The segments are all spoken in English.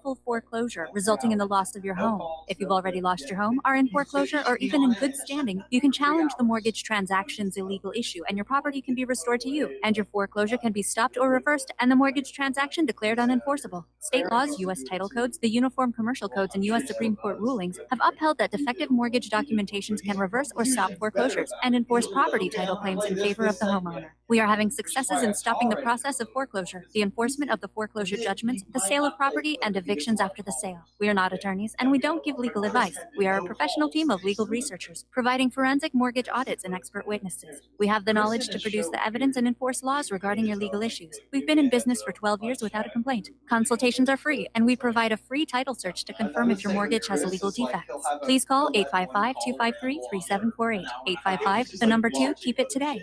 wrongful foreclosure, resulting in the loss of your home. If you've already lost your home, are in foreclosure, or even in good standing, you can challenge the mortgage transaction's illegal issue, and your property can be restored to you. And your foreclosure can be stopped or reversed, and the mortgage transaction declared unenforceable. State laws, U.S. title codes, the Uniform Commercial Codes, and U.S. Supreme Court rulings have upheld that defective mortgage documentations can reverse or stop foreclosures and enforce property title claims in favor of the homeowner. We are having successes in stopping the process of foreclosure, the enforcement of the foreclosure judgments, the sale of property, and evictions after the sale. We are not attorneys, and we don't give legal advice. We are a professional team of legal researchers, providing forensic mortgage audits and expert witnesses. We have the knowledge to produce the evidence and enforce laws regarding your legal issues. We've been in business for 12 years without a complaint. Consultations are free, and we provide a free title search to confirm if your mortgage has legal defects. Please call 855-253-3748. 855, the number 2, keep it today.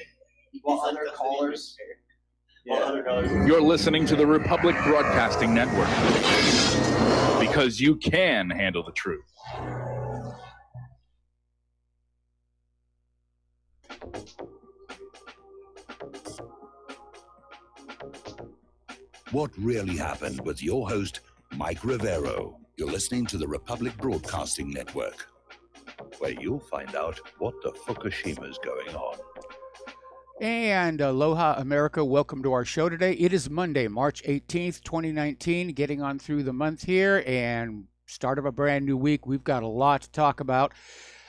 Other callers. You're listening to the Republic Broadcasting Network, because you can handle the truth. What really happened with your host, Mike Rivero. You're listening to the Republic Broadcasting Network, where you'll find out what the Fukushima's going on. And aloha, America. Welcome to our show today. It is Monday, March 18th, 2019, getting on through the month here and start of a brand new week. We've got a lot to talk about.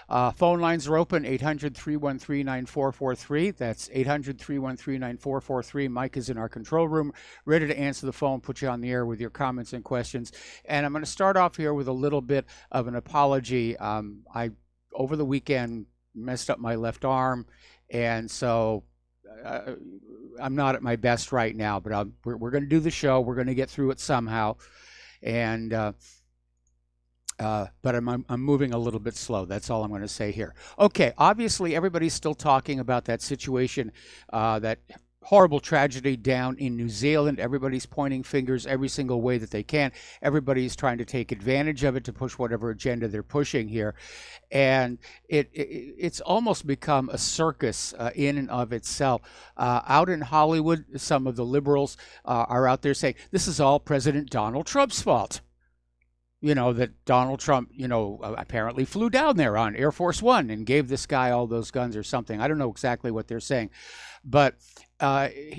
Phone lines are open, 800-313-9443. That's 800-313-9443. Mike is in our control room, ready to answer the phone, put you on the air with your comments and questions. And I'm going to start off here with a little bit of an apology. I, over the weekend, messed up my left arm, and so I'm not at my best right now, but we're going to do the show. We're going to get through it somehow, and but I'm moving a little bit slow. That's all I'm going to say here. Okay, obviously everybody's still talking about that situation, that horrible tragedy down in New Zealand. Everybody's pointing fingers every single way that they can. Everybody's trying to take advantage of it to push whatever agenda they're pushing here. And it's almost become a circus in and of itself. Out in Hollywood, some of the liberals are out there saying, this is all President Donald Trump's fault. You know, that Donald Trump, apparently flew down there on Air Force One and gave this guy all those guns or something. I don't know exactly what they're saying. But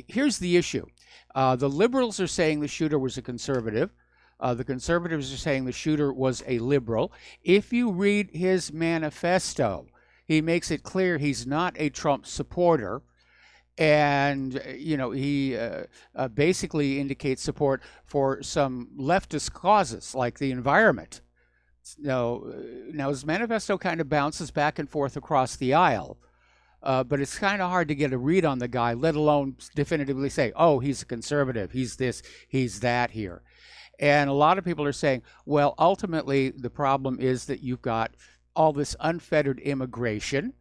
here's the issue. The liberals are saying the shooter was a conservative. The conservatives are saying the shooter was a liberal. If you read his manifesto, he makes it clear he's not a Trump supporter. And, he basically indicates support for some leftist causes like the environment. Now his manifesto kind of bounces back and forth across the aisle. But it's kind of hard to get a read on the guy, let alone definitively say, oh, he's a conservative, he's this, he's that here. And a lot of people are saying, well, ultimately, the problem is that you've got all this unfettered immigration,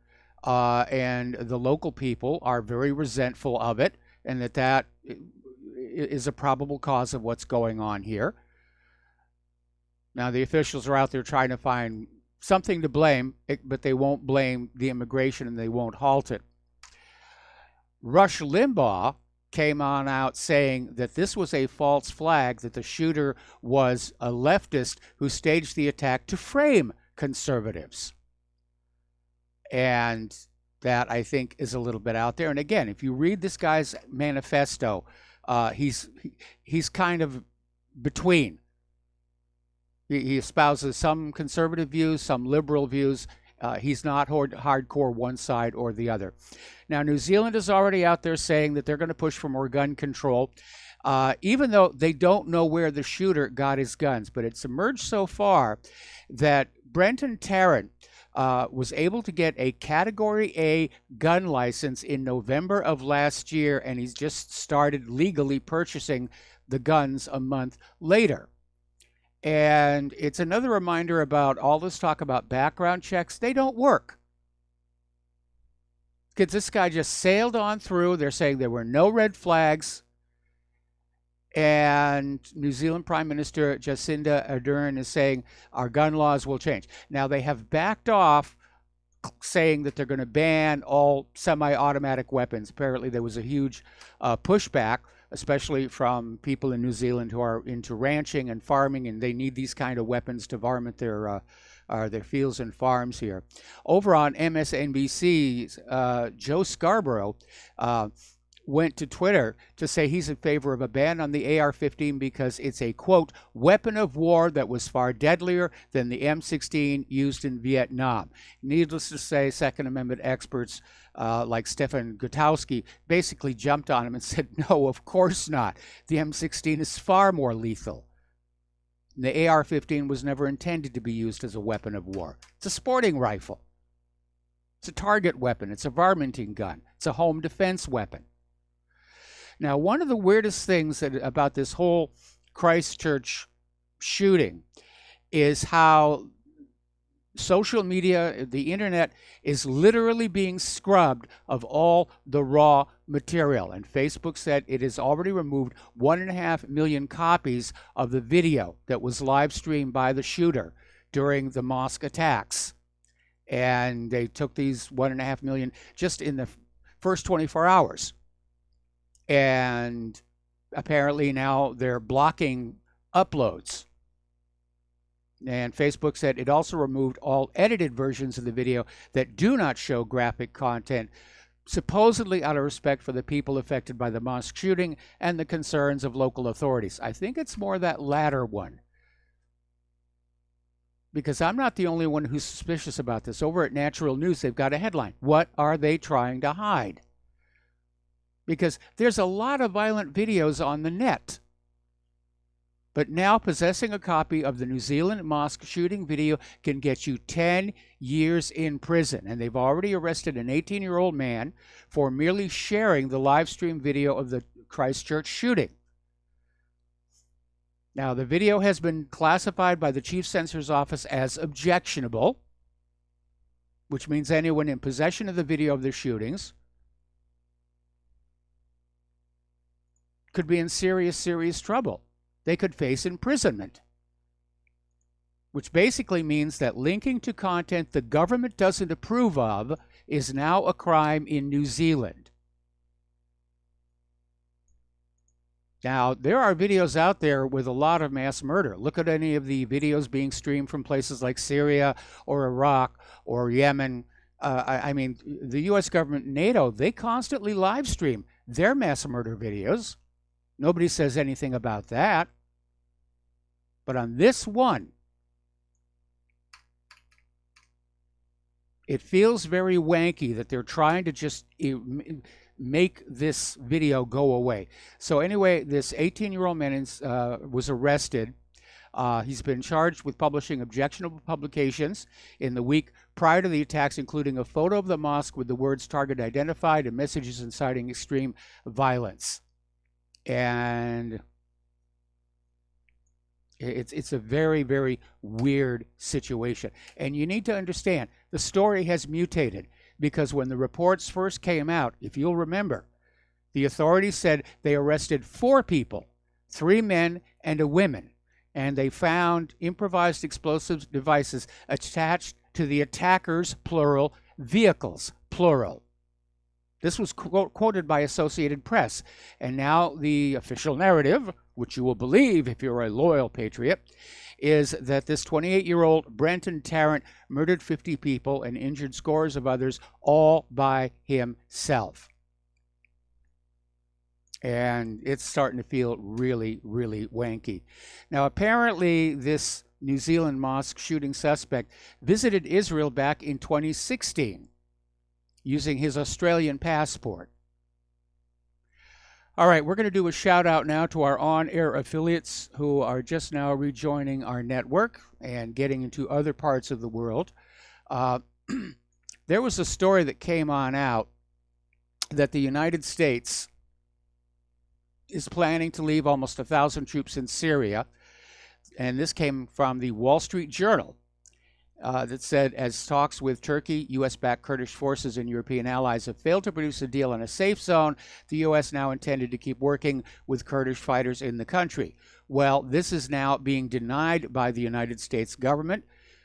and the local people are very resentful of it, and that is a probable cause of what's going on here. Now, the officials are out there trying to find something to blame, but they won't blame the immigration and they won't halt it. Rush Limbaugh came on out saying that this was a false flag, that the shooter was a leftist who staged the attack to frame conservatives. And that, I think, is a little bit out there. And again, if you read this guy's manifesto, he's kind of between. He espouses some conservative views, some liberal views. He's not hardcore one side or the other. Now, New Zealand is already out there saying that they're going to push for more gun control, even though they don't know where the shooter got his guns. But it's emerged so far that Brenton Tarrant was able to get a Category A gun license in November of last year, and he's just started legally purchasing the guns a month later. And it's another reminder about all this talk about background checks. They don't work. Because this guy just sailed on through. They're saying there were no red flags. And New Zealand Prime Minister Jacinda Ardern is saying our gun laws will change. Now, they have backed off, saying that they're going to ban all semi-automatic weapons. Apparently, there was a huge pushback especially from people in New Zealand who are into ranching and farming, and they need these kind of weapons to varmint their fields and farms here. Over on MSNBC's Joe Scarborough went to Twitter to say he's in favor of a ban on the AR-15 because it's a, quote, weapon of war that was far deadlier than the M16 used in Vietnam. Needless to say, Second Amendment experts like Stefan Gutowski basically jumped on him and said, no, of course not. The M16 is far more lethal. The AR-15 was never intended to be used as a weapon of war. It's a sporting rifle. It's a target weapon. It's a varminting gun. It's a home defense weapon. Now, one of the weirdest things about this whole Christchurch shooting is how social media, the internet, is literally being scrubbed of all the raw material. And Facebook said it has already removed 1.5 million copies of the video that was live streamed by the shooter during the mosque attacks. And they took these 1.5 million just in the first 24 hours. And apparently now they're blocking uploads. And Facebook said it also removed all edited versions of the video that do not show graphic content, supposedly out of respect for the people affected by the mosque shooting and the concerns of local authorities. I think it's more that latter one. Because I'm not the only one who's suspicious about this. Over at Natural News, they've got a headline. What are they trying to hide? Because there's a lot of violent videos on the net. But now possessing a copy of the New Zealand mosque shooting video can get you 10 years in prison. And they've already arrested an 18-year-old man for merely sharing the live stream video of the Christchurch shooting. Now, the video has been classified by the Chief Censor's Office as objectionable, which means anyone in possession of the video of the shootings could be in serious, serious trouble. They could face imprisonment, which basically means that linking to content the government doesn't approve of is now a crime in New Zealand. Now, there are videos out there with a lot of mass murder. Look at any of the videos being streamed from places like Syria or Iraq or Yemen. I mean, the U.S. government, NATO, they constantly live stream their mass murder videos. Nobody says anything about that. But on this one, it feels very wanky that they're trying to just make this video go away. So anyway, this 18-year-old man was arrested. He's been charged with publishing objectionable publications in the week prior to the attacks, including a photo of the mosque with the words target identified and messages inciting extreme violence. And it's a very, very weird situation. And you need to understand, the story has mutated because when the reports first came out, if you'll remember, the authorities said they arrested 4 people, 3 men and a woman, and they found improvised explosive devices attached to the attackers', plural, vehicles, plural. This was quoted by Associated Press. And now the official narrative, which you will believe if you're a loyal patriot, is that this 28-year-old Brenton Tarrant murdered 50 people and injured scores of others, all by himself. And it's starting to feel really, really wanky. Now, apparently, this New Zealand mosque shooting suspect visited Israel back in 2016. Using his Australian passport. All right, we're going to do a shout out now to our on-air affiliates who are just now rejoining our network and getting into other parts of the world. There was a story that came on out that the United States is planning to leave almost 1,000 troops in Syria. And this came from the Wall Street Journal. That said, as talks with Turkey, U.S.-backed Kurdish forces and European allies have failed to produce a deal on a safe zone, the U.S. now intended to keep working with Kurdish fighters in the country. Well, this is now being denied by the United States government,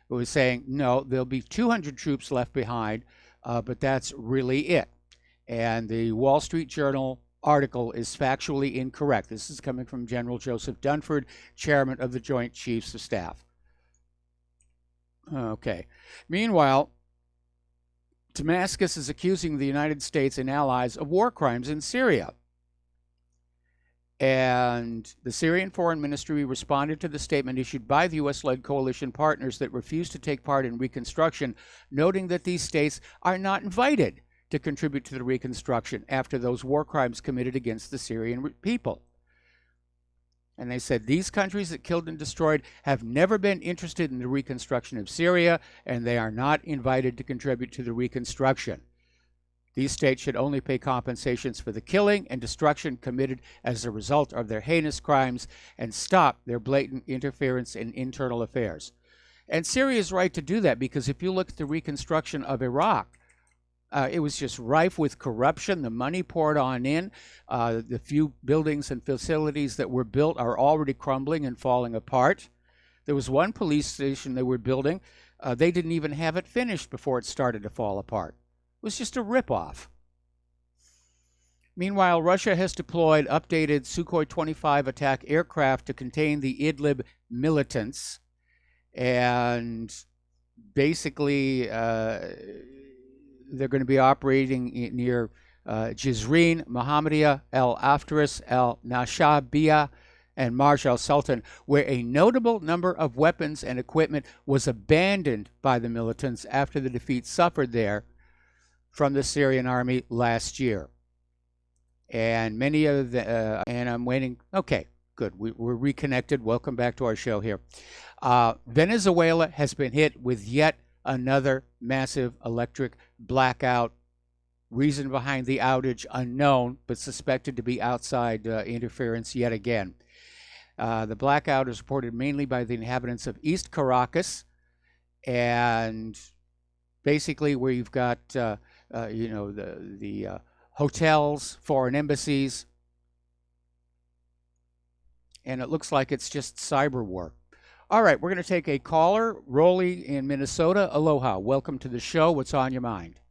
who is saying, no, there'll be 200 troops left behind, but that's really it. And the Wall Street Journal article is factually incorrect. This is coming from General Joseph Dunford, chairman of the Joint Chiefs of Staff. Okay. Meanwhile, Damascus is accusing the United States and allies of war crimes in Syria. And the Syrian Foreign Ministry responded to the statement issued by the U.S.-led coalition partners that refused to take part in reconstruction, noting that these states are not invited to contribute to the reconstruction after those war crimes committed against the Syrian people. And they said these countries that killed and destroyed have never been interested in the reconstruction of Syria, and they are not invited to contribute to the reconstruction. These states should only pay compensations for the killing and destruction committed as a result of their heinous crimes and stop their blatant interference in internal affairs. And Syria is right to do that, because if you look at the reconstruction of Iraq, it was just rife with corruption. The money poured on in. The few buildings and facilities that were built are already crumbling and falling apart. There was one police station they were building. They didn't even have it finished before it started to fall apart. It was just a ripoff. Meanwhile, Russia has deployed updated Sukhoi 25 attack aircraft to contain the Idlib militants. And basically, they're going to be operating near Jizreen, Mohammedia, El Aftaris, El Nashabiyah, and Marj al-Sultan, where a notable number of weapons and equipment was abandoned by the militants after the defeat suffered there from the Syrian army last year. And many of the, and I'm waiting, okay, good, we're reconnected. Welcome back to our show here. Venezuela has been hit with yet another massive electric blackout. Reason behind the outage unknown, but suspected to be outside interference yet again. The blackout is reported mainly by the inhabitants of East Caracas, and basically where you've got the hotels, foreign embassies, and it looks like it's just cyber war. All right, we're going to take a caller. Rolly in Minnesota. Aloha. Welcome to the show. What's on your mind?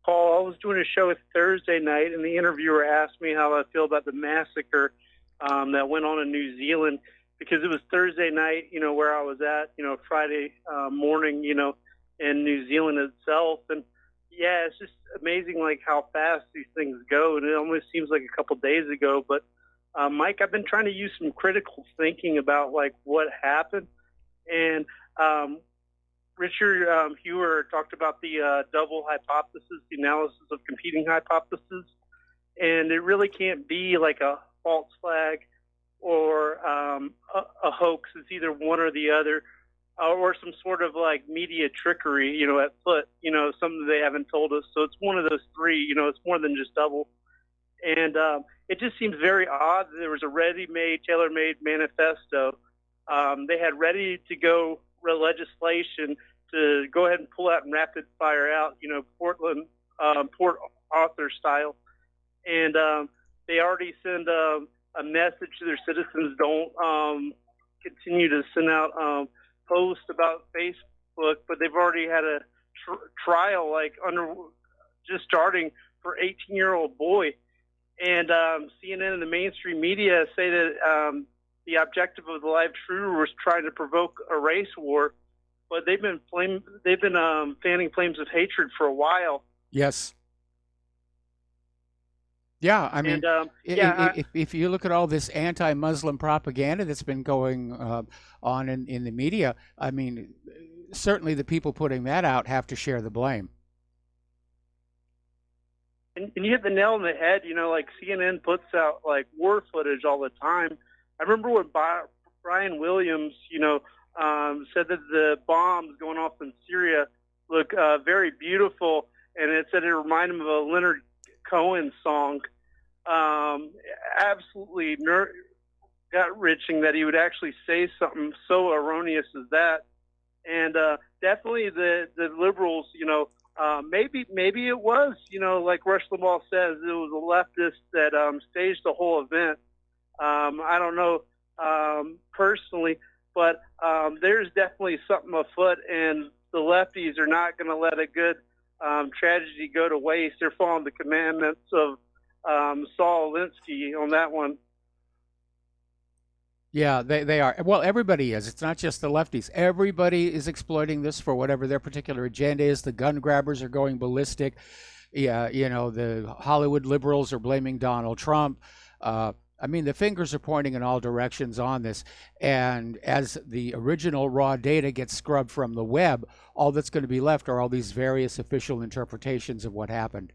Paul, I was doing a show Thursday night, and the interviewer asked me how I feel about the massacre that went on in New Zealand, because it was Thursday night, where I was at, Friday morning, in New Zealand itself. And, yeah, it's just amazing, like, how fast these things go, and it almost seems like a couple days ago. But, Mike, I've been trying to use some critical thinking about, like, what happened. And Richard Hewer talked about the double hypothesis, the analysis of competing hypotheses. And it really can't be like a false flag or a hoax. It's either one or the other, or some sort of like media trickery, at foot, something they haven't told us. So it's one of those three, it's more than just double. And it just seems very odd that there was a ready-made, tailor-made manifesto. They had ready-to-go legislation to go ahead and pull out and rapid fire out, Portland, Port Arthur style. And they already send a message to their citizens, don't continue to send out posts about Facebook, but they've already had a trial, like just starting for 18-year-old boy. And CNN and the mainstream media say that the objective of the live shooter was trying to provoke a race war, but they've been fanning flames of hatred for a while. Yes. Yeah, I mean, if you look at all this anti-Muslim propaganda that's been going on in the media, I mean, certainly the people putting that out have to share the blame. And you hit the nail on the head, like CNN puts out like war footage all the time. I remember when Brian Williams, said that the bombs going off in Syria look very beautiful, and it said it reminded him of a Leonard Cohen song. Absolutely gut-wrenching that he would actually say something so erroneous as that. And definitely the liberals, maybe it was, like Rush Limbaugh says, it was a leftist that staged the whole event. I don't know personally, but there's definitely something afoot, and the lefties are not going to let a good tragedy go to waste. They're following the commandments of Saul Alinsky on that one. Yeah, they are. Well, everybody is. It's not just the lefties. Everybody is exploiting this for whatever their particular agenda is. The gun grabbers are going ballistic. Yeah, the Hollywood liberals are blaming Donald Trump. I mean, the fingers are pointing in all directions on this. And as the original raw data gets scrubbed from the web, all that's going to be left are all these various official interpretations of what happened.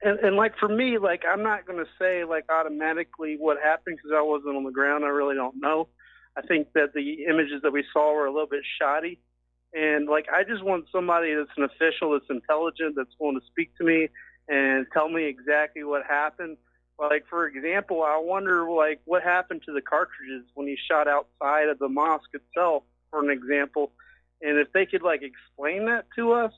And like for me, like I'm not going to say like automatically what happened because I wasn't on the ground. I really don't know. I think that the images that we saw were a little bit shoddy. And like I just want somebody that's an official, that's intelligent, that's going to speak to me and tell me exactly what happened. Like for example, I wonder like what happened to the cartridges when he shot outside of the mosque itself, for an example. And if they could like explain that to us,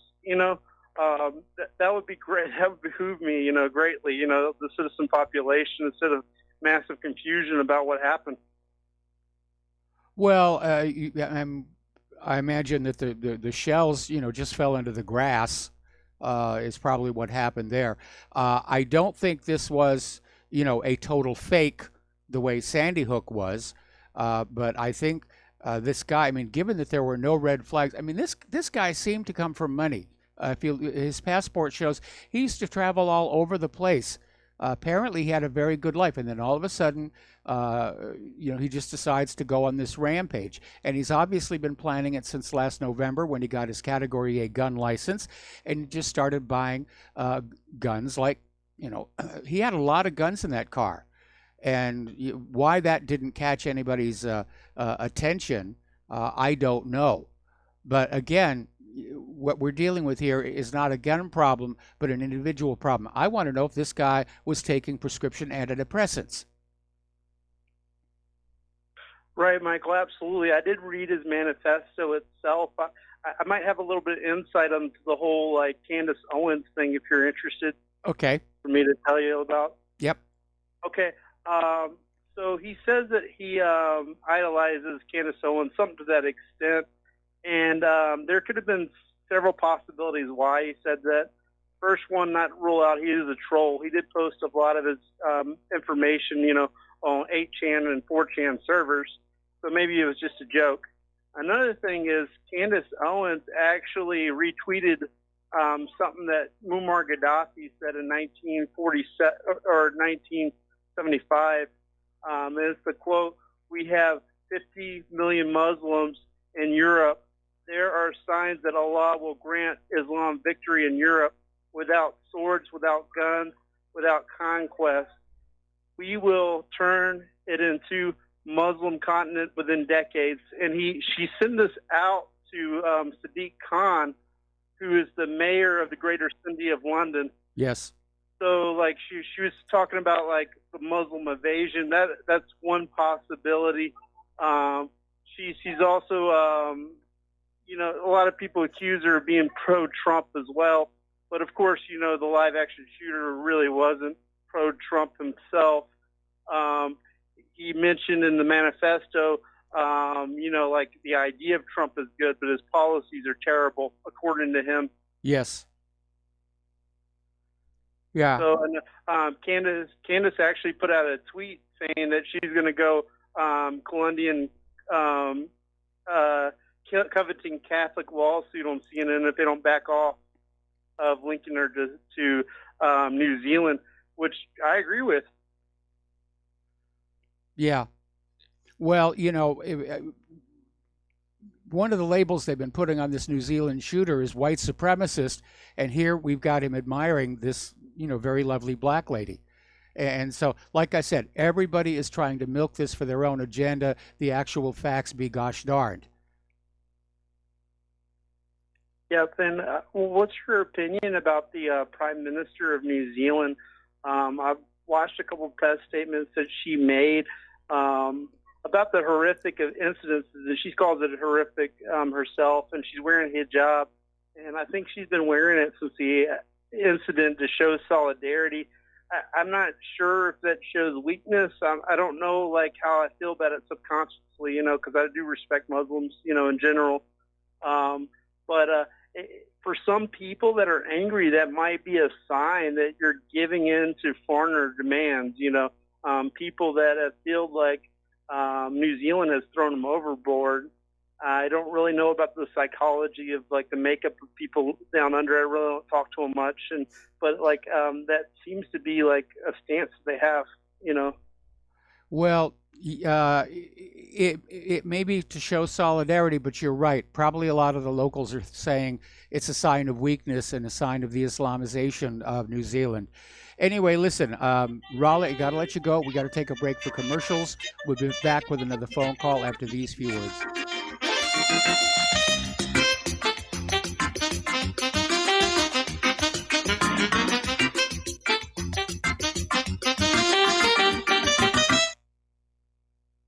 that would be great. That would behoove me, greatly, the citizen population, instead of massive confusion about what happened. Well, I imagine that the shells, just fell into the grass, is probably what happened there. I don't think this was, a total fake the way Sandy Hook was, but I think this guy, given that there were no red flags, this guy seemed to come from money. His passport shows he used to travel all over the place. Apparently, he had a very good life, and then all of a sudden, he just decides to go on this rampage. And he's obviously been planning it since last November when he got his Category A gun license, and just started buying guns. Like, he had a lot of guns in that car, and why that didn't catch anybody's attention, I don't know. But again, what we're dealing with here is not a gun problem, but an individual problem. I want to know if this guy was taking prescription antidepressants. Right, Michael, absolutely. I did read his manifesto itself. I might have a little bit of insight on the whole, like, Candace Owens thing, if you're interested. Okay. For me to tell you about. Yep. Okay. So he says that he idolizes Candace Owens, something to that extent. And there could have been several possibilities why he said that. First one, not rule out he is a troll. He did post a lot of his information, on 8chan and 4chan servers. So maybe it was just a joke. Another thing is Candace Owens actually retweeted something that Muammar Gaddafi said in 1947 or 1975. And it's the quote, "We have 50 million Muslims in Europe. There are signs that Allah will grant Islam victory in Europe without swords, without guns, without conquest. We will turn it into Muslim continent within decades." And she sent this out to Sadiq Khan, who is the mayor of the Greater City of London. Yes. So, like, she was talking about, like, the Muslim invasion. That's one possibility. She's also, a lot of people accuse her of being pro-Trump as well. But, of course, the live-action shooter really wasn't pro-Trump himself. He mentioned in the manifesto, like the idea of Trump is good, but his policies are terrible, according to him. Yes. Yeah. So, Candace actually put out a tweet saying that she's going to go Colombian coveting Catholic lawsuit on CNN if they don't back off of linking her to New Zealand, which I agree with. Yeah. Well, one of the labels they've been putting on this New Zealand shooter is white supremacist, and here we've got him admiring this, very lovely black lady. And so, like I said, everybody is trying to milk this for their own agenda. The actual facts be gosh darned. Yep. And what's your opinion about the Prime Minister of New Zealand? I've watched a couple of press statements that she made about the horrific incidents. She calls it horrific herself, and she's wearing a hijab. And I think she's been wearing it since the incident to show solidarity. I'm not sure if that shows weakness. I don't know, like, how I feel about it subconsciously, because I do respect Muslims, in general. But for some people that are angry, that might be a sign that you're giving in to foreigner demands. People that feel like New Zealand has thrown them overboard. I don't really know about the psychology of like the makeup of people down under. I really don't talk to them much, but that seems to be like a stance they have. Well, it may be to show solidarity, but you're right. Probably a lot of the locals are saying it's a sign of weakness and a sign of the Islamization of New Zealand. Anyway, listen, Raleigh, I got to let you go. We got to take a break for commercials. We'll be back with another phone call after these few words.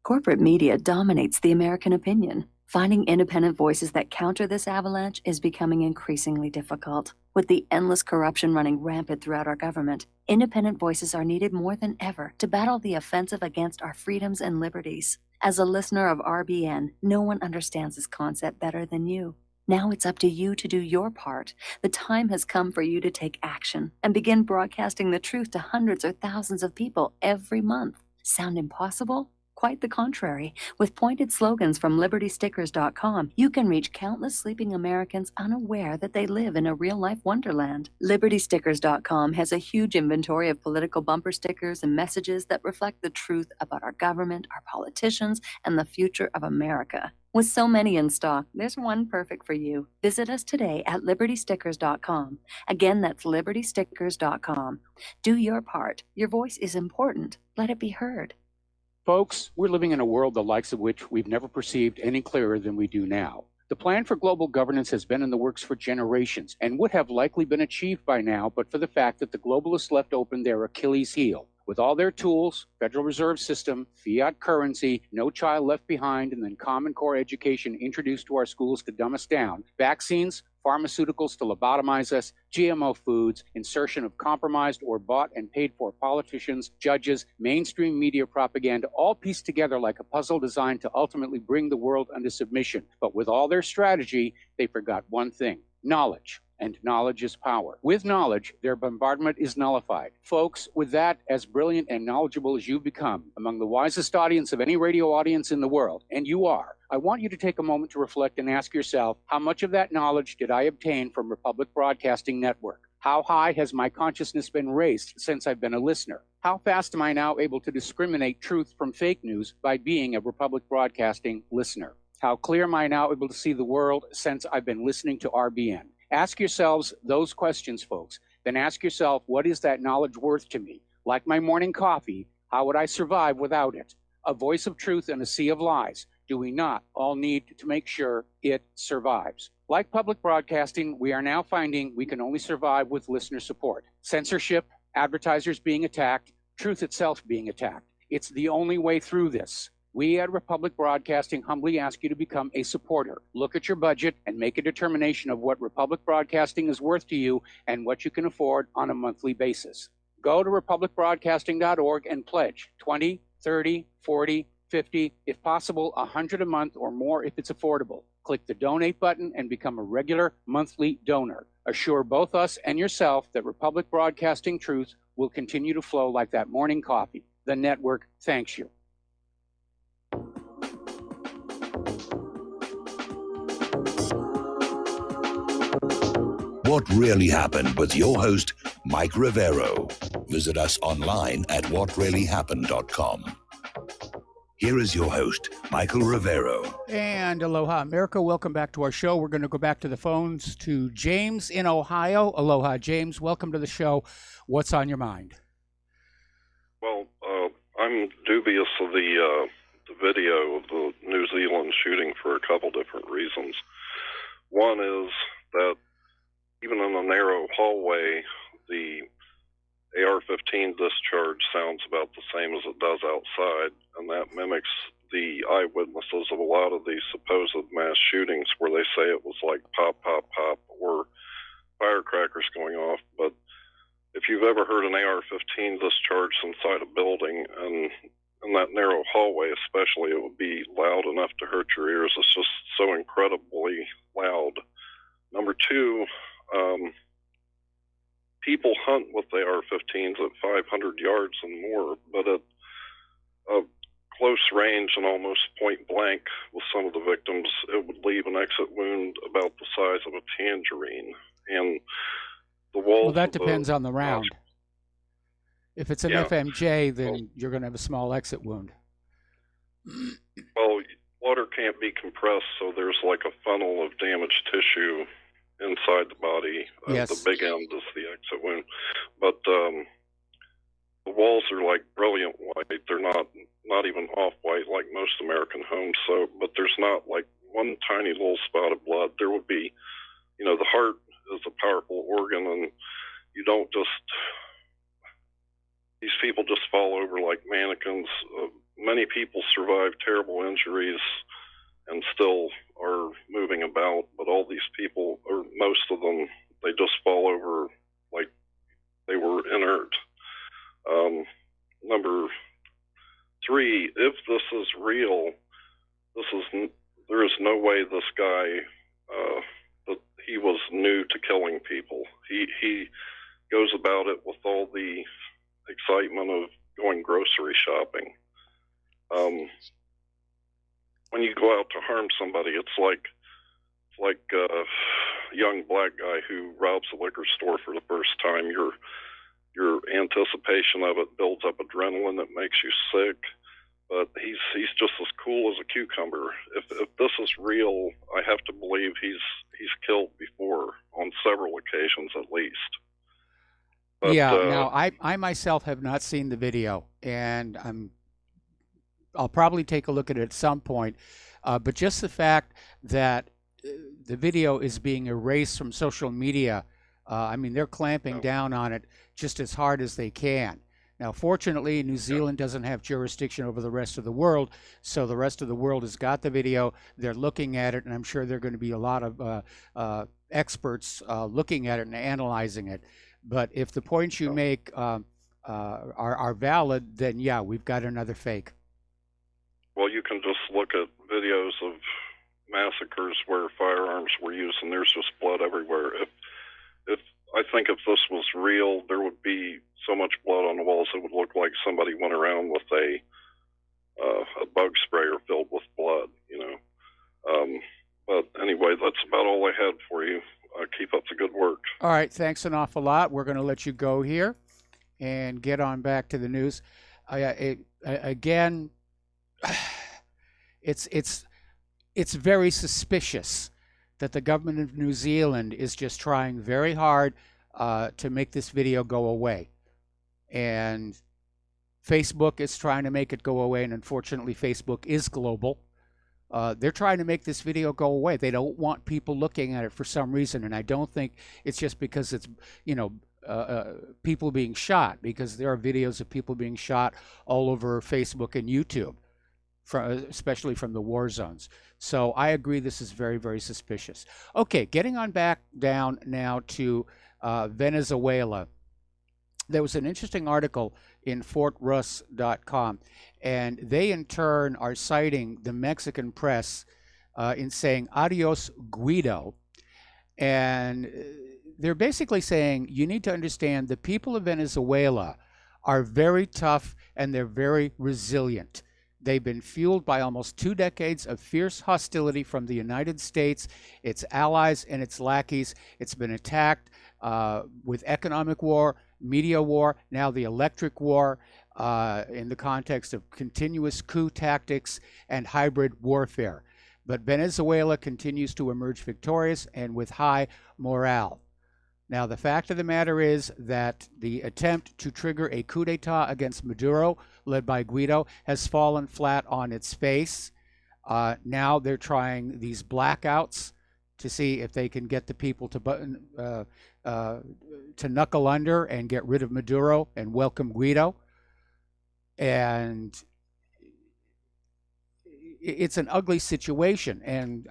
Corporate media dominates the American opinion. Finding independent voices that counter this avalanche is becoming increasingly difficult. With the endless corruption running rampant throughout our government, independent voices are needed more than ever to battle the offensive against our freedoms and liberties. As a listener of RBN, no one understands this concept better than you. Now it's up to you to do your part. The time has come for you to take action and begin broadcasting the truth to hundreds or thousands of people every month. Sound impossible? Quite the contrary. With pointed slogans from LibertyStickers.com, you can reach countless sleeping Americans unaware that they live in a real-life wonderland. LibertyStickers.com has a huge inventory of political bumper stickers and messages that reflect the truth about our government, our politicians, and the future of America. With so many in stock, there's one perfect for you. Visit us today at LibertyStickers.com. Again, that's LibertyStickers.com. Do your part. Your voice is important. Let it be heard. Folks, we're living in a world the likes of which we've never perceived any clearer than we do now. The plan for global governance has been in the works for generations and would have likely been achieved by now, but for the fact that the globalists left open their Achilles heel. With all their tools, Federal Reserve System, fiat currency, no child left behind, and then Common Core education introduced to our schools to dumb us down, vaccines, pharmaceuticals to lobotomize us, GMO foods, insertion of compromised or bought and paid for politicians, judges, mainstream media propaganda, all pieced together like a puzzle designed to ultimately bring the world under submission. But with all their strategy, they forgot one thing: knowledge. And knowledge is power. With knowledge, their bombardment is nullified. Folks, with that, as brilliant and knowledgeable as you've become, among the wisest audience of any radio audience in the world, and you are, I want you to take a moment to reflect and ask yourself, how much of that knowledge did I obtain from Republic Broadcasting Network? How high has my consciousness been raised since I've been a listener? How fast am I now able to discriminate truth from fake news by being a Republic Broadcasting listener? How clear am I now able to see the world since I've been listening to RBN? Ask yourselves those questions, folks. Then ask yourself, what is that knowledge worth to me? Like my morning coffee, how would I survive without it? A voice of truth in a sea of lies. Do we not all need to make sure it survives? Like public broadcasting, we are now finding we can only survive with listener support. Censorship, advertisers being attacked, truth itself being attacked. It's the only way through this. We at Republic Broadcasting humbly ask you to become a supporter. Look at your budget and make a determination of what Republic Broadcasting is worth to you and what you can afford on a monthly basis. Go to republicbroadcasting.org and pledge $20, $30, $40, $50, if possible, $100 a month or more if it's affordable. Click the donate button and become a regular monthly donor. Assure both us and yourself that Republic Broadcasting truth will continue to flow like that morning coffee. The network thanks you. What Really Happened with your host, Mike Rivero. Visit us online at whatreallyhappened.com. Here is your host, Michael Rivero. And aloha, America. Welcome back to our show. We're going to go back to the phones to James in Ohio. Aloha, James. Welcome to the show. What's on your mind? Well, I'm dubious of the video of the New Zealand shooting for a couple different reasons. One is that even in a narrow hallway, the AR-15 discharge sounds about the same as it does outside, and that mimics the eyewitnesses of a lot of these supposed mass shootings where they say it was like pop, pop, pop, or firecrackers going off. But if you've ever heard an AR-15 discharged inside a building, and in that narrow hallway especially, it would be loud enough to hurt your ears. It's just so incredibly loud Number two, people hunt with the AR-15s at 500 yards and more, but at a close range and almost point blank with some of the victims, it would leave an exit wound about the size of a tangerine. And the walls. Well, that depends on the round. If it's an Yeah. FMJ, then you're going to have a small exit wound. Well, water can't be compressed, so there's like a funnel of damaged tissue inside the body. Yes. The big end is the exit wound. But the walls are like brilliant white. They're not even off-white like most American homes. So, but there's not like one tiny little spot of blood. There would be, the heart is a powerful organ, and you don't just, these people just fall over like mannequins. Many people survive terrible injuries and still are moving about, but all these people, or most of them, they just fall over like they were inert. Number three, if this is real, there is no way this guy, that he was new to killing people. He goes about it with all the excitement of going grocery shopping. When you go out to harm somebody, it's like a young black guy who robs a liquor store for the first time. Your anticipation of it builds up adrenaline that makes you sick, but he's just as cool as a cucumber. If this is real, I have to believe he's killed before on several occasions at least. But, yeah. Now, I myself have not seen the video, and I'll probably take a look at it at some point. But just the fact that the video is being erased from social media, they're clamping down on it just as hard as they can. Now, fortunately, New Zealand doesn't have jurisdiction over the rest of the world, so the rest of the world has got the video. They're looking at it, and I'm sure there are going to be a lot of experts looking at it and analyzing it. But if the points you make are valid, then yeah, we've got another fake. Well, you can just look at videos of massacres where firearms were used, and there's just blood everywhere. I think if this was real, there would be so much blood on the walls it would look like somebody went around with a bug sprayer filled with blood. But anyway, that's about all I had for you. Keep up the good work. All right, thanks an awful lot. We're going to let you go here and get on back to the news. Again, it's very suspicious that the government of New Zealand is just trying very hard to make this video go away. And Facebook is trying to make it go away, and unfortunately Facebook is global. They're trying to make this video go away. They don't want people looking at it for some reason, and I don't think it's just because it's, people being shot, because there are videos of people being shot all over Facebook and YouTube, especially from the war zones. So I agree this is very, very suspicious. Okay, getting on back down now to Venezuela. There was an interesting article in FortRuss.com, and they in turn are citing the Mexican press in saying adios Guido, and they're basically saying you need to understand the people of Venezuela are very tough and they're very resilient. They've been fueled by almost 2 decades of fierce hostility from the United States, its allies, and its lackeys. It's been attacked with economic war, media war, now the electric war, in the context of continuous coup tactics and hybrid warfare. But Venezuela continues to emerge victorious and with high morale. Now, the fact of the matter is that the attempt to trigger a coup d'etat against Maduro, led by Guido, has fallen flat on its face. Now they're trying these blackouts to see if they can get the people to knuckle under and get rid of Maduro and welcome Guido. And it's an ugly situation, and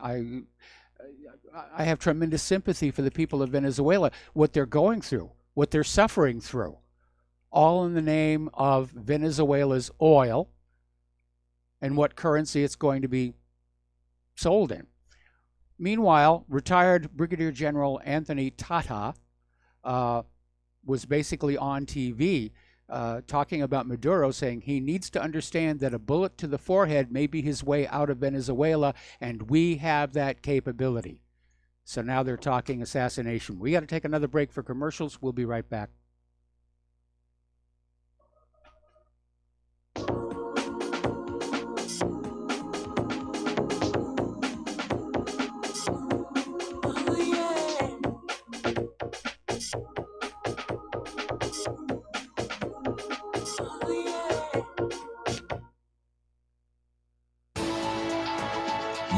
I have tremendous sympathy for the people of Venezuela, what they're going through, what they're suffering through, all in the name of Venezuela's oil and what currency it's going to be sold in. Meanwhile, retired Brigadier General Anthony Tata was basically on TV talking about Maduro, saying he needs to understand that a bullet to the forehead may be his way out of Venezuela, and we have that capability. So now they're talking assassination. We got to take another break for commercials. We'll be right back.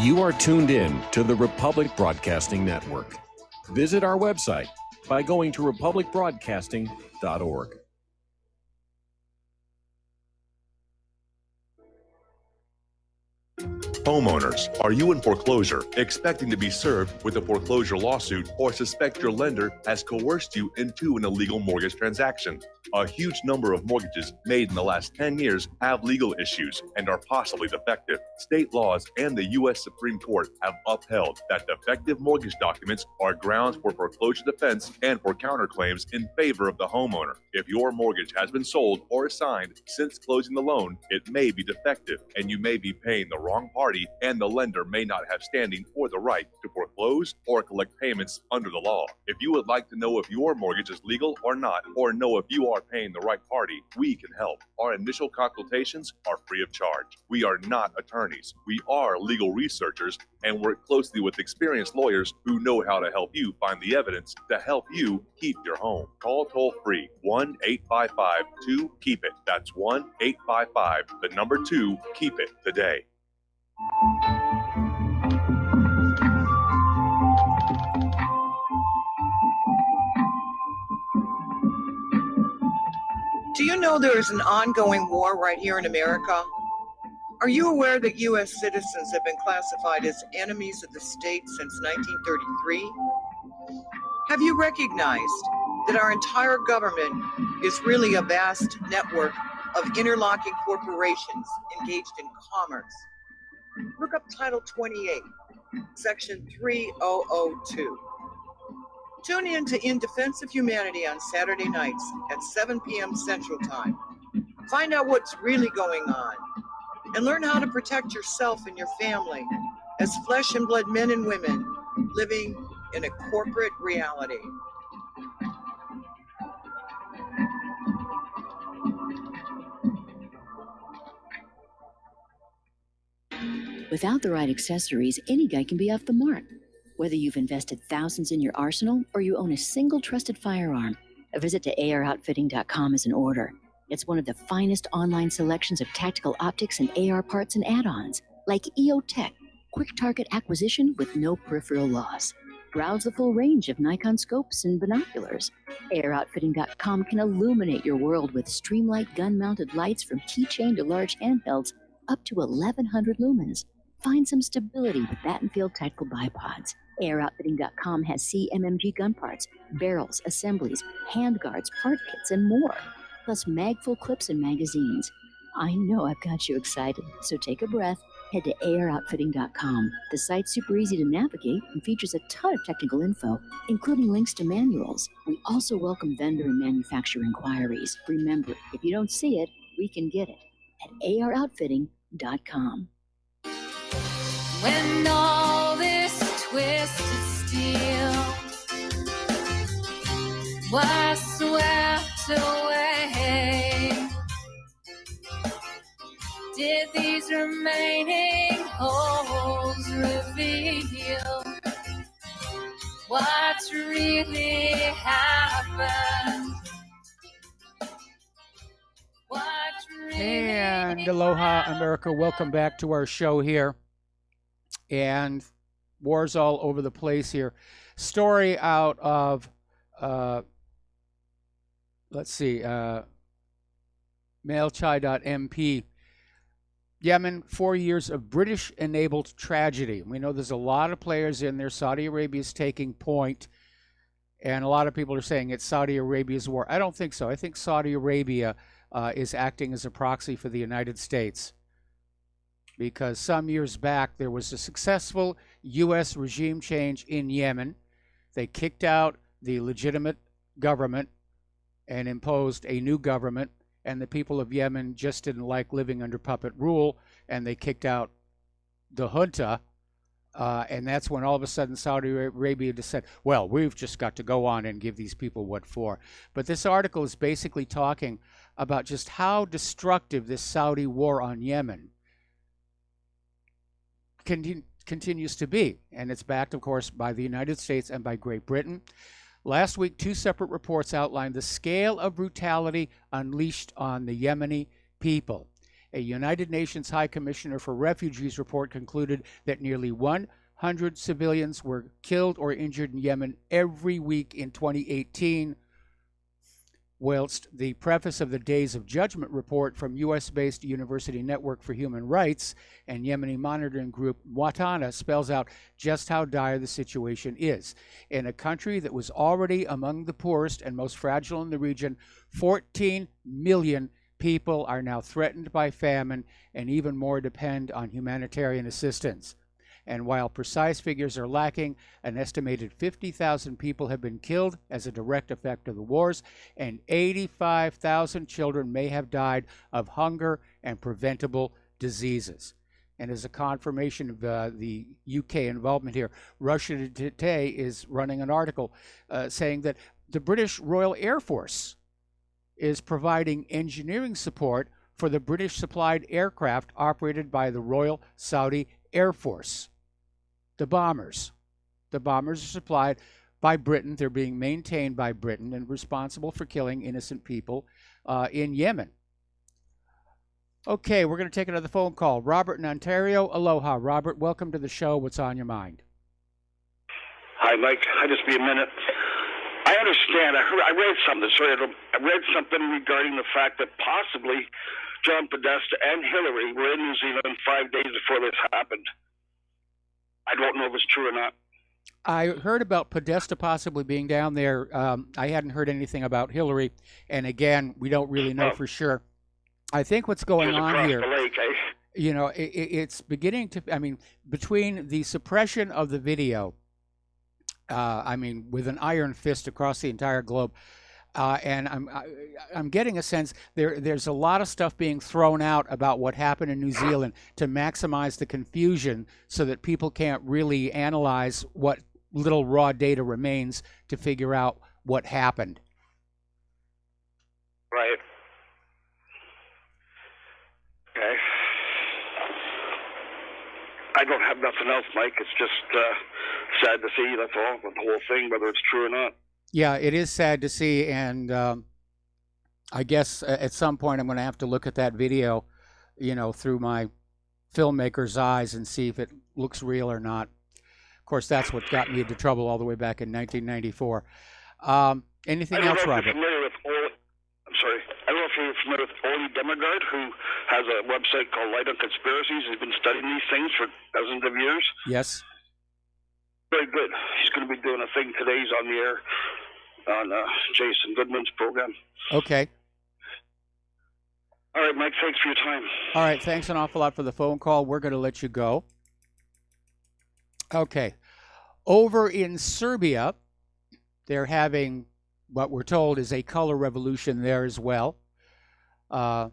You are tuned in to the Republic Broadcasting Network. Visit our website by going to republicbroadcasting.org. Homeowners, are you in foreclosure, expecting to be served with a foreclosure lawsuit, or suspect your lender has coerced you into an illegal mortgage transaction? A huge number of mortgages made in the last 10 years have legal issues and are possibly defective. State laws and the U.S. Supreme Court have upheld that defective mortgage documents are grounds for foreclosure defense and for counterclaims in favor of the homeowner. If your mortgage has been sold or assigned since closing the loan, it may be defective and you may be paying the wrong party, and the lender may not have standing or the right to foreclose or collect payments under the law. If you would like to know if your mortgage is legal or not, or know if you are paying the right party, we can help. Our initial consultations are free of charge. We are not attorneys. We are legal researchers and work closely with experienced lawyers who know how to help you find the evidence to help you keep your home. Call toll free 1-855-2-KEEP-IT. That's 1-855-2-KEEP-IT today. Do you know there is an ongoing war right here in America? Are you aware that U.S. citizens have been classified as enemies of the state since 1933? Have you recognized that our entire government is really a vast network of interlocking corporations engaged in commerce? Look up Title 28, Section 3002. Tune in to In Defense of Humanity on Saturday nights at 7 p.m. Central Time. Find out what's really going on and learn how to protect yourself and your family as flesh and blood men and women living in a corporate reality. Without the right accessories, any guy can be off the mark. Whether you've invested thousands in your arsenal or you own a single trusted firearm, a visit to AROutfitting.com is in order. It's one of the finest online selections of tactical optics and AR parts and add-ons, like EOTech, quick target acquisition with no peripheral loss. Browse the full range of Nikon scopes and binoculars. AROutfitting.com can illuminate your world with Streamlight gun-mounted lights from keychain to large handhelds up to 1,100 lumens. Find some stability with Battenfield tactical bipods. AirOutfitting.com has CMMG gun parts, barrels, assemblies, handguards, part kits, and more, plus mag-full clips and magazines. I know I've got you excited, so take a breath. Head to AirOutfitting.com. The site's super easy to navigate and features a ton of technical info, including links to manuals. We also welcome vendor and manufacturer inquiries. Remember, if you don't see it, we can get it at AirOutfitting.com. When all this twisted steel was swept away, did these remaining holes reveal what's really happened? And aloha, America. Welcome back to our show here. And wars all over the place here. Story out of, mailchai.mp. Yemen, 4 years of British-enabled tragedy. We know there's a lot of players in there. Saudi Arabia is taking point. And a lot of people are saying it's Saudi Arabia's war. I don't think so. I think Saudi Arabia is acting as a proxy for the United States. because some years back there was a successful U.S. regime change in Yemen. They kicked out the legitimate government and imposed a new government, and the people of Yemen just didn't like living under puppet rule, and they kicked out the junta, and that's when all of a sudden Saudi Arabia just said, well, we've just got to go on and give these people what for. But this article is basically talking about just how destructive this Saudi war on Yemen continues to be. And it's backed, of course, by the United States and by Great Britain. Last week, 2 separate reports outlined the scale of brutality unleashed on the Yemeni people. A United Nations High Commissioner for Refugees report concluded that nearly 100 civilians were killed or injured in Yemen every week in 2018, whilst the preface of the Days of Judgment report from U.S.-based University Network for Human Rights and Yemeni monitoring group Watana spells out just how dire the situation is. In a country that was already among the poorest and most fragile in the region, 14 million people are now threatened by famine, and even more depend on humanitarian assistance. And while precise figures are lacking, an estimated 50,000 people have been killed as a direct effect of the wars, and 85,000 children may have died of hunger and preventable diseases. And as a confirmation of the UK involvement here, Russia Today is running an article saying that the British Royal Air Force is providing engineering support for the British-supplied aircraft operated by the Royal Saudi Air Force. The bombers. The bombers are supplied by Britain. They're being maintained by Britain and responsible for killing innocent people in Yemen. Okay, we're going to take another phone call. Robert in Ontario. Aloha, Robert. Welcome to the show. What's on your mind? Hi, Mike. I'll just be a minute. I understand. I read something. Sorry, I read something regarding the fact that possibly John Podesta and Hillary were in New Zealand 5 days before this happened. I don't know if it's true or not. I heard about Podesta possibly being down there. I hadn't heard anything about Hillary. And again, we don't really know for sure. I think what's going on here, the lake, you know, it's beginning to, I mean, between the suppression of the video, I mean, with an iron fist across the entire globe, and I'm getting a sense there's a lot of stuff being thrown out about what happened in New Zealand to maximize the confusion so that people can't really analyze what little raw data remains to figure out what happened. Right. Okay. I don't have nothing else, Mike. It's just sad to see, that's all, the whole thing, whether it's true or not. Yeah, it is sad to see, and I guess at some point I'm going to have to look at that video, you know, through my filmmaker's eyes and see if it looks real or not. Of course, that's what got me into trouble all the way back in 1994. Anything else, Robert? I'm sorry. I don't know if you're familiar with Oli Demigard, who has a website called Light on Conspiracies. He's been studying these things for dozens of years. Yes. Very good. He's going to be doing a thing today. He's on the air on Jason Goodman's program. Okay. All right, Mike, thanks for your time. All right, thanks an awful lot for the phone call. We're going to let you go. Okay. Over in Serbia, they're having what we're told is a color revolution there as well. And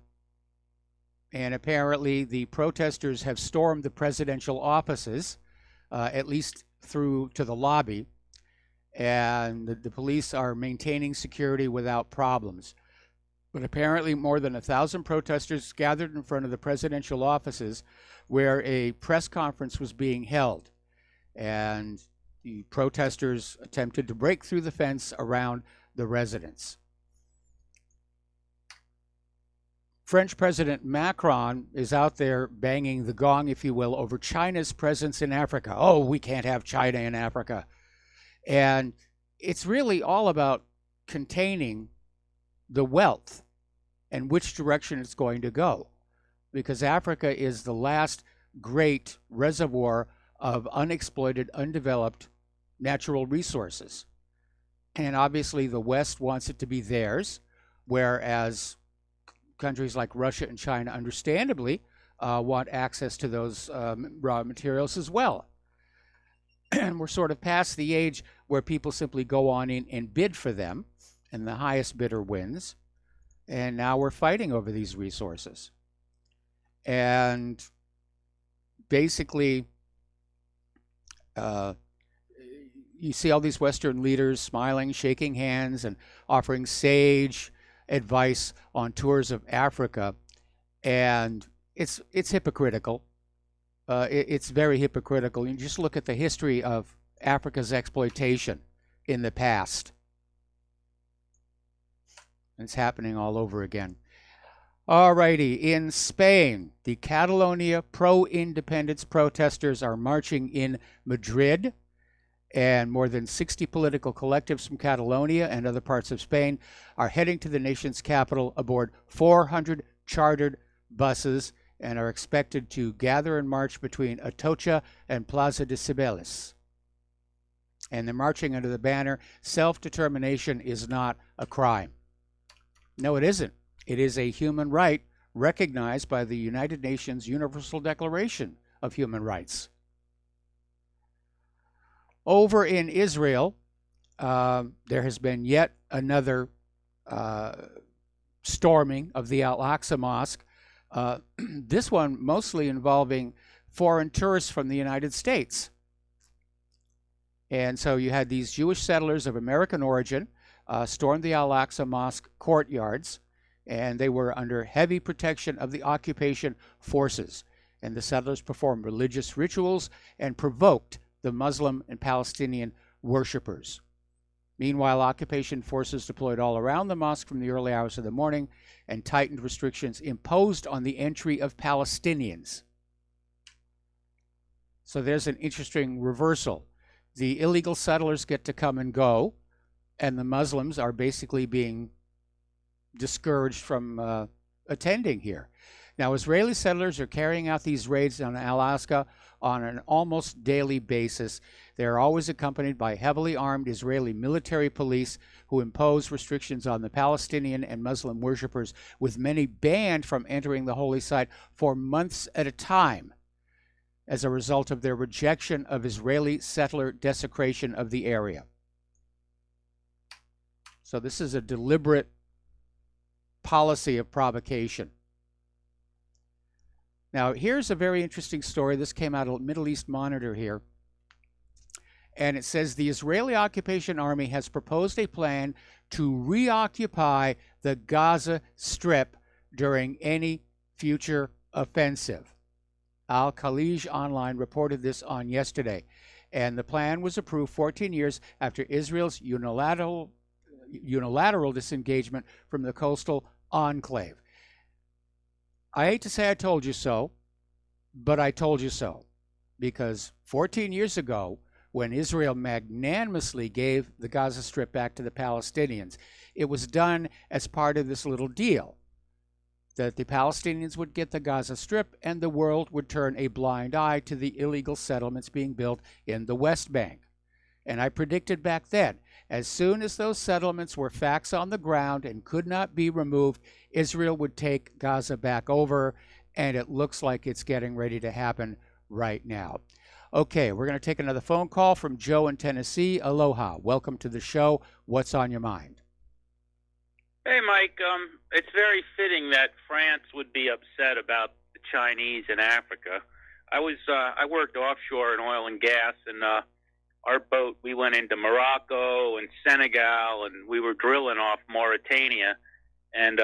apparently the protesters have stormed the presidential offices, at least through to the lobby, and the police are maintaining security without problems. But apparently more than 1,000 protesters gathered in front of the presidential offices where a press conference was being held. And the protesters attempted to break through the fence around the residence. French President Macron is out there banging the gong, if you will, over China's presence in Africa. Oh, we can't have China in Africa. And it's really all about containing the wealth and which direction it's going to go, because Africa is the last great reservoir of unexploited, undeveloped natural resources. And obviously the West wants it to be theirs, whereas countries like Russia and China, understandably, want access to those raw materials as well. And we're sort of past the age where people simply go on in and bid for them, and the highest bidder wins. And now we're fighting over these resources. And basically, you see all these Western leaders smiling, shaking hands, and offering sage advice on tours of Africa, and it's hypocritical. It's very hypocritical. You just look at the history of Africa's exploitation in the past. It's happening all over again. Alrighty, in Spain, the Catalonia pro-independence protesters are marching in Madrid, and more than 60 political collectives from Catalonia and other parts of Spain are heading to the nation's capital aboard 400 chartered buses and are expected to gather and march between Atocha and Plaza de Cibeles. And they're marching under the banner, "Self-determination is not a crime." No, it isn't. It is a human right recognized by the United Nations Universal Declaration of Human Rights. Over in Israel, there has been yet another storming of the Al-Aqsa Mosque, this one mostly involving foreign tourists from the United States. And so you had these Jewish settlers of American origin storm the Al-Aqsa Mosque courtyards, and they were under heavy protection of the occupation forces. And the settlers performed religious rituals and provoked the Muslim and Palestinian worshippers. Meanwhile, occupation forces deployed all around the mosque from the early hours of the morning and tightened restrictions imposed on the entry of Palestinians. So there's an interesting reversal. The illegal settlers get to come and go, and the Muslims are basically being discouraged from attending here. Now, Israeli settlers are carrying out these raids on Alaska on an almost daily basis. They are always accompanied by heavily armed Israeli military police who impose restrictions on the Palestinian and Muslim worshippers, with many banned from entering the holy site for months at a time as a result of their rejection of Israeli settler desecration of the area. So this is a deliberate policy of provocation. Now, here's a very interesting story. This came out of Middle East Monitor here. And it says the Israeli occupation army has proposed a plan to reoccupy the Gaza Strip during any future offensive. Al-Khalij Online reported this on yesterday. And the plan was approved 14 years after Israel's unilateral disengagement from the coastal enclave. I hate to say I told you so, but I told you so. Because 14 years ago, when Israel magnanimously gave the Gaza Strip back to the Palestinians, it was done as part of this little deal that the Palestinians would get the Gaza Strip and the world would turn a blind eye to the illegal settlements being built in the West Bank. And I predicted back then, as soon as those settlements were facts on the ground and could not be removed, Israel would take Gaza back over, and it looks like it's getting ready to happen right now. Okay, we're going to take another phone call from Joe in Tennessee. Aloha. Welcome to the show. What's on your mind? Hey, Mike. It's very fitting that France would be upset about the Chinese in Africa. I worked offshore in oil and gas, and our boat, we went into Morocco and Senegal, and we were drilling off Mauritania. And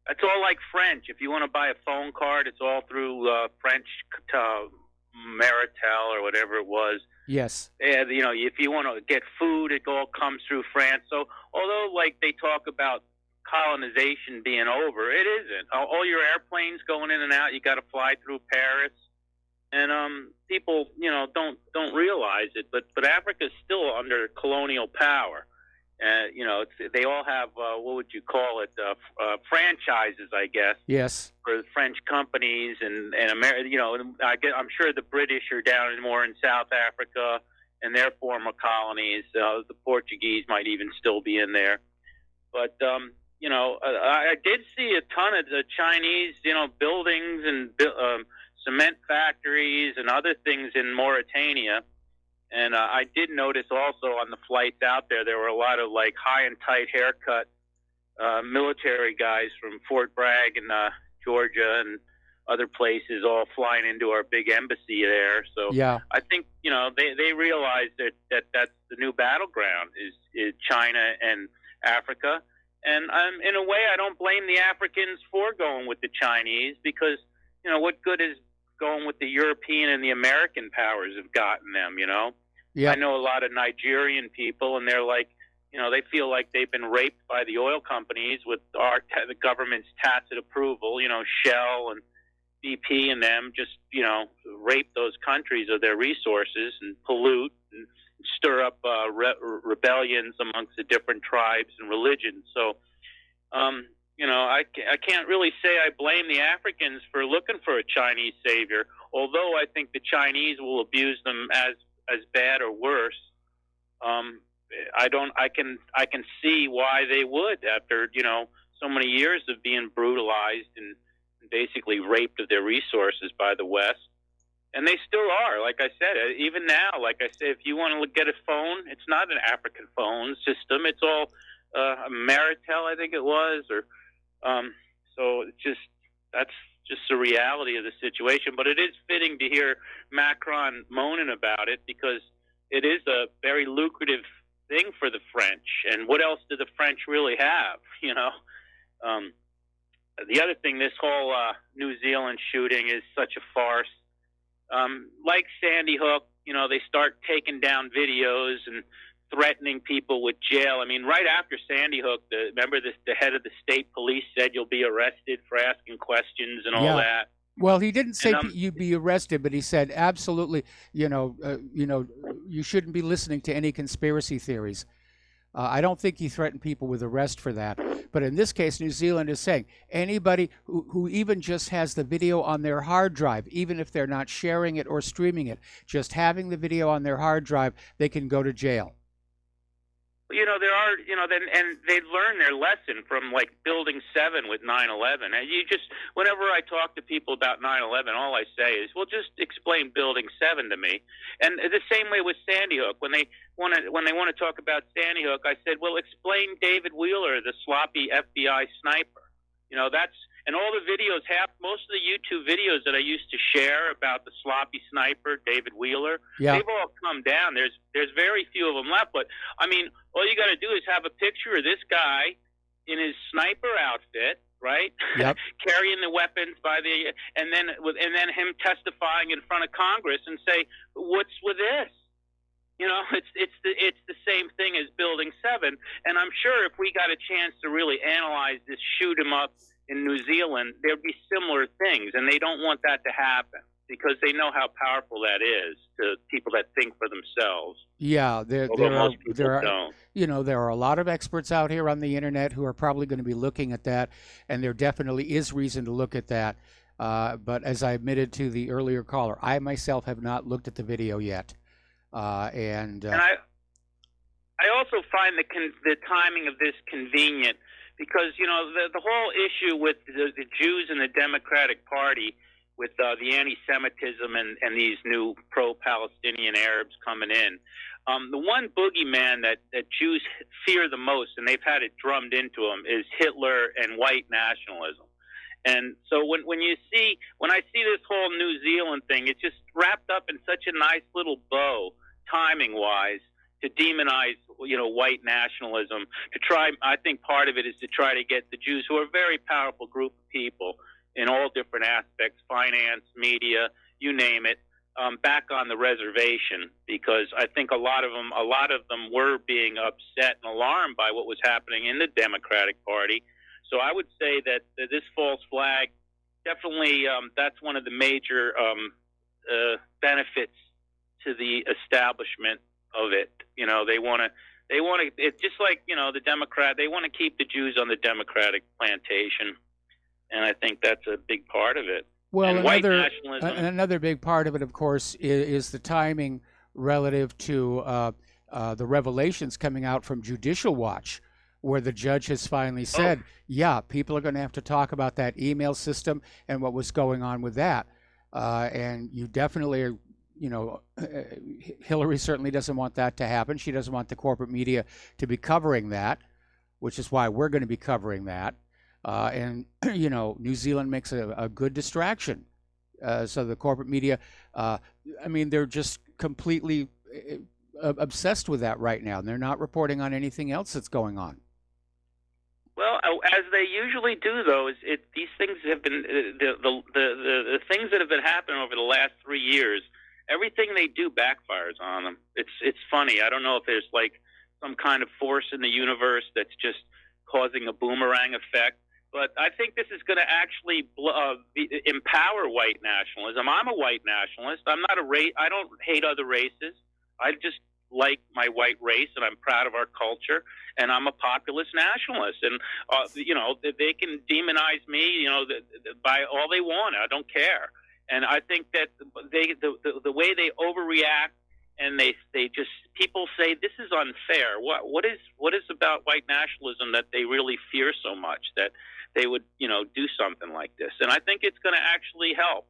it's all like French. If you want to buy a phone card, it's all through French Maritel or whatever it was. Yes. And, you know, if you want to get food, it all comes through France. So although, like, they talk about colonization being over, it isn't. All your airplanes going in and out, you got to fly through Paris. And people, you know, don't realize it, but Africa's still under colonial power. You know, they all have what would you call it? Franchises, I guess. Yes. For French companies and America. You know, I'm sure the British are down more in South Africa and their former colonies. The Portuguese might even still be in there. But I did see a ton of the Chinese, buildings and cement factories and other things in Mauritania. And I did notice also on the flights out there, there were a lot of like high and tight haircut military guys from Fort Bragg in Georgia and other places all flying into our big embassy there. So yeah. I think, they realize that that's the new battleground is China and Africa. And in a way, I don't blame the Africans for going with the Chinese because, what good is going with the European and the American powers have gotten them, Yeah. I know a lot of Nigerian people, and they're like, they feel like they've been raped by the oil companies with the government's tacit approval, Shell and BP and them just, rape those countries of their resources and pollute and stir up rebellions amongst the different tribes and religions. So, I can't really say I blame the Africans for looking for a Chinese savior, although I think the Chinese will abuse them as bad or worse. I can see why they would after, so many years of being brutalized and basically raped of their resources by the West. And they still are. Like I said, even now, like I said, if you want to get a phone, it's not an African phone system. It's all Maritel, I think it was, or so it's that's just the reality of the situation. But it is fitting to hear Macron moaning about it because it is a very lucrative thing for the French. And what else do the French really have? The other thing, this whole New Zealand shooting is such a farce. Like Sandy Hook, they start taking down videos and threatening people with jail. I mean, right after Sandy Hook, remember the head of the state police said you'll be arrested for asking questions and all that. Well, he didn't say you'd be arrested, but he said absolutely, you shouldn't be listening to any conspiracy theories. I don't think he threatened people with arrest for that. But in this case, New Zealand is saying anybody who even just has the video on their hard drive, even if they're not sharing it or streaming it, just having the video on their hard drive, they can go to jail. There are, and they learn their lesson from like Building 7 with 9/11. And whenever I talk to people about 9/11, all I say is, well, just explain Building 7 to me. And the same way with Sandy Hook. When they want to talk about Sandy Hook, I said, well, explain David Wheeler, the sloppy FBI sniper. And all the videos, most of the YouTube videos that I used to share about the sloppy sniper, David Wheeler, they've all come down. There's very few of them left. But, I mean, all you got to do is have a picture of this guy in his sniper outfit, right? Yep. Carrying the weapons and then him testifying in front of Congress and say, what's with this? It's the same thing as Building 7. And I'm sure if we got a chance to really analyze this shoot 'em up in New Zealand, there'd be similar things, and they don't want that to happen because they know how powerful that is to people that think for themselves. Yeah, there are a lot of experts out here on the internet who are probably going to be looking at that, and there definitely is reason to look at that. But as I admitted to the earlier caller, I myself have not looked at the video yet, and I also find the timing of this convenient. Because, the whole issue with the Jews in the Democratic Party, with the anti-Semitism and these new pro-Palestinian Arabs coming in, the one boogeyman that Jews fear the most, and they've had it drummed into them, is Hitler and white nationalism. And so when I see this whole New Zealand thing, it's just wrapped up in such a nice little bow, timing-wise, to demonize, white nationalism, I think part of it is to try to get the Jews, who are a very powerful group of people in all different aspects, finance, media, you name it, back on the reservation, because I think a lot of them were being upset and alarmed by what was happening in the Democratic Party. So I would say that this false flag, definitely, that's one of the major benefits to the establishment of it. They want to. It's just like the Democrat. They want to keep the Jews on the Democratic plantation, and I think that's a big part of it. Well, and another big part of it, of course, is the timing relative to the revelations coming out from Judicial Watch where the judge has finally said, yeah, people are going to have to talk about that email system and what was going on with that. And you definitely are, Hillary certainly doesn't want that to happen. She doesn't want the corporate media to be covering that, which is why we're going to be covering that. And New Zealand makes a good distraction. So the corporate media, they're just completely obsessed with that right now. They're not reporting on anything else that's going on. Well, as they usually do, though, these things have been the things that have been happening over the last 3 years. Everything they do backfires on them. It's funny. I don't know if there's like some kind of force in the universe that's just causing a boomerang effect. But I think this is going to actually empower white nationalism. I'm a white nationalist. I'm not I don't hate other races. I just like my white race, and I'm proud of our culture. And I'm a populist nationalist. And they can demonize me, by all they want. I don't care. And I think that the way they overreact, and they just, people say this is unfair. What is about white nationalism that they really fear so much that they would do something like this? And I think it's going to actually help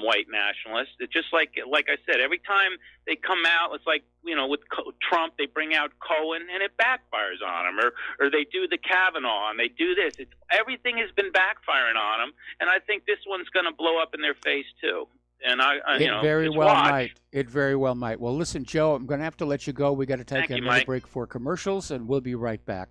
white nationalists. It's just like I said, every time they come out, it's like with Trump, they bring out Cohen and it backfires on him, or they do the Kavanaugh and they do this. Everything has been backfiring on them, and I think this one's going to blow up in their face too. And It very well might. Well, listen, Joe, I'm going to have to let you go. We got to take another break for commercials, and we'll be right back.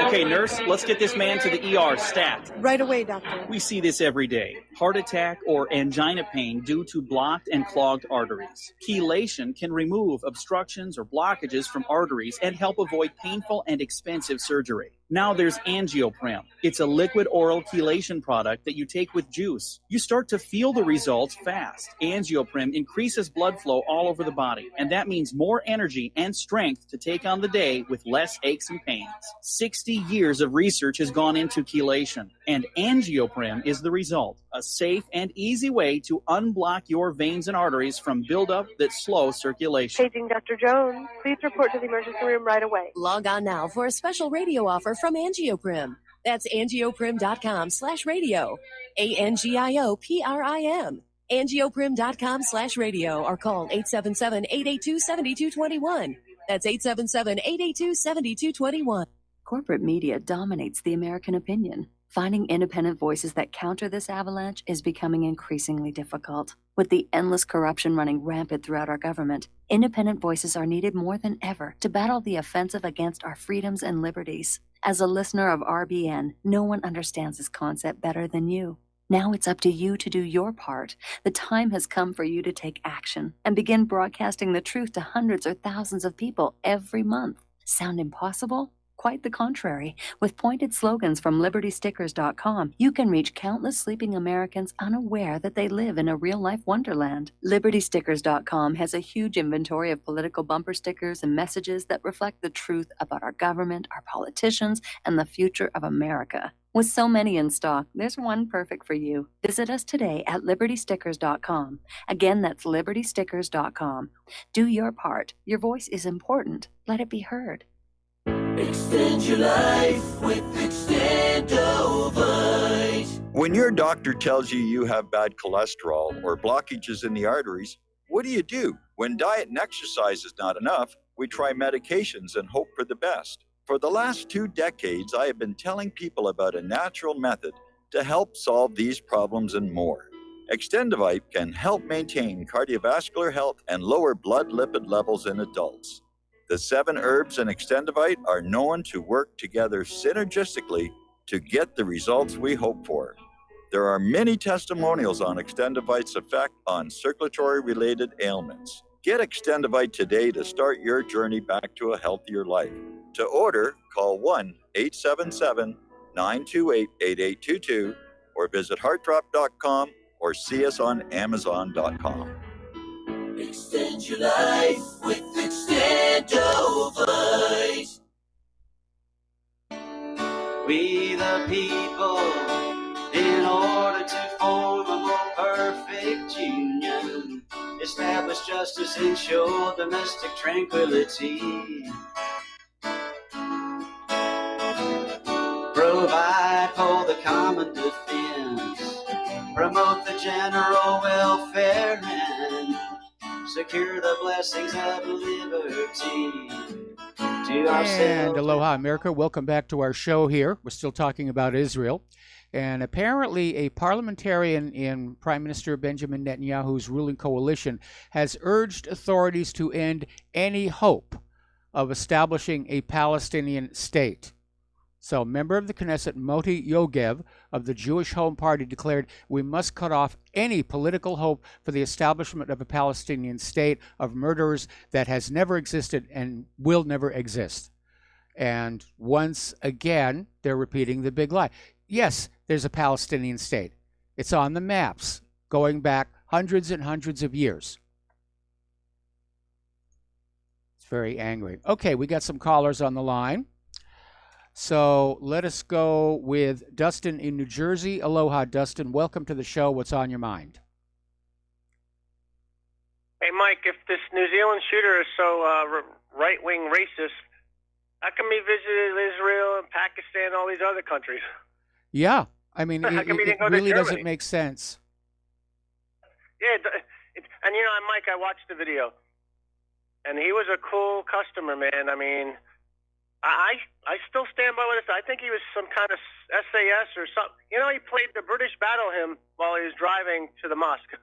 Okay, nurse, let's get this man to the ER stat. Right away, doctor. We see this every day. Heart attack or angina pain due to blocked and clogged arteries. Chelation can remove obstructions or blockages from arteries and help avoid painful and expensive surgery. Now there's Angioprim. It's a liquid oral chelation product that you take with juice. You start to feel the results fast. Angioprim increases blood flow all over the body, and that means more energy and strength to take on the day with less aches and pains. 60 years of research has gone into chelation, and Angioprim is the result. A safe and easy way to unblock your veins and arteries from buildup that slow circulation. Paging Dr. Jones. Please report to the emergency room right away. Log on now for a special radio offer from Angioprim. That's angioprim.com/radio. ANGIOPRIM. Angioprim.com/radio or call 877-882-7221. That's 877-882-7221. Corporate media dominates the American opinion. Finding independent voices that counter this avalanche is becoming increasingly difficult. With the endless corruption running rampant throughout our government, independent voices are needed more than ever to battle the offensive against our freedoms and liberties. As a listener of RBN, no one understands this concept better than you. Now it's up to you to do your part. The time has come for you to take action and begin broadcasting the truth to hundreds or thousands of people every month. Sound impossible? Quite the contrary. With pointed slogans from LibertyStickers.com, you can reach countless sleeping Americans unaware that they live in a real-life wonderland. LibertyStickers.com has a huge inventory of political bumper stickers and messages that reflect the truth about our government, our politicians, and the future of America. With so many in stock, there's one perfect for you. Visit us today at LibertyStickers.com. Again, that's LibertyStickers.com. Do your part. Your voice is important. Let it be heard. Extend your life with Extendovite. When your doctor tells you you have bad cholesterol or blockages in the arteries, what do? When diet and exercise is not enough, we try medications and hope for the best. For the last 2 decades, I have been telling people about a natural method to help solve these problems and more. Extendovite can help maintain cardiovascular health and lower blood lipid levels in adults. The 7 herbs in Extendovite are known to work together synergistically to get the results we hope for. There are many testimonials on Extendovite's effect on circulatory-related ailments. Get Extendovite today to start your journey back to a healthier life. To order, call 1-877-928-8822 or visit heartdrop.com or see us on Amazon.com. Extend your life with Extendovite. We the people, in order to form a more perfect union, establish justice, ensure domestic tranquility, provide for the common defense, promote the general welfare, and secure the blessings of liberty. And aloha, America. Welcome back to our show here. We're still talking about Israel. And apparently a parliamentarian in Prime Minister Benjamin Netanyahu's ruling coalition has urged authorities to end any hope of establishing a Palestinian state. So, a member of the Knesset, Moti Yogev of the Jewish Home Party, declared we must cut off any political hope for the establishment of a Palestinian state of murderers that has never existed and will never exist. And once again, they're repeating the big lie. Yes, there's a Palestinian state. It's on the maps going back hundreds and hundreds of years. It's very angry. Okay, we got some callers on the line. So let us go with Dustin in New Jersey. Aloha, Dustin. Welcome to the show. What's on your mind? Hey, Mike, if this New Zealand shooter is so right-wing racist, how come he visited Israel and Pakistan and all these other countries? Yeah, I mean, it really doesn't make sense. Yeah, and you know, Mike, I watched the video, and he was a cool customer, man. I mean, I still stand by what I said. I think he was some kind of SAS or something. You know, he played the British battle hymn while he was driving to the mosque.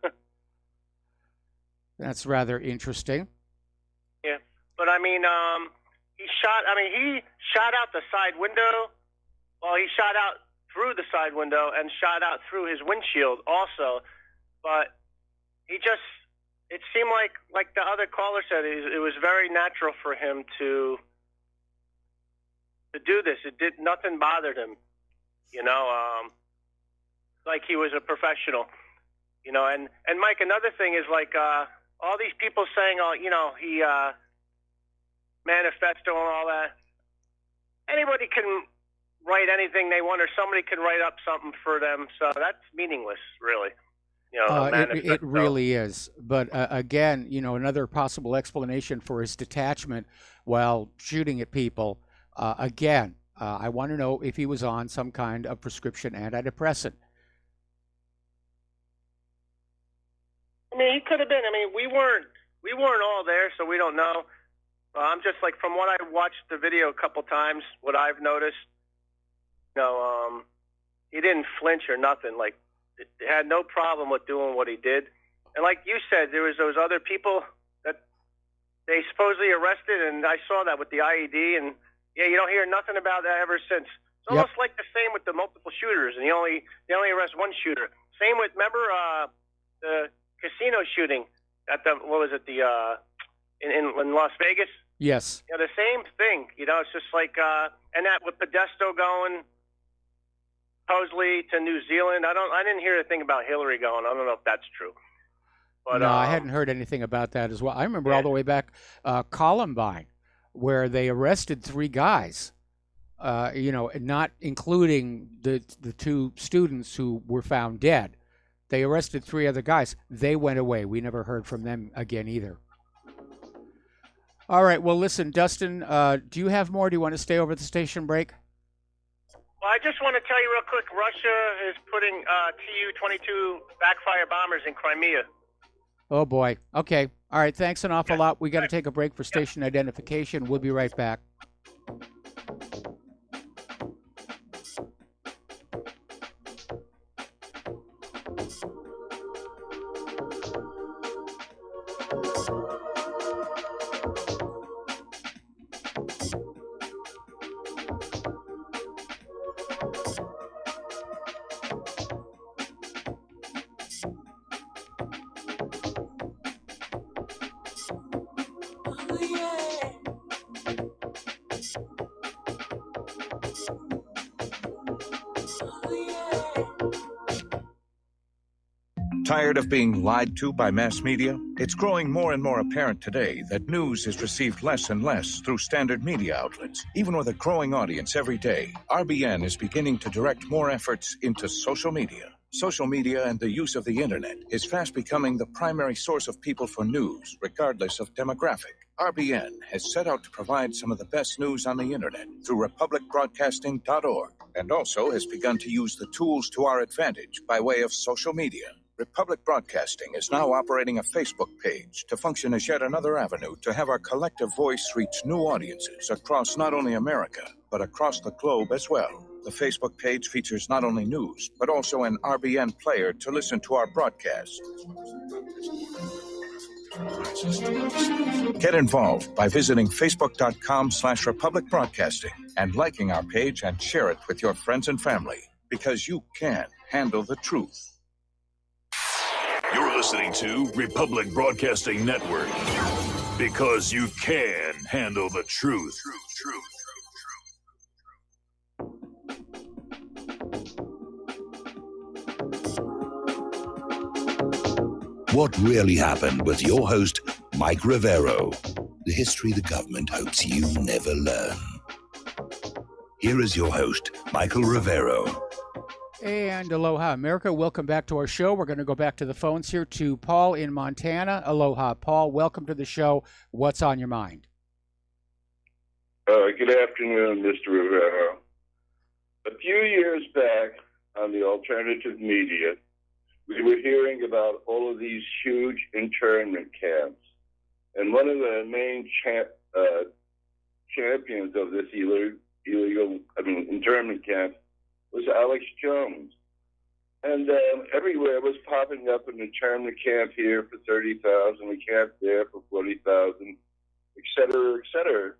That's rather interesting. Yeah, but I mean, he shot out the side window. Well, he shot out through the side window and shot out through his windshield also. But it seemed like the other caller said, it was very natural for him to do this. Nothing bothered him, you know, like he was a professional, you know. And Mike, another thing is like all these people saying, oh, you know, he manifesto and all that. Anybody can write anything they want, or somebody can write up something for them. So that's meaningless, really. You know, it really is. But again, you know, another possible explanation for his detachment while shooting at people. Again, I want to know if he was on some kind of prescription antidepressant. I mean, he could have been. I mean, we weren't all there, so we don't know. I'm just like, from what I watched the video a couple times, what I've noticed, you know, he didn't flinch or nothing. Like, he had no problem with doing what he did. And like you said, there was those other people that they supposedly arrested, and I saw that with the IED, and yeah, you don't hear nothing about that ever since. It's almost like the same with the multiple shooters, and they only arrest one shooter. Same with, remember the casino shooting at the in Las Vegas? Yes. Yeah, the same thing. You know, it's just like and that with Podesta going supposedly to New Zealand. I didn't hear a thing about Hillary going. I don't know if that's true. But no, I hadn't heard anything about that as well. I remember all the way back Columbine, where they arrested 3 guys, you know, not including the 2 students who were found dead. They arrested 3 other guys. They went away. We never heard from them again either. All right. Well, listen, Dustin, do you have more? Do you want to stay over the station break? Well, I just want to tell you real quick, Russia is putting Tu-22 backfire bombers in Crimea. Oh, boy. Okay. All right. Thanks an awful lot. We got to take a break for station identification. We'll be right back. Tired of being lied to by mass media? It's growing more and more apparent today that news is received less and less through standard media outlets. Even with a growing audience every day, RBN is beginning to direct more efforts into social media. Social media and the use of the internet is fast becoming the primary source of people for news, regardless of demographic. RBN has set out to provide some of the best news on the internet through republicbroadcasting.org, and also has begun to use the tools to our advantage by way of social media. Republic Broadcasting is now operating a Facebook page to function as yet another avenue to have our collective voice reach new audiences across not only America, but across the globe as well. The Facebook page features not only news, but also an RBN player to listen to our broadcasts. Get involved by visiting facebook.com/Republic Broadcasting and liking our page and share it with your friends and family, because you can handle the truth. You're listening to Republic Broadcasting Network, because you can handle the truth. What Really Happened with your host, Mike Rivero. The history the government hopes you never learn. Here is your host, Michael Rivero. And aloha, America. Welcome back to our show. We're going to go back to the phones here to Paul in Montana. Aloha, Paul. Welcome to the show. What's on your mind? Good afternoon, Mr. Rivera. A few years back on the alternative media, we were hearing about all of these huge internment camps. And one of the main champions of this internment camp was Alex Jones. And everywhere was popping up an internment camp here for 30,000, a camp there for 40,000, et cetera, et cetera.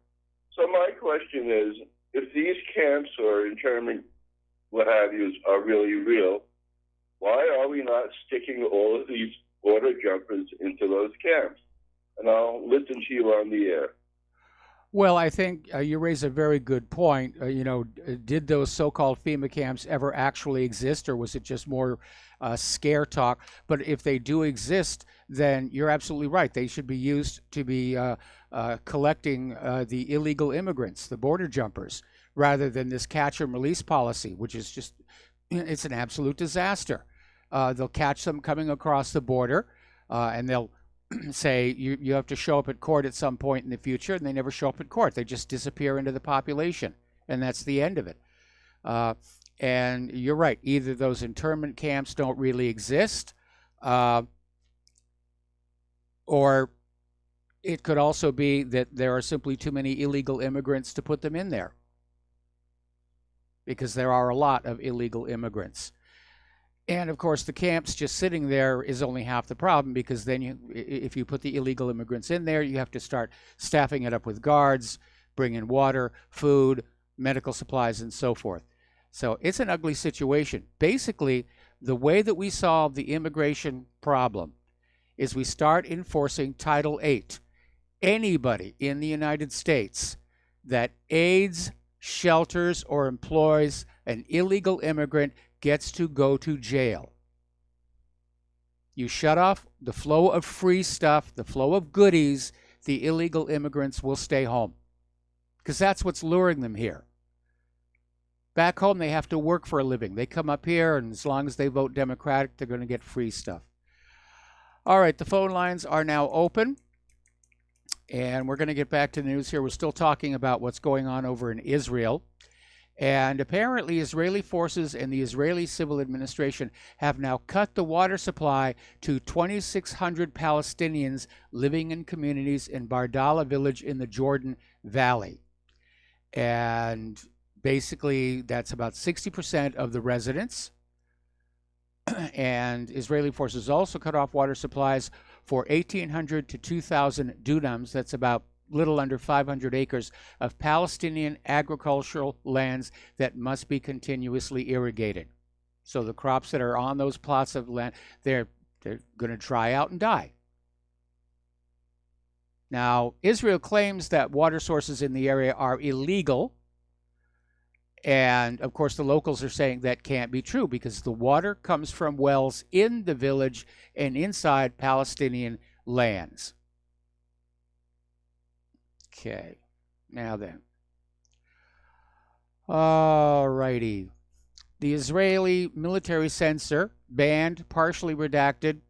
So my question is, if these camps or internment, what have you, are really real, why are we not sticking all of these border jumpers into those camps? And I'll listen to you on the air. Well, I think you raise a very good point. Did those so-called FEMA camps ever actually exist, or was it just more scare talk? But if they do exist, then you're absolutely right. They should be used to be collecting the illegal immigrants, the border jumpers, rather than this catch and release policy, which is just, it's an absolute disaster. They'll catch them coming across the border, and they'll say you have to show up at court at some point in the future, and they never show up at court. They just disappear into the population, and that's the end of it. And you're right. Either those internment camps don't really exist, or it could also be that there are simply too many illegal immigrants to put them in there, because there are a lot of illegal immigrants. And of course, the camps just sitting there is only half the problem, because then if you put the illegal immigrants in there, you have to start staffing it up with guards, bring in water, food, medical supplies, and so forth. So it's an ugly situation. Basically, the way that we solve the immigration problem is we start enforcing Title VIII. Anybody in the United States that aids, shelters, or employs an illegal immigrant gets to go to jail. You shut off the flow of free stuff, the flow of goodies, the illegal immigrants will stay home, because that's what's luring them here. Back home, they have to work for a living. They come up here, and as long as they vote Democratic, they're going to get free stuff. All right, the phone lines are now open, and we're going to get back to the news here. We're still talking about what's going on over in Israel. And apparently Israeli forces and the Israeli civil administration have now cut the water supply to 2,600 Palestinians living in communities in Bardala village in the Jordan Valley. And basically that's about 60% of the residents. And Israeli forces also cut off water supplies for 1,800 to 2,000 dunams. That's about little under 500 acres of Palestinian agricultural lands that must be continuously irrigated. So the crops that are on those plots of land, they're going to dry out and die. Now, Israel claims that water sources in the area are illegal, And of course, the locals are saying that can't be true because the water comes from wells in the village and inside Palestinian lands. Okay, now then. All righty. The Israeli military censor banned, partially redacted,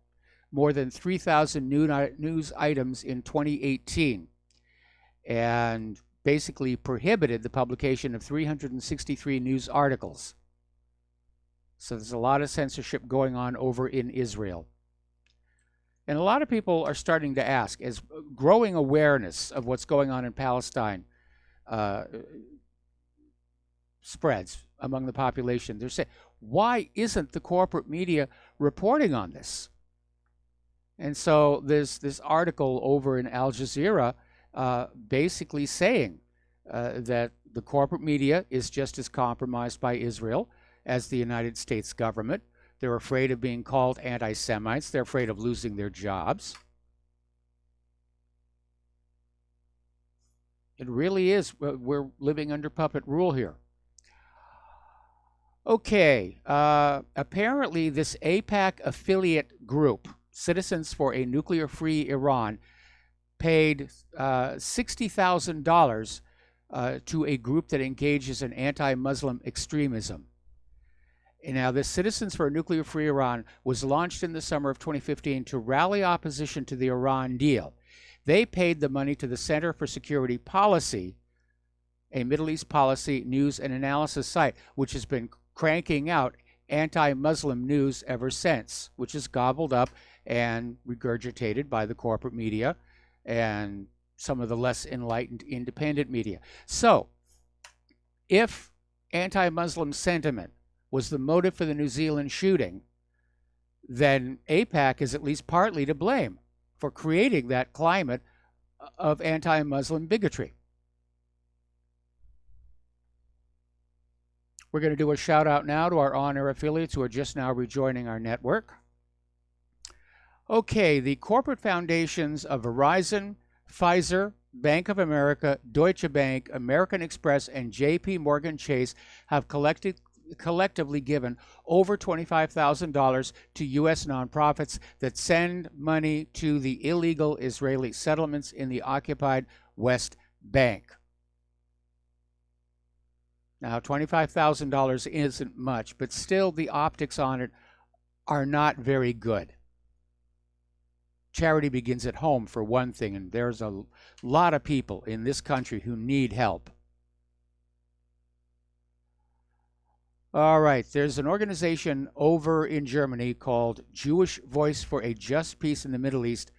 more than 3,000 news items in 2018 and basically prohibited the publication of 363 news articles. So there's a lot of censorship going on over in Israel. And a lot of people are starting to ask, as growing awareness of what's going on in Palestine spreads among the population, they're saying, why isn't the corporate media reporting on this? And so there's this article over in Al Jazeera basically saying that the corporate media is just as compromised by Israel as the United States government. They're afraid of being called anti-Semites. They're afraid of losing their jobs. It really is. We're living under puppet rule here. Okay. Apparently, this AIPAC affiliate group, Citizens for a Nuclear-Free Iran, paid $60,000 to a group that engages in anti-Muslim extremism. And now, this Citizens for a Nuclear-Free Iran was launched in the summer of 2015 to rally opposition to the Iran deal. They paid the money to the Center for Security Policy, a Middle East policy news and analysis site, which has been cranking out anti-Muslim news ever since, which is gobbled up and regurgitated by the corporate media and some of the less enlightened independent media. So, if anti-Muslim sentiment was the motive for the New Zealand shooting, then AIPAC is at least partly to blame for creating that climate of anti-Muslim bigotry. We're going to do a shout out now to our on-air affiliates who are just now rejoining our network. Okay, the corporate foundations of Verizon, Pfizer, Bank of America, Deutsche Bank, American Express, and JP Morgan Chase have collectively given over $25,000 to U.S. nonprofits that send money to the illegal Israeli settlements in the occupied West Bank. Now, $25,000 isn't much, but still the optics on it are not very good. Charity begins at home, for one thing, and there's a lot of people in this country who need help. All right, there's an organization over in Germany called Jewish Voice for a Just Peace in the Middle East,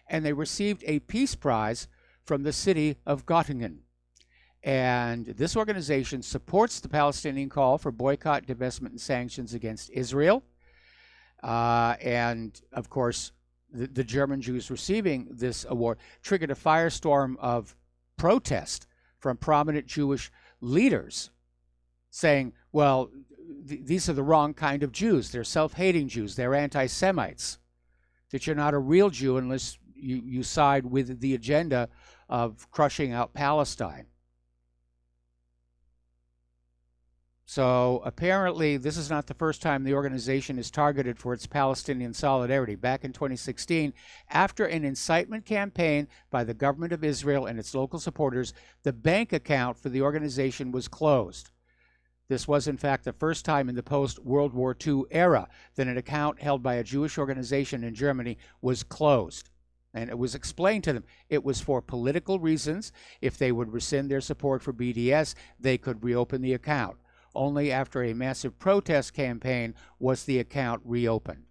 and they received a peace prize from the city of Göttingen. And this organization supports the Palestinian call for boycott, divestment, and sanctions against Israel. And, of course, the German Jews receiving this award triggered a firestorm of protest from prominent Jewish leaders saying, well, these are the wrong kind of Jews. They're self-hating Jews. They're anti-Semites. That you're not a real Jew unless you side with the agenda of crushing out Palestine. So apparently this is not the first time the organization is targeted for its Palestinian solidarity. Back in 2016, after an incitement campaign by the government of Israel and its local supporters, the bank account for the organization was closed. This was, in fact, the first time in the post-World War II era that an account held by a Jewish organization in Germany was closed. And it was explained to them it was for political reasons. If they would rescind their support for BDS, they could reopen the account. Only after a massive protest campaign was the account reopened.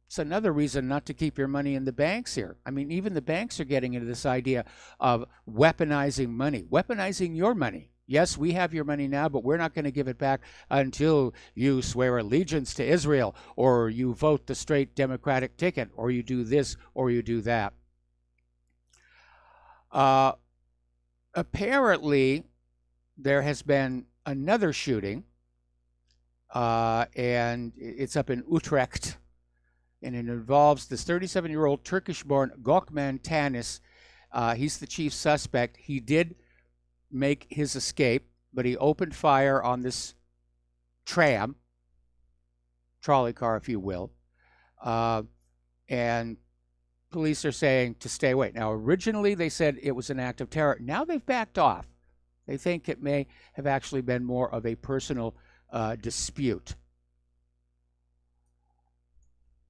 It's another reason not to keep your money in the banks here. I mean, even the banks are getting into this idea of weaponizing money, weaponizing your money. Yes, we have your money now, but we're not going to give it back until you swear allegiance to Israel, or you vote the straight Democratic ticket, or you do this, or you do that. Apparently, there has been another shooting, and it's up in Utrecht, and it involves this 37-year-old Turkish-born Gökmen Tanis. He's the chief suspect. He did make his escape, but he opened fire on this trolley car, if you will, and police are saying to stay away. Now, originally they said it was an act of terror. Now they've backed off. They think it may have actually been more of a personal dispute.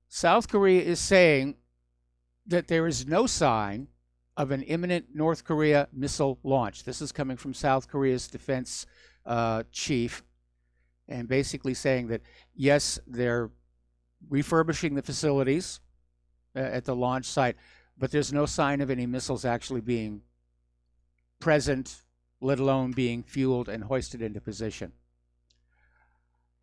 South Korea is saying that there is no sign of an imminent North Korea missile launch. This is coming from South Korea's defense chief, and basically saying that, yes, they're refurbishing the facilities at the launch site, but there's no sign of any missiles actually being present, let alone being fueled and hoisted into position.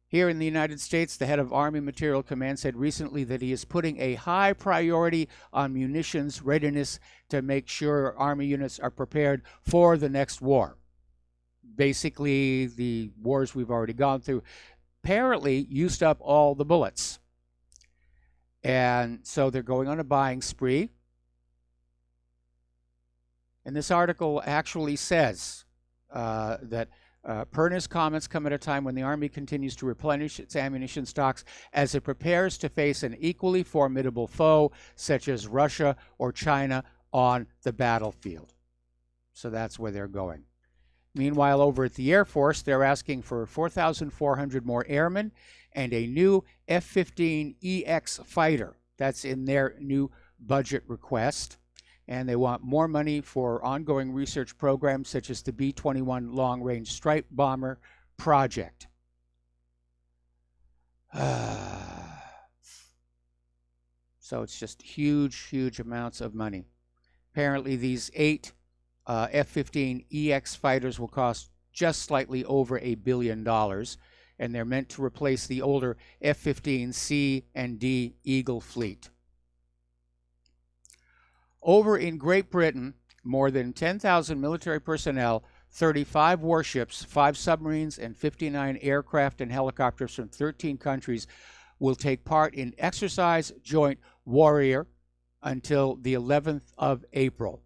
Here in the United States, the head of Army Material Command said recently that he is putting a high priority on munitions readiness to make sure Army units are prepared for the next war. Basically, the wars we've already gone through apparently used up all the bullets. And so they're going on a buying spree. And this article actually says that Perna's comments come at a time when the Army continues to replenish its ammunition stocks as it prepares to face an equally formidable foe, such as Russia or China, on the battlefield. So that's where they're going. Meanwhile, over at the Air Force, they're asking for 4,400 more airmen and a new F-15EX fighter. That's in their new budget request. And they want more money for ongoing research programs such as the B-21 Long-Range Strike Bomber project. So it's just huge, huge amounts of money. Apparently these 8 F-15EX fighters will cost just slightly over $1 billion, and they're meant to replace the older F-15C and D Eagle fleet. Over in Great Britain, more than 10,000 military personnel, 35 warships, 5 submarines, and 59 aircraft and helicopters from 13 countries will take part in Exercise Joint Warrior until the 11th of April.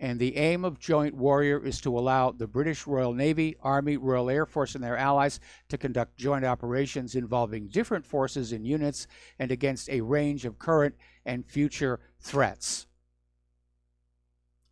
And the aim of Joint Warrior is to allow the British Royal Navy, Army, Royal Air Force, and their allies to conduct joint operations involving different forces and units and against a range of current and future threats.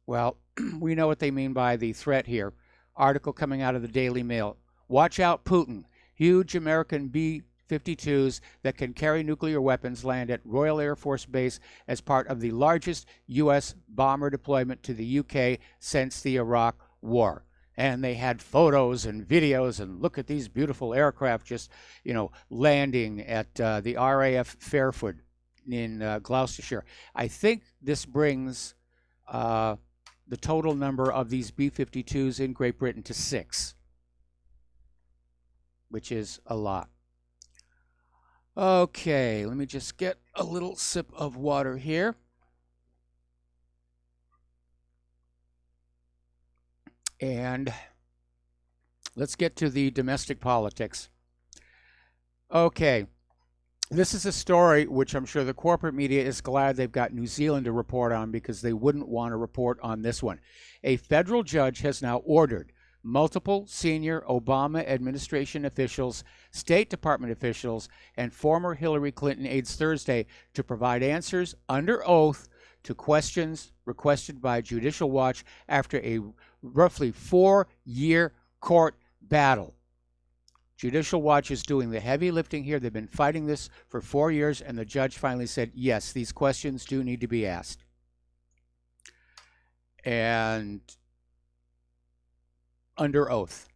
Well, we know what they mean by the threat here. Article coming out of the Daily Mail. Watch out, Putin. Huge American B-52s that can carry nuclear weapons land at Royal Air Force Base as part of the largest U.S. bomber deployment to the UK since the Iraq War. And they had photos and videos, and look at these beautiful aircraft just, landing at the RAF Fairford in Gloucestershire. I think this brings the total number of these B-52s in Great Britain to 6, which is a lot. Okay, let me just get a little sip of water here. And let's get to the domestic politics. Okay. This is a story which I'm sure the corporate media is glad they've got New Zealand to report on, because they wouldn't want to report on this one. A federal judge has now ordered multiple senior Obama administration officials, State Department officials, and former Hillary Clinton aides Thursday to provide answers under oath to questions requested by Judicial Watch after a roughly 4-year court battle. Judicial Watch is doing the heavy lifting here. They've been fighting this for 4 years, and the judge finally said, yes, these questions do need to be asked. And under oath.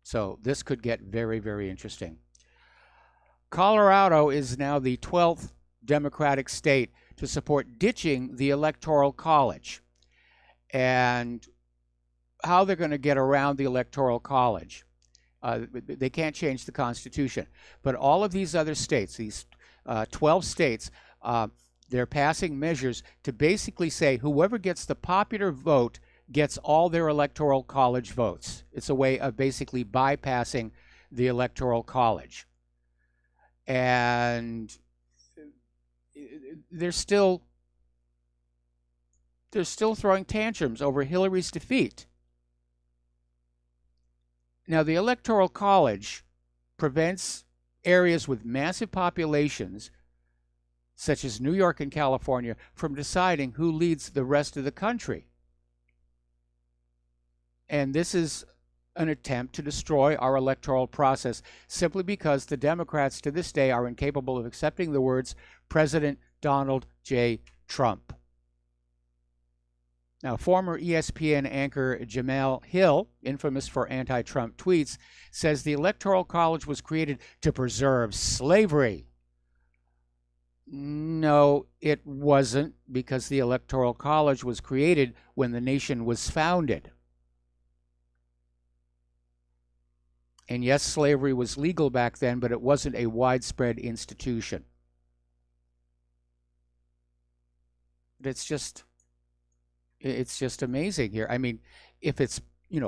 So this could get very, very interesting. Colorado is now the 12th Democratic state to support ditching the Electoral College. And how they're going to get around the Electoral College. They can't change the Constitution. But all of these other states, these 12 states, they're passing measures to basically say whoever gets the popular vote gets all their Electoral College votes. It's a way of basically bypassing the Electoral College. And they're still throwing tantrums over Hillary's defeat. Now, the Electoral College prevents areas with massive populations, such as New York and California, from deciding who leads the rest of the country. And this is an attempt to destroy our electoral process simply because the Democrats to this day are incapable of accepting the words President Donald J. Trump. Now, former ESPN anchor Jamal Hill, infamous for anti-Trump tweets, says the Electoral College was created to preserve slavery. No, it wasn't, because the Electoral College was created when the nation was founded. And yes, slavery was legal back then, but it wasn't a widespread institution. It's just amazing here. I mean, if it's,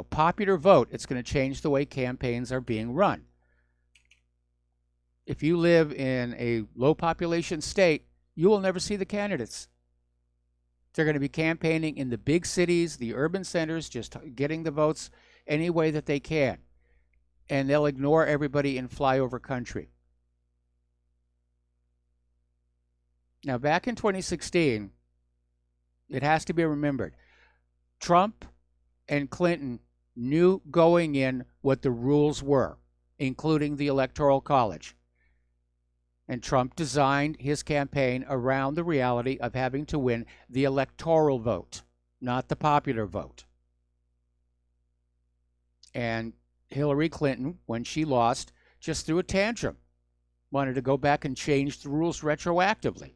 popular vote, it's going to change the way campaigns are being run. If you live in a low population state, you will never see the candidates. They're going to be campaigning in the big cities, the urban centers, just getting the votes any way that they can. And they'll ignore everybody in flyover country. Now, back in 2016, it has to be remembered, Trump and Clinton knew going in what the rules were, including the Electoral College. And Trump designed his campaign around the reality of having to win the electoral vote, not the popular vote. And Hillary Clinton, when she lost, just threw a tantrum, wanted to go back and change the rules retroactively.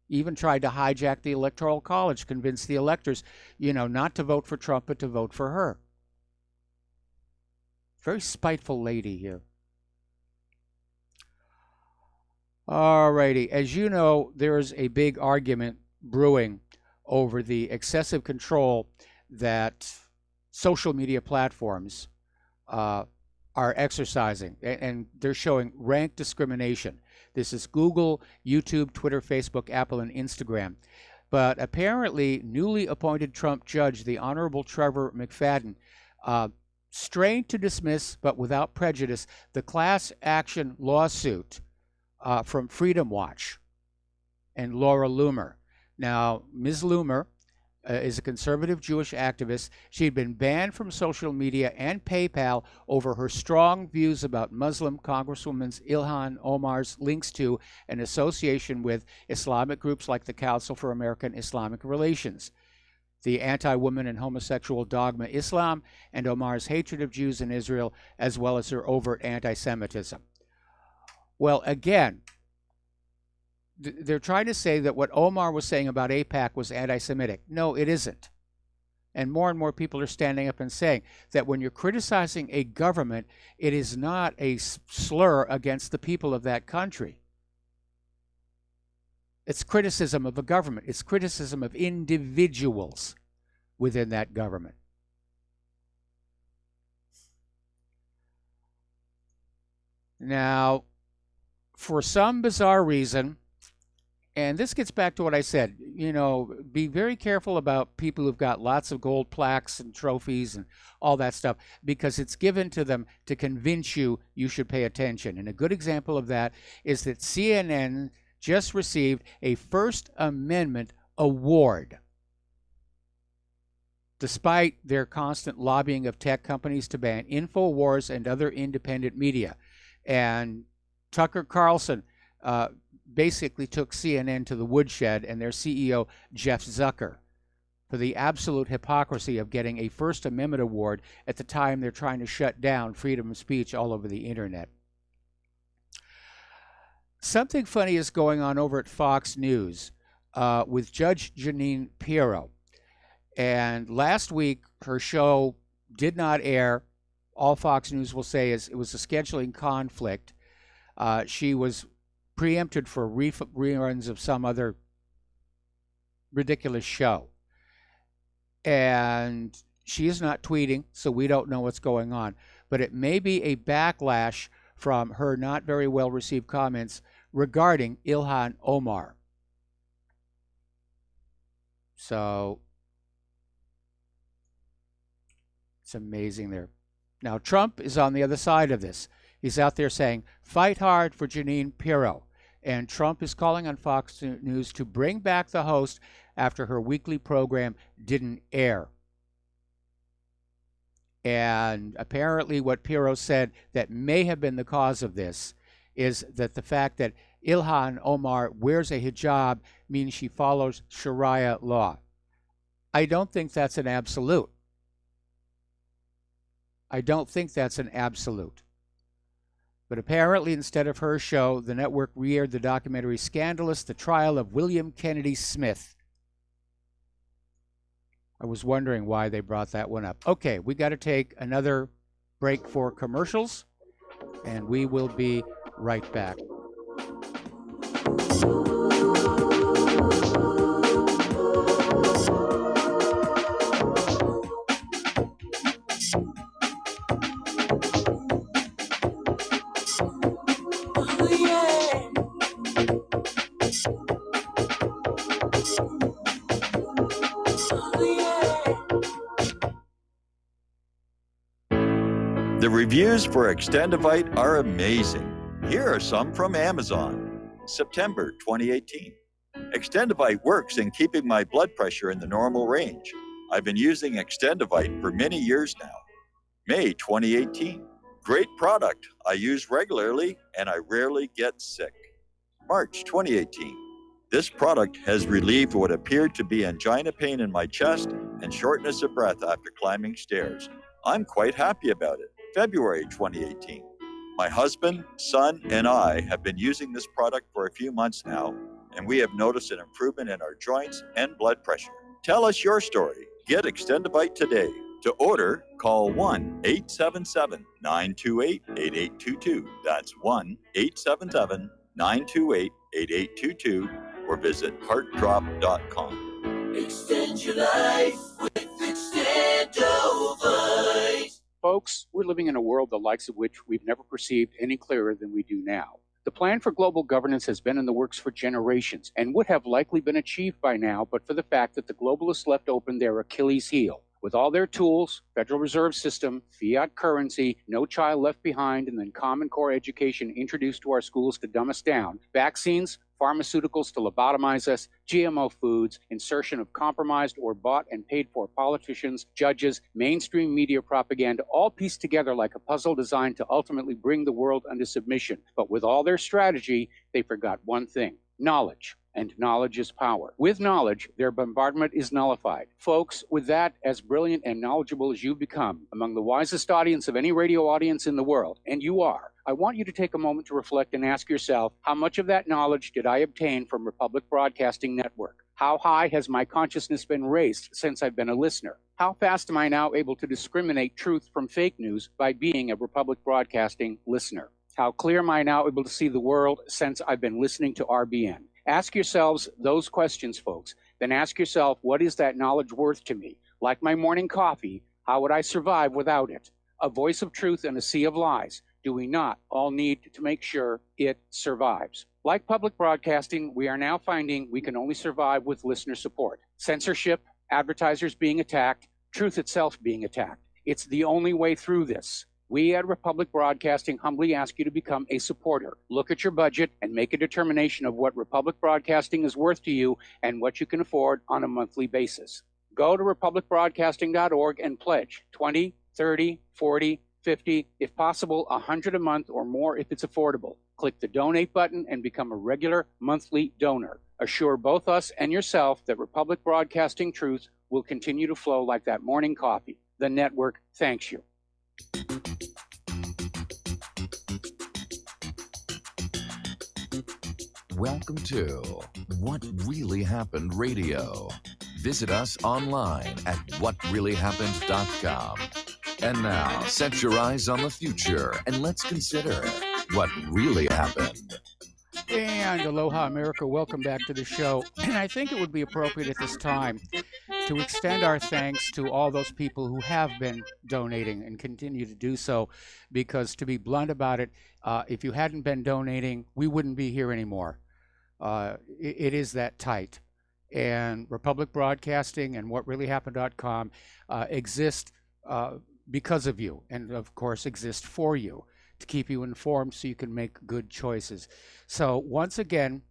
Even tried to hijack the Electoral College, convince the electors, not to vote for Trump, but to vote for her. Very spiteful lady here. All righty. As you know, there's a big argument brewing over the excessive control that social media platforms are exercising, and they're showing rank discrimination. This is Google, YouTube, Twitter, Facebook, Apple, and Instagram. But apparently, newly appointed Trump judge, the Honorable Trevor McFadden, strained to dismiss, but without prejudice, the class action lawsuit from Freedom Watch and Laura Loomer. Now, Ms. Loomer is a conservative Jewish activist. She'd been banned from social media and PayPal over her strong views about Muslim Congresswoman Ilhan Omar's links to and association with Islamic groups like the Council for American Islamic Relations, the anti-woman and homosexual dogma Islam, and Omar's hatred of Jews in Israel, as well as her overt anti-Semitism. Well, again, they're trying to say that what Omar was saying about AIPAC was anti-Semitic. No, it isn't. And more people are standing up and saying that when you're criticizing a government, it is not a slur against the people of that country. It's criticism of a government. It's criticism of individuals within that government. Now, for some bizarre reason, and this gets back to what I said, be very careful about people who've got lots of gold plaques and trophies and all that stuff, because it's given to them to convince you should pay attention. And a good example of that is that CNN just received a First Amendment award, despite their constant lobbying of tech companies to ban InfoWars and other independent media. And Tucker Carlson basically took CNN to the woodshed, and their CEO, Jeff Zucker, for the absolute hypocrisy of getting a First Amendment award at the time they're trying to shut down freedom of speech all over the internet. Something funny is going on over at Fox News with Judge Jeanine Pirro. And last week, her show did not air. All Fox News will say is it was a scheduling conflict. She was preempted for reruns of some other ridiculous show. And she is not tweeting, so we don't know what's going on. But it may be a backlash from her not very well received comments regarding Ilhan Omar. So it's amazing there. Now, Trump is on the other side of this. He's out there saying, fight hard for Jeanine Pirro. And Trump is calling on Fox News to bring back the host after her weekly program didn't air. And apparently what Pirro said that may have been the cause of this is that the fact that Ilhan Omar wears a hijab means she follows Sharia law. I don't think that's an absolute. I don't think that's an absolute. But apparently, instead of her show, the network re-aired the documentary Scandalous, The Trial of William Kennedy Smith. I was wondering why they brought that one up. Okay, we got to take another break for commercials, and we will be right back. The reviews for Extendivite are amazing. Here are some from Amazon. September 2018. Extendivite works in keeping my blood pressure in the normal range. I've been using Extendivite for many years now. May 2018. Great product. I use regularly and I rarely get sick. March 2018. This product has relieved what appeared to be angina pain in my chest and shortness of breath after climbing stairs. I'm quite happy about it. February 2018. My husband, son, and I have been using this product for a few months now, and we have noticed an improvement in our joints and blood pressure. Tell us your story. Get Extendivite today. To order, call 1-877-928-8822. That's 1-877-928-8822, or visit heartdrop.com. Extend your life with Extendovite. Folks, we're living in a world the likes of which we've never perceived any clearer than we do now. The plan for global governance has been in the works for generations and would have likely been achieved by now, but for the fact that the globalists left open their Achilles heel. With all their tools, Federal Reserve System, fiat currency, no child left behind, and then Common Core education introduced to our schools to dumb us down, vaccines, pharmaceuticals to lobotomize us, GMO foods, insertion of compromised or bought and paid for politicians, judges, mainstream media propaganda, all pieced together like a puzzle designed to ultimately bring the world under submission. But with all their strategy, they forgot one thing: knowledge. And knowledge is power. With knowledge, their bombardment is nullified. Folks, with that, as brilliant and knowledgeable as you've become, among the wisest audience of any radio audience in the world, and you are, I want you to take a moment to reflect and ask yourself, how much of that knowledge did I obtain from Republic Broadcasting Network? How high has my consciousness been raised since I've been a listener? How fast am I now able to discriminate truth from fake news by being a Republic Broadcasting listener? How clear am I now able to see the world since I've been listening to RBN? Ask yourselves those questions, folks. Then ask yourself, what is that knowledge worth to me? Like my morning coffee, how would I survive without it? A voice of truth in a sea of lies. Do we not all need to make sure it survives? Like public broadcasting, we are now finding we can only survive with listener support. Censorship, advertisers being attacked, truth itself being attacked. It's the only way through this. We at Republic Broadcasting humbly ask you to become a supporter. Look at your budget and make a determination of what Republic Broadcasting is worth to you and what you can afford on a monthly basis. Go to republicbroadcasting.org and pledge $20, $30, $40, $50, if possible, $100 a month or more if it's affordable. Click the donate button and become a regular monthly donor. Assure both us and yourself that Republic Broadcasting truth will continue to flow like that morning coffee. The network thanks you. Welcome to What Really Happened Radio. Visit us online at whatreallyhappened.com. And now, set your eyes on the future and let's consider what really happened. And aloha, America. Welcome back to the show. And I think it would be appropriate at this time to extend our thanks to all those people who have been donating and continue to do so, because to be blunt about it, if you hadn't been donating, we wouldn't be here anymore. It is that tight. And Republic Broadcasting and WhatReallyHappened.com exist because of you, and of course exist for you, to keep you informed so you can make good choices. So once again,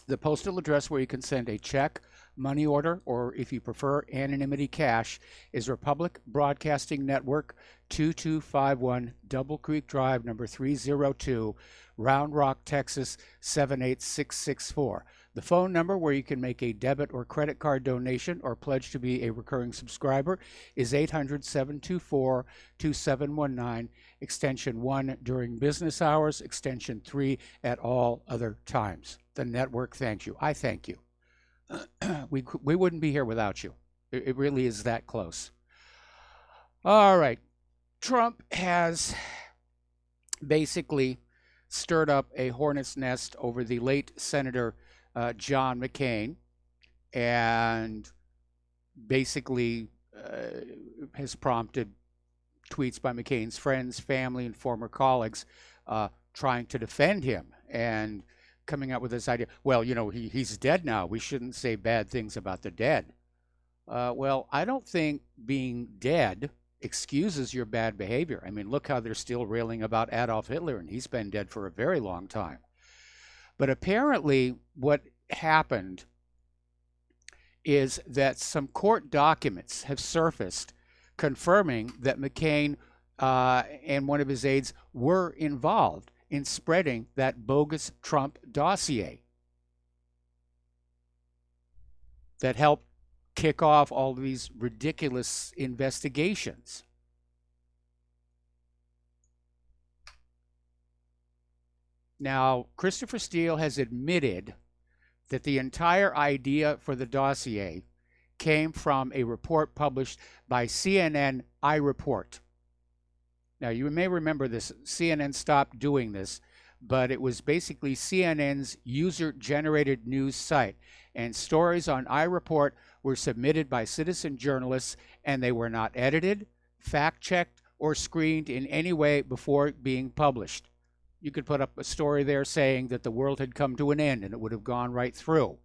the postal address where you can send a check, money order, or if you prefer anonymity cash, is Republic Broadcasting Network, 2251 Double Creek Drive, number 302, Round Rock, Texas 78664. The phone number where you can make a debit or credit card donation or pledge to be a recurring subscriber is 800-724-2719, extension 1 during business hours, extension 3 at all other times. The network thanks you. I thank you. We wouldn't be here without you. It really is that close. All right. Trump has basically stirred up a hornet's nest over the late Senator John McCain, and basically has prompted tweets by McCain's friends, family, and former colleagues trying to defend him and coming up with this idea, well, you know, he's dead now. We shouldn't say bad things about the dead. Well, I don't think being dead excuses your bad behavior. I mean, look how they're still railing about Adolf Hitler, and he's been dead for a very long time. But apparently what happened is that some court documents have surfaced confirming that McCain and one of his aides were involved in spreading that bogus Trump dossier that helped kick off all these ridiculous investigations. Now, Christopher Steele has admitted that the entire idea for the dossier came from a report published by CNN iReport. Now, you may remember this. CNN stopped doing this, but it was basically CNN's user-generated news site, and stories on iReport were submitted by citizen journalists, and they were not edited, fact-checked, or screened in any way before being published. You could put up a story there saying that the world had come to an end, and it would have gone right through.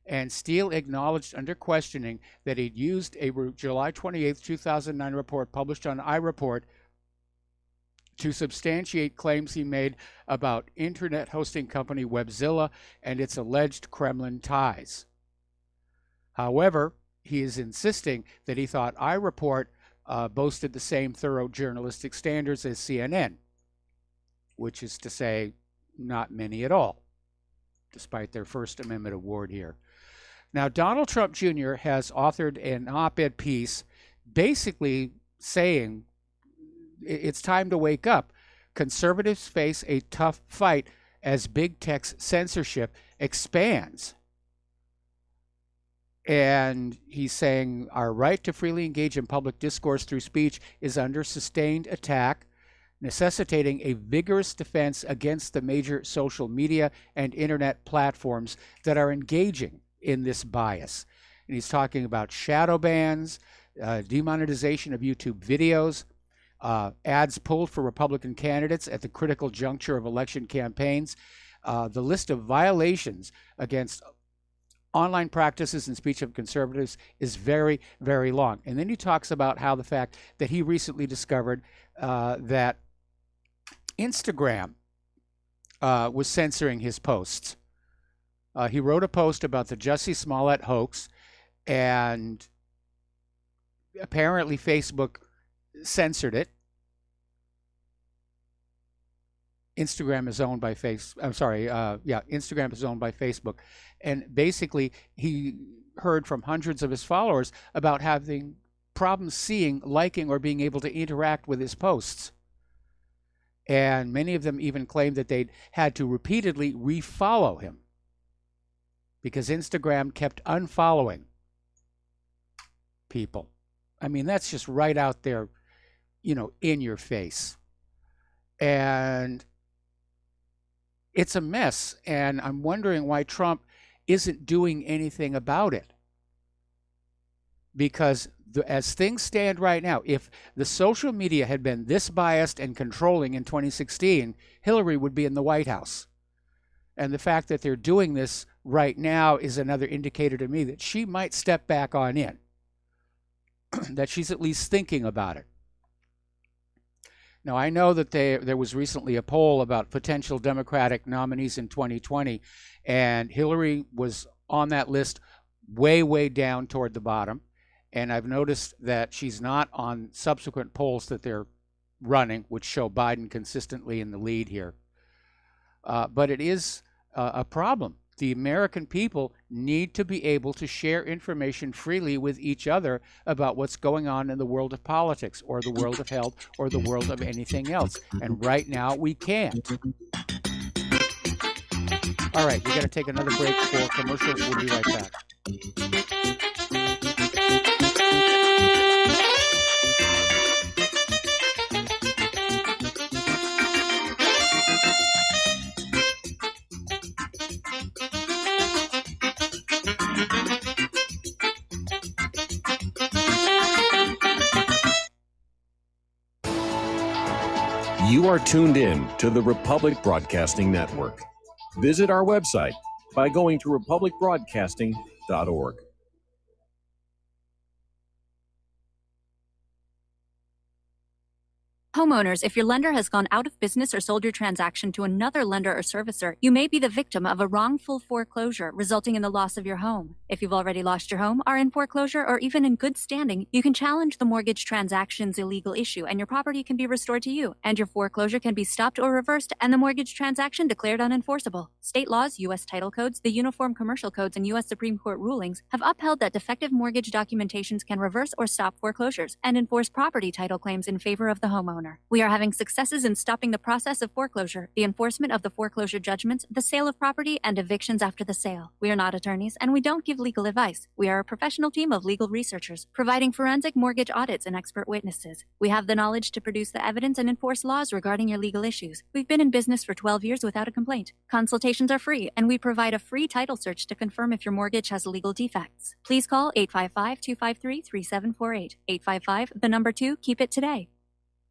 And Steele acknowledged under questioning that he'd used a July 28, 2009 report published on iReport to substantiate claims he made about internet hosting company Webzilla and its alleged Kremlin ties. However, he is insisting that he thought iReport boasted the same thorough journalistic standards as CNN, which is to say, not many at all, despite their First Amendment award here. Now, Donald Trump Jr. has authored an op-ed piece basically saying it's time to wake up. Conservatives face a tough fight as big tech's censorship expands. And he's saying our right to freely engage in public discourse through speech is under sustained attack, necessitating a vigorous defense against the major social media and internet platforms that are engaging in this bias. And he's talking about shadow bans, demonetization of YouTube videos, ads pulled for Republican candidates at the critical juncture of election campaigns. The list of violations against online practices and speech of conservatives is very, very long. And then he talks about how the fact that he recently discovered that Instagram was censoring his posts. He wrote a post about the Jussie Smollett hoax, and apparently Facebook censored it. Instagram is owned by Instagram is owned by Facebook. And basically, he heard from hundreds of his followers about having problems seeing, liking, or being able to interact with his posts. And many of them even claimed that they'd had to repeatedly refollow him because Instagram kept unfollowing people. I mean, that's just right out there, you know, in your face. And it's a mess. And I'm wondering why Trump isn't doing anything about it. Because as things stand right now, if the social media had been this biased and controlling in 2016, Hillary would be in the White House. And the fact that they're doing this right now is another indicator to me that she might step back on in, that she's at least thinking about it. Now, I know that there was recently a poll about potential Democratic nominees in 2020, and Hillary was on that list way, way down toward the bottom. And I've noticed that she's not on subsequent polls that they're running, which show Biden consistently in the lead here. But it is a problem. The American people need to be able to share information freely with each other about what's going on in the world of politics or the world of health or the world of anything else. And right now we can't. All right, we got to take another break for commercials. We'll be right back. You are tuned in to the Republic Broadcasting Network. Visit our website by going to republicbroadcasting.org. Homeowners, if your lender has gone out of business or sold your transaction to another lender or servicer, you may be the victim of a wrongful foreclosure, resulting in the loss of your home. If you've already lost your home, are in foreclosure, or even in good standing, you can challenge the mortgage transaction's illegal issue, and your property can be restored to you, and your foreclosure can be stopped or reversed, and the mortgage transaction declared unenforceable. State laws, U.S. title codes, the Uniform Commercial Codes, and U.S. Supreme Court rulings have upheld that defective mortgage documentations can reverse or stop foreclosures and enforce property title claims in favor of the homeowner. We are having successes in stopping the process of foreclosure, the enforcement of the foreclosure judgments, the sale of property, and evictions after the sale. We are not attorneys, and we don't give legal advice. We are a professional team of legal researchers, providing forensic mortgage audits and expert witnesses. We have the knowledge to produce the evidence and enforce laws regarding your legal issues. We've been in business for 12 years without a complaint. Consultations are free, and we provide a free title search to confirm if your mortgage has legal defects. Please call 855-253-3748. 855, keep it today.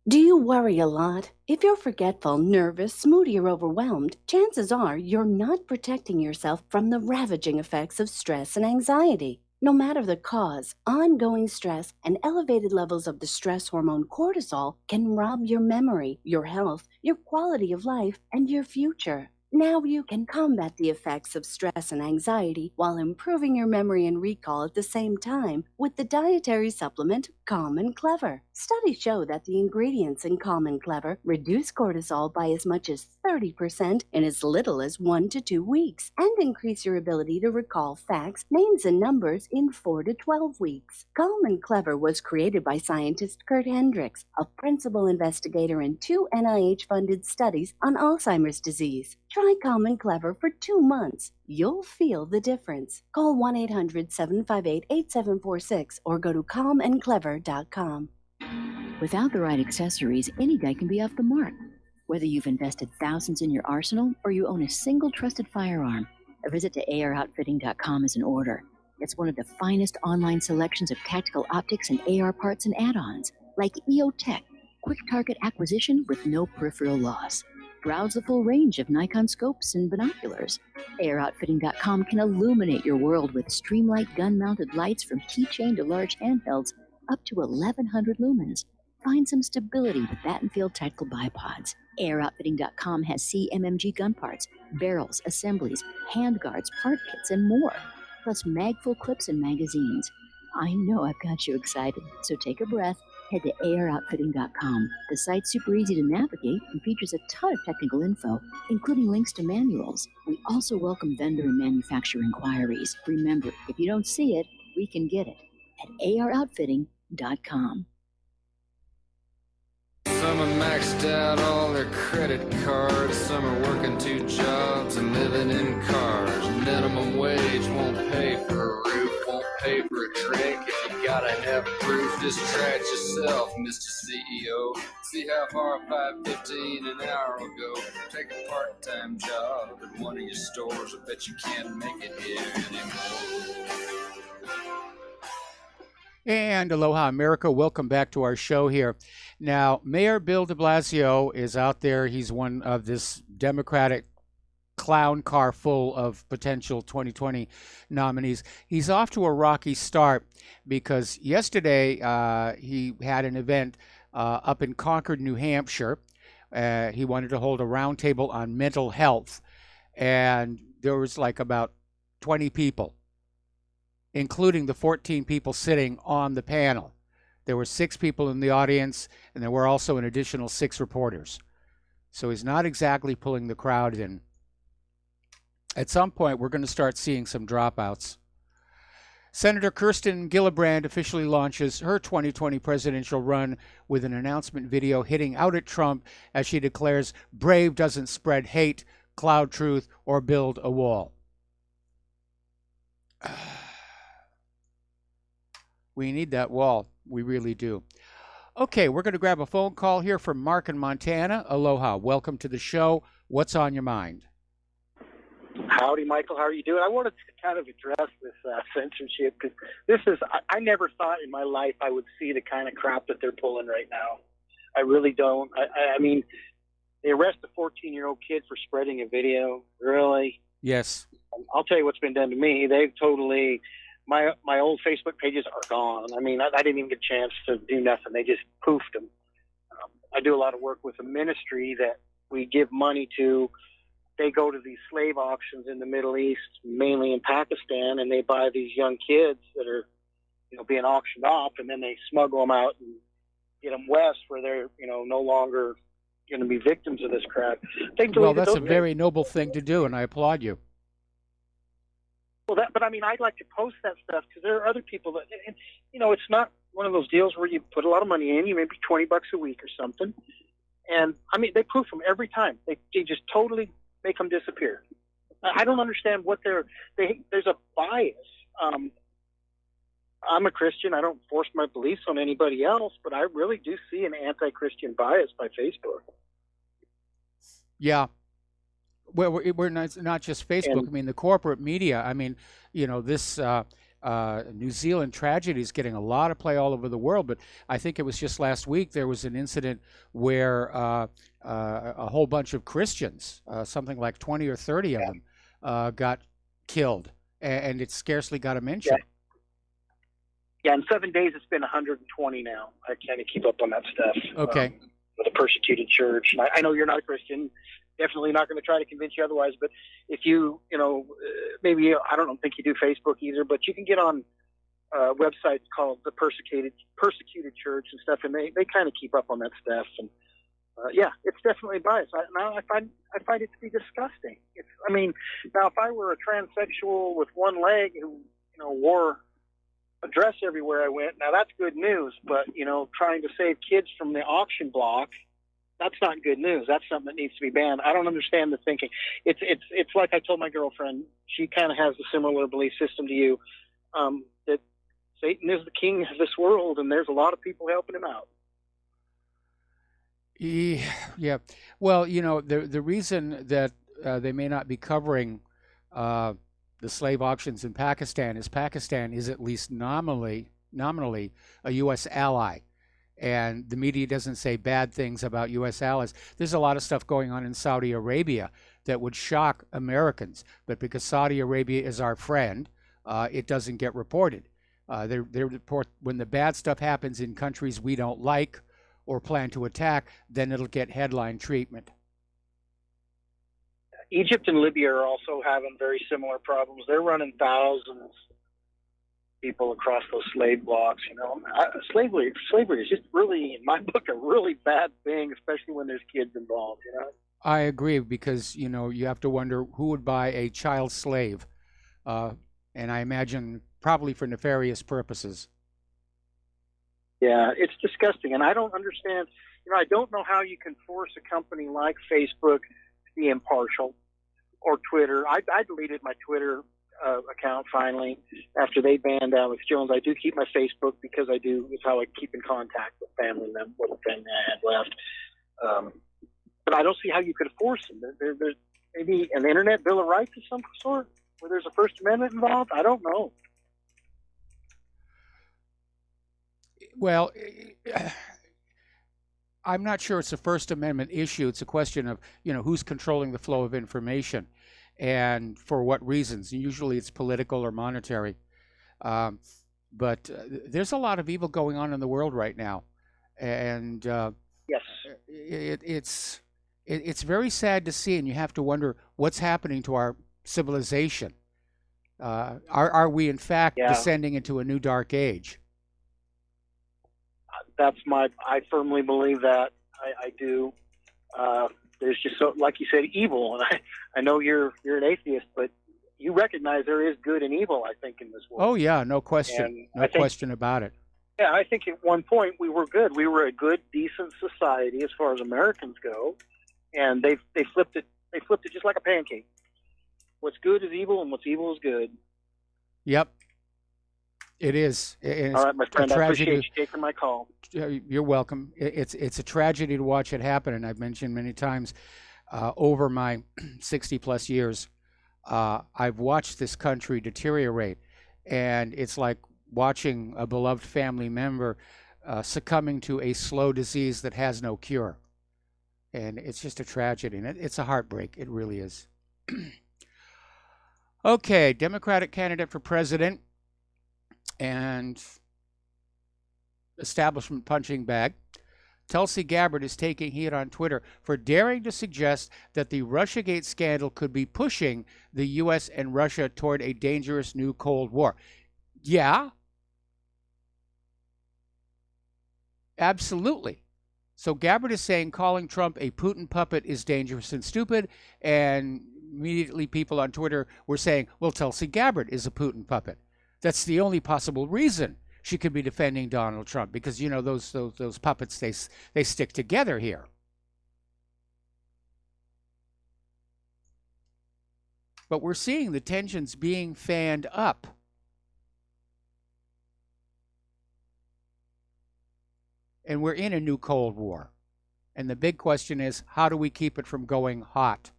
Do you worry a lot? If you're forgetful, nervous, moody, or overwhelmed, chances are you're not protecting yourself from the ravaging effects of stress and anxiety. No matter the cause, ongoing stress and elevated levels of the stress hormone cortisol can rob your memory, your health, your quality of life, and your future. Now you can combat the effects of stress and anxiety while improving your memory and recall at the same time with the dietary supplement Calm and Clever. Studies show that the ingredients in Calm and Clever reduce cortisol by as much as 30% in as little as 1 to 2 weeks and increase your ability to recall facts, names, and numbers in 4 to 12 weeks. Calm and Clever was created by scientist Kurt Hendricks, a principal investigator in 2 NIH-funded studies on Alzheimer's disease. Try Calm and Clever for 2 months. You'll feel the difference. Call 1-800-758-8746 or go to calmandclever.com. Without the right accessories, any guy can be off the mark. Whether you've invested thousands in your arsenal or you own a single trusted firearm, a visit to AROutfitting.com is in order. It's one of the finest online selections of tactical optics and AR parts and add-ons, like EOTech, quick target acquisition with no peripheral loss. Browse the full range of Nikon scopes and binoculars. AROutfitting.com can illuminate your world with Streamlight gun-mounted lights from keychain to large handhelds up to 1,100 lumens. Find some stability with Battenfield tactical bipods. AROutfitting.com has CMMG gun parts, barrels, assemblies, handguards, part kits, and more, plus mag-full clips and magazines. I know I've got you excited, so take a breath. Head to AROutfitting.com. The site's super easy to navigate and features a ton of technical info, including links to manuals. We also welcome vendor and manufacturer inquiries. Remember, if you don't see it, we can get it at AROutfitting.com. Some are maxed out all their credit cards. Some are working 2 jobs and living in cars. Minimum wage won't pay for a roof, won't pay for a drink. If you gotta have proof, just try it yourself, Mr. CEO. See how far $5.15 an hour will go. Take a part-time job at one of your stores. I bet you can't make it here anymore. And aloha, America. Welcome back to our show here. Now, Mayor Bill de Blasio is out there. He's one of this Democratic clown car full of potential 2020 nominees. He's off to a rocky start because yesterday he had an event up in Concord, New Hampshire. He wanted to hold a roundtable on mental health, and there was like about 20 people, including the 14 people sitting on the panel. There were 6 people in the audience, and there were also an additional 6 reporters. So he's not exactly pulling the crowd in. At some point, we're going to start seeing some dropouts. Senator Kirsten Gillibrand officially launches her 2020 presidential run with an announcement video hitting out at Trump as she declares Brave doesn't spread hate, cloud truth, or build a wall. We need that wall. We really do. Okay, we're going to grab a phone call here from Mark in Montana. Aloha. Welcome to the show. What's on your mind? Howdy, Michael. How are you doing? I wanted to kind of address this censorship because this is, I never thought in my life I would see the kind of crap that they're pulling right now. I really don't. I mean, they arrest a 14-year-old kid for spreading a video. Really? Yes. I'll tell you what's been done to me. They've totally, my old Facebook pages are gone. I mean, I didn't even get a chance to do nothing. They just poofed them. I do a lot of work with a ministry that we give money to. They go to these slave auctions in the Middle East, mainly in Pakistan, and they buy these young kids that are, being auctioned off, and then they smuggle them out and get them west where they're, no longer going to be victims of this crap. Well, that's a very noble thing to do, and I applaud you. Well, but I mean, I'd like to post that stuff because there are other people that, it's not one of those deals where you put a lot of money in, you maybe $20 a week or something, and I mean, they proof them every time. They just totally make them disappear. I don't understand what there's a bias. I'm a Christian. I don't force my beliefs on anybody else, but I really do see an anti-Christian bias by Facebook. Yeah. Well, we're not just Facebook. I mean, the corporate media. I mean, this New Zealand tragedy is getting a lot of play all over the world. But I think it was just last week there was an incident where a whole bunch of Christians, something like 20 or 30 of them, got killed, and it scarcely got a mention. Yeah, in 7 days it's been 120 now. I can't keep up on that stuff. Okay. With a persecuted church. And I know you're not a Christian. Definitely not going to try to convince you otherwise. But if you, maybe, I don't think you do Facebook either, but you can get on websites called the Persecuted Church and stuff, and they kind of keep up on that stuff. And yeah, it's definitely biased. I find it to be disgusting. Now if I were a transsexual with one leg who, wore a dress everywhere I went, now that's good news. But trying to save kids from the auction block, that's not good news. That's something that needs to be banned. I don't understand the thinking. It's like I told my girlfriend. She kind of has a similar belief system to you, that Satan is the king of this world, and there's a lot of people helping him out. Yeah. Well, the reason that they may not be covering the slave auctions in Pakistan is at least nominally a U.S. ally. And the media doesn't say bad things about U.S. allies. There's a lot of stuff going on in Saudi Arabia that would shock Americans. But because Saudi Arabia is our friend, it doesn't get reported. They report when the bad stuff happens in countries we don't like or plan to attack, then it'll get headline treatment. Egypt and Libya are also having very similar problems. They're running thousands of people across those slave blocks. Slavery is just really, in my book, a really bad thing, especially when there's kids involved. I agree, because you have to wonder who would buy a child slave, and I imagine probably for nefarious purposes. Yeah, it's disgusting, and I don't understand. I don't know how you can force a company like Facebook to be impartial, or Twitter. I deleted my Twitter account finally after they banned Alex Jones. I do keep my Facebook because it's how I keep in contact with family members, what the family I had left. But I don't see how you could force them. There's maybe an internet bill of rights of some sort where there's a First Amendment involved. I don't know. Well, I'm not sure it's a First Amendment issue. It's a question of, who's controlling the flow of information and for what reasons. Usually it's political or monetary. But there's a lot of evil going on in the world right now. And Yes. it's very sad to see, and you have to wonder what's happening to our civilization. Are we in fact descending into a new dark age? I firmly believe that. I do. There's just so, like you said, evil, and I know you're an atheist, but you recognize there is good and evil, I think, in this world. Oh yeah, no question, question about it. Yeah, I think at one point we were good. We were a good, decent society as far as Americans go, and they flipped it. They flipped it just like a pancake. What's good is evil, and what's evil is good. Yep, it is. All right, my friend. I appreciate you taking my call. You're welcome. It's a tragedy to watch it happen, and I've mentioned many times over my 60-plus years, I've watched this country deteriorate, and it's like watching a beloved family member succumbing to a slow disease that has no cure. And it's just a tragedy, and it's a heartbreak. It really is. Okay, Democratic candidate for president and establishment punching bag, Tulsi Gabbard is taking heat on Twitter for daring to suggest that the Russiagate scandal could be pushing the U.S. and Russia toward a dangerous new Cold War. Yeah, absolutely. So Gabbard is saying calling Trump a Putin puppet is dangerous and stupid, and immediately people on Twitter were saying, well, Tulsi Gabbard is a Putin puppet. That's the only possible reason she could be defending Donald Trump, because, you know, those puppets, they stick together here. But we're seeing the tensions being fanned up. And we're in a new Cold War. And the big question is, how do we keep it from going hot?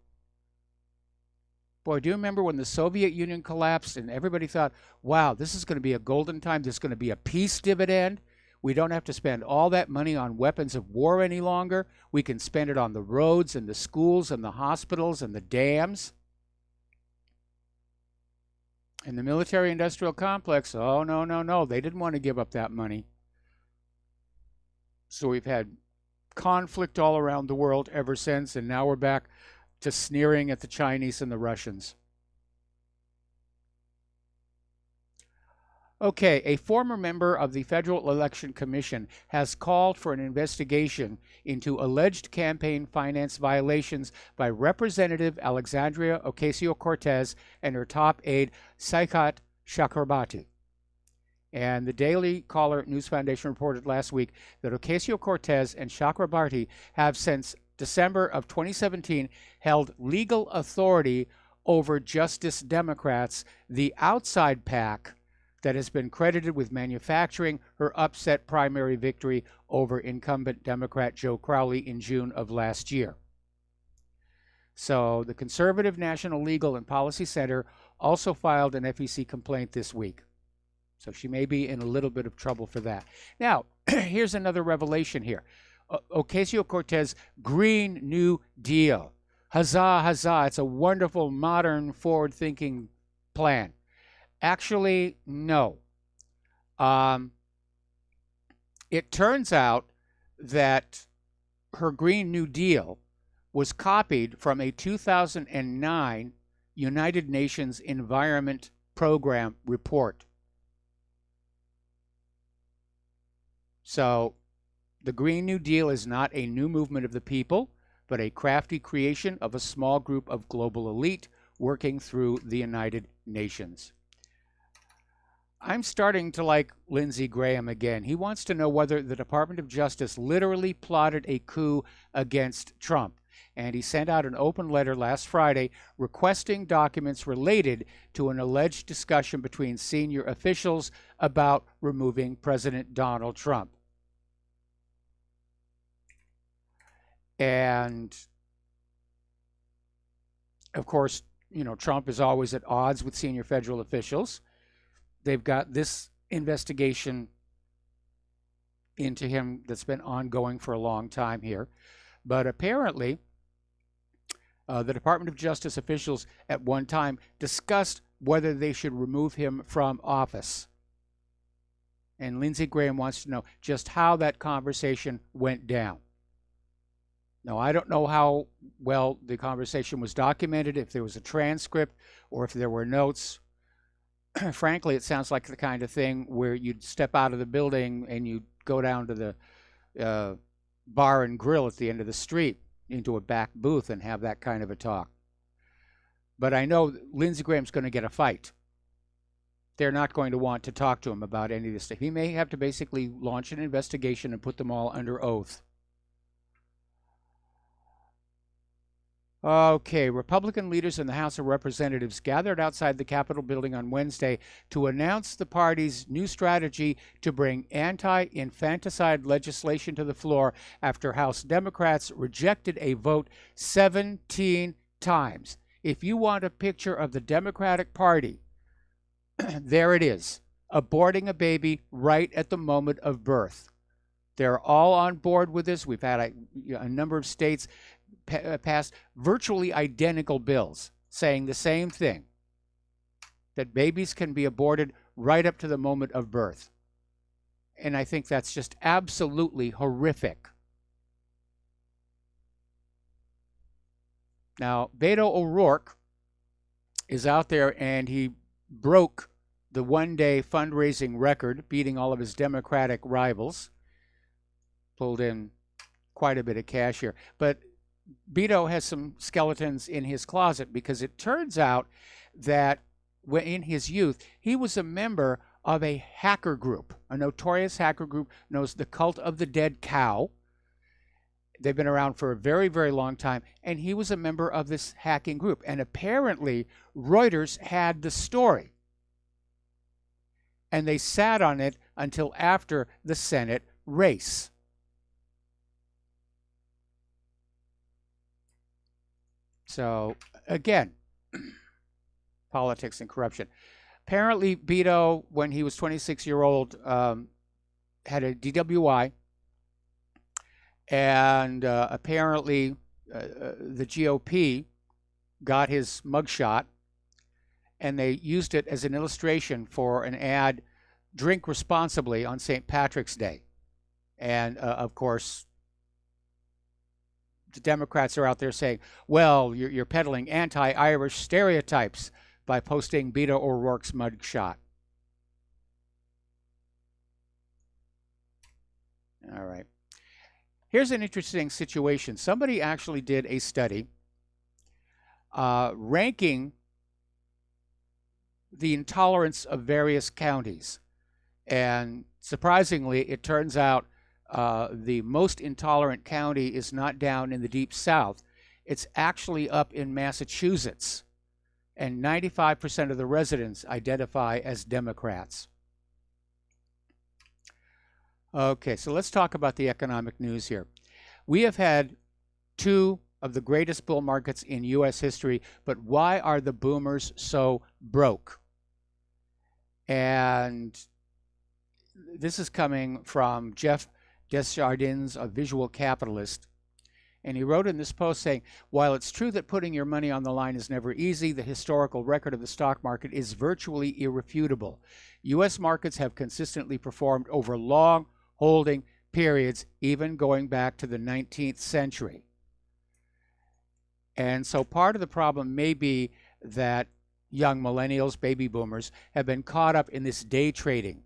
Boy, do you remember when the Soviet Union collapsed and everybody thought, wow, this is going to be a golden time. There's going to be a peace dividend. We don't have to spend all that money on weapons of war any longer. We can spend it on the roads and the schools and the hospitals and the dams. And the military-industrial complex, oh, no, no, no. They didn't want to give up that money. So we've had conflict all around the world ever since, and now we're back to sneering at the Chinese and the Russians. Okay, a former member of the Federal Election Commission has called for an investigation into alleged campaign finance violations by Representative Alexandria Ocasio-Cortez and her top aide, Saikat Chakrabarti. And the Daily Caller News Foundation reported last week that Ocasio-Cortez and Chakrabarti have since December of 2017 held legal authority over Justice Democrats, the outside PAC that has been credited with manufacturing her upset primary victory over incumbent Democrat Joe Crowley in June of last year. So the Conservative National Legal and Policy Center also filed an FEC complaint this week. So she may be in a little bit of trouble for that. Now, here's another revelation here. Ocasio-Cortez Green New Deal. Huzzah, huzzah. It's a wonderful, modern, forward-thinking plan. Actually, no. It turns out that her Green New Deal was copied from a 2009 United Nations Environment Program report. So the Green New Deal is not a new movement of the people, but a crafty creation of a small group of global elite working through the United Nations. I'm starting to like Lindsey Graham again. He wants to know whether the Department of Justice literally plotted a coup against Trump. And he sent out an open letter last Friday requesting documents related to an alleged discussion between senior officials about removing President Donald Trump. And, of course, you know, Trump is always at odds with senior federal officials. They've got this investigation into him that's been ongoing for a long time here. But apparently, the Department of Justice officials at one time discussed whether they should remove him from office. And Lindsey Graham wants to know just how that conversation went down. Now, I don't know how well the conversation was documented, if there was a transcript or if there were notes. Frankly, it sounds like the kind of thing where you'd step out of the building and you'd go down to the bar and grill at the end of the street into a back booth and have that kind of a talk. But I know Lindsey Graham's going to get a fight. They're not going to want to talk to him about any of this stuff. He may have to basically launch an investigation and put them all under oath. Okay, Republican leaders in the House of Representatives gathered outside the Capitol building on Wednesday to announce the party's new strategy to bring anti-infanticide legislation to the floor after House Democrats rejected a vote 17 times. If you want a picture of the Democratic Party, there it is, aborting a baby right at the moment of birth. They're all on board with this. We've had a number of states passed virtually identical bills saying the same thing, that babies can be aborted right up to the moment of birth. And I think that's just absolutely horrific. Now, Beto O'Rourke is out there and he broke the one-day fundraising record, beating all of his Democratic rivals. Pulled in quite a bit of cash here. But Beto has some skeletons in his closet, because it turns out that in his youth, he was a member of a hacker group, a notorious hacker group known as the Cult of the Dead Cow. They've been around for a very, very long time, and he was a member of this hacking group. And apparently, Reuters had the story, and they sat on it until after the Senate race. So, again, politics and corruption. Apparently, Beto, when he was 26-year-old, had a DWI, and apparently the GOP got his mugshot, and they used it as an illustration for an ad, "Drink responsibly on St. Patrick's Day." And, of course, the Democrats are out there saying, well, you're peddling anti-Irish stereotypes by posting Beto O'Rourke's mugshot. All right. Here's an interesting situation. Somebody actually did a study ranking the intolerance of various counties. And surprisingly, it turns out the most intolerant county is not down in the deep south. It's actually up in Massachusetts. And 95% of the residents identify as Democrats. Okay, so let's talk about the economic news here. We have had two of the greatest bull markets in U.S. history, but why are the boomers so broke? And this is coming from Jeff Desjardins, a visual capitalist. And he wrote in this post saying, while it's true that putting your money on the line is never easy, the historical record of the stock market is virtually irrefutable. U.S. markets have consistently performed over long holding periods, even going back to the 19th century. And so part of the problem may be that young millennials, baby boomers, have been caught up in this day trading,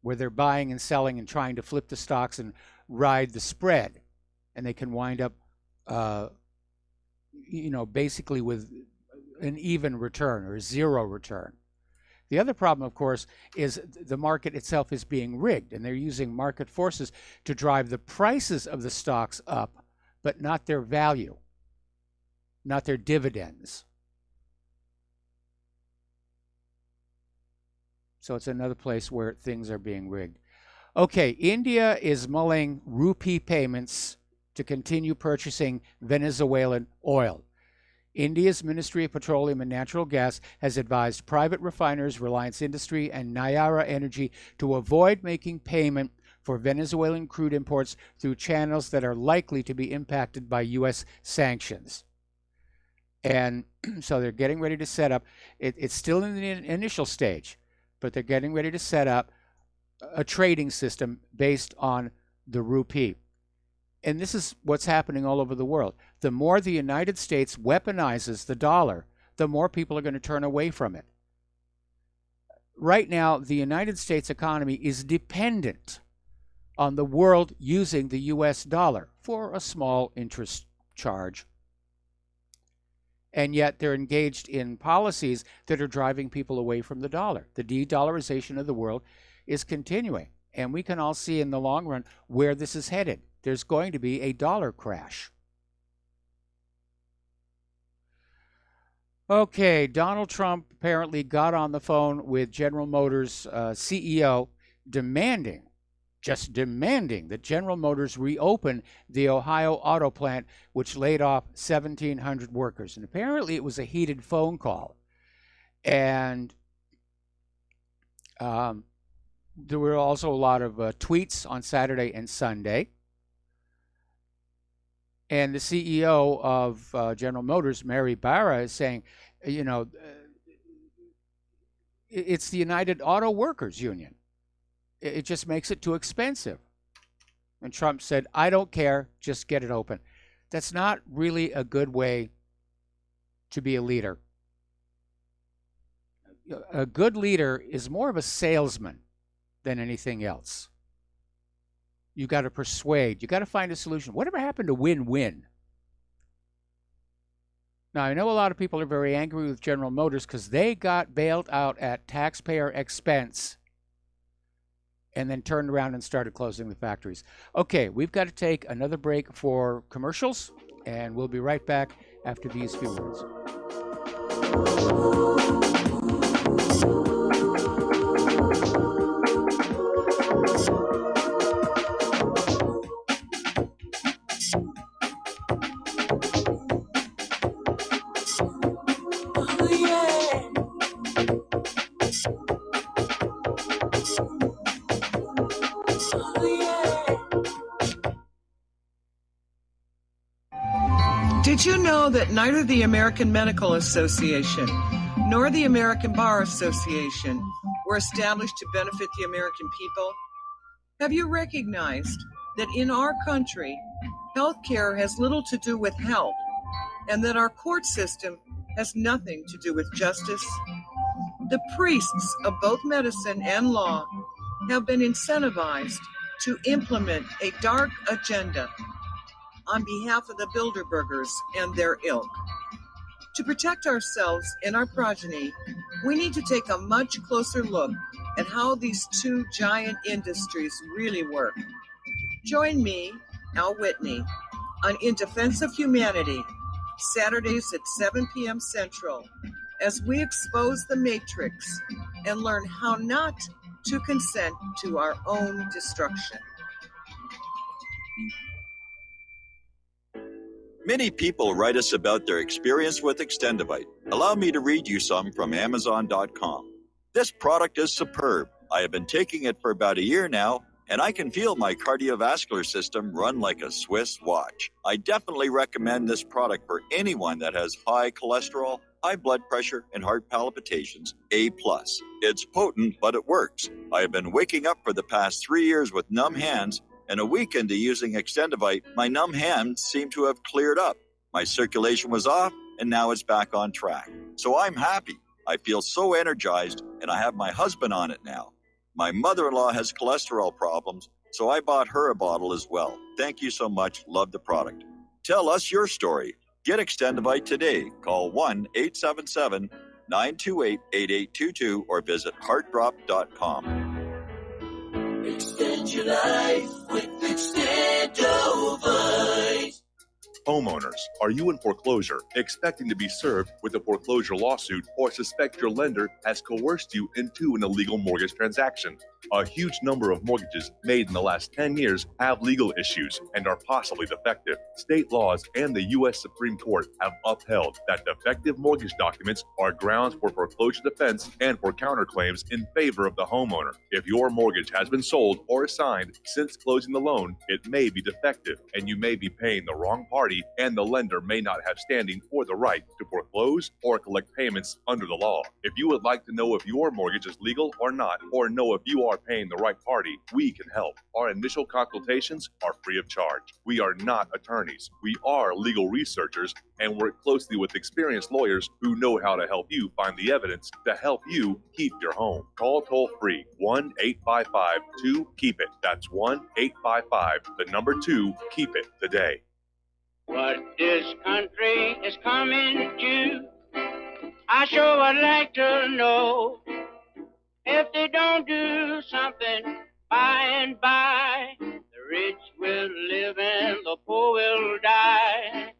where they're buying and selling and trying to flip the stocks and ride the spread. And they can wind up, basically with an even return or zero return. The other problem, of course, is the market itself is being rigged, and they're using market forces to drive the prices of the stocks up, but not their value, not their dividends. So it's another place where things are being rigged. Okay, India is mulling rupee payments to continue purchasing Venezuelan oil. India's Ministry of Petroleum and Natural Gas has advised private refiners Reliance Industry and Nayara Energy to avoid making payment for Venezuelan crude imports through channels that are likely to be impacted by U.S. sanctions. And so they're getting ready to set up, it's still in the initial stage, but they're getting ready to set up a trading system based on the rupee. And this is what's happening all over the world. The more the United States weaponizes the dollar, the more people are going to turn away from it. Right now, the United States economy is dependent on the world using the US dollar for a small interest charge. And yet they're engaged in policies that are driving people away from the dollar. The de-dollarization of the world is continuing. And we can all see in the long run where this is headed. There's going to be a dollar crash. Okay, Donald Trump apparently got on the phone with General Motors CEO just demanding that General Motors reopen the Ohio auto plant, which laid off 1,700 workers. And apparently it was a heated phone call. And there were also a lot of tweets on Saturday and Sunday. And the CEO of General Motors, Mary Barra, is saying, you know, it's the United Auto Workers Union. It just makes it too expensive. And Trump said, I don't care, just get it open. That's not really a good way to be a leader. A good leader is more of a salesman than anything else. You got to persuade. You got to find a solution. Whatever happened to win-win? Now, I know a lot of people are very angry with General Motors because they got bailed out at taxpayer expense and then turned around and started closing the factories. Okay, we've got to take another break for commercials, and we'll be right back after these few words. Did you know that neither the American Medical Association nor the American Bar Association were established to benefit the American people? Have you recognized that in our country, healthcare has little to do with health, and that our court system has nothing to do with justice? The priests of both medicine and law have been incentivized to implement a dark agenda on behalf of the Bilderbergers and their ilk. To protect ourselves and our progeny, we need to take a much closer look at how these two giant industries really work. Join me, Al Whitney, on In Defense of Humanity, Saturdays at 7 p.m. Central, as we expose the matrix and learn how not to consent to our own destruction. Many people write us about their experience with Extendivite. Allow me to read you some from Amazon.com. This product is superb. I have been taking it for about a year now, and I can feel my cardiovascular system run like a Swiss watch. I definitely recommend this product for anyone that has high cholesterol, high blood pressure, and heart palpitations, A+. It's potent, but it works. I have been waking up for the past 3 years with numb hands, and a week into using Extendivite, my numb hands seem to have cleared up. My circulation was off, and now it's back on track. So I'm happy. I feel so energized, and I have my husband on it now. My mother-in-law has cholesterol problems, so I bought her a bottle as well. Thank you so much. Love the product. Tell us your story. Get Extendivite today. Call 1-877-928-8822 or visit heartdrop.com. Extend your life with Extendovite. Homeowners, are you in foreclosure, expecting to be served with a foreclosure lawsuit, or suspect your lender has coerced you into an illegal mortgage transaction? A huge number of mortgages made in the last 10 years have legal issues and are possibly defective. State laws and the U.S. Supreme Court have upheld that defective mortgage documents are grounds for foreclosure defense and for counterclaims in favor of the homeowner. If your mortgage has been sold or assigned since closing the loan, it may be defective, and you may be paying the wrong party, and the lender may not have standing or the right to foreclose or collect payments under the law. If you would like to know if your mortgage is legal or not, or know if you are paying the right party, we can help. Our initial consultations are free of charge. We are not attorneys. We are legal researchers and work closely with experienced lawyers who know how to help you find the evidence to help you keep your home. Call toll-free 1-855-2-KEEP-IT. That's 1-855-2-KEEP-IT today. What this country is coming to, I sure would like to know. If they don't do something by and by, the rich will live and the poor will die.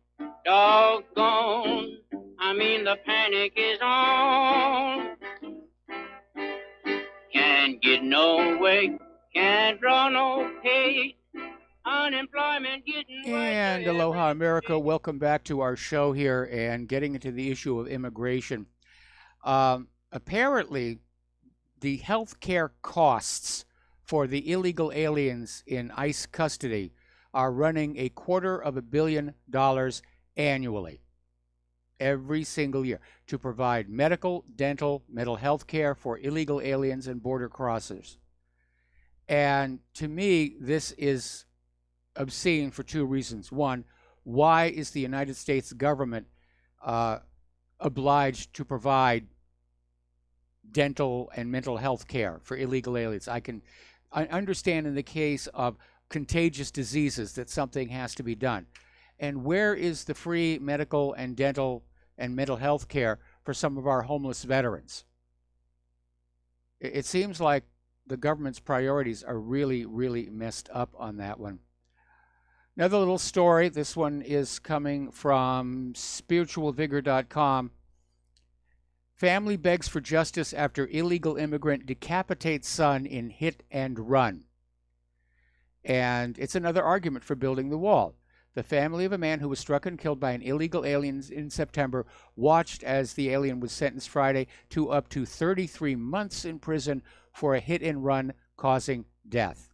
Doggone, I mean the panic is on. Can't get no way, can't draw no pay. Unemployment getting And aloha, America. Welcome back to our show here and getting into the issue of immigration. Apparently, the health care costs for the illegal aliens in ICE custody are running $250 million annually, every single year, to provide medical, dental, mental health care for illegal aliens and border crossers. And to me, this is obscene for two reasons. One, why is the United States government obliged to provide dental and mental health care for illegal aliens? I understand in the case of contagious diseases that something has to be done. And where is the free medical and dental and mental health care for some of our homeless veterans? It seems like the government's priorities are really, really messed up on that one. Another little story. This one is coming from spiritualvigor.com. Family begs for justice after illegal immigrant decapitates son in hit and run. And it's another argument for building the wall. The family of a man who was struck and killed by an illegal alien in September watched as the alien was sentenced Friday to up to 33 months in prison for a hit and run causing death.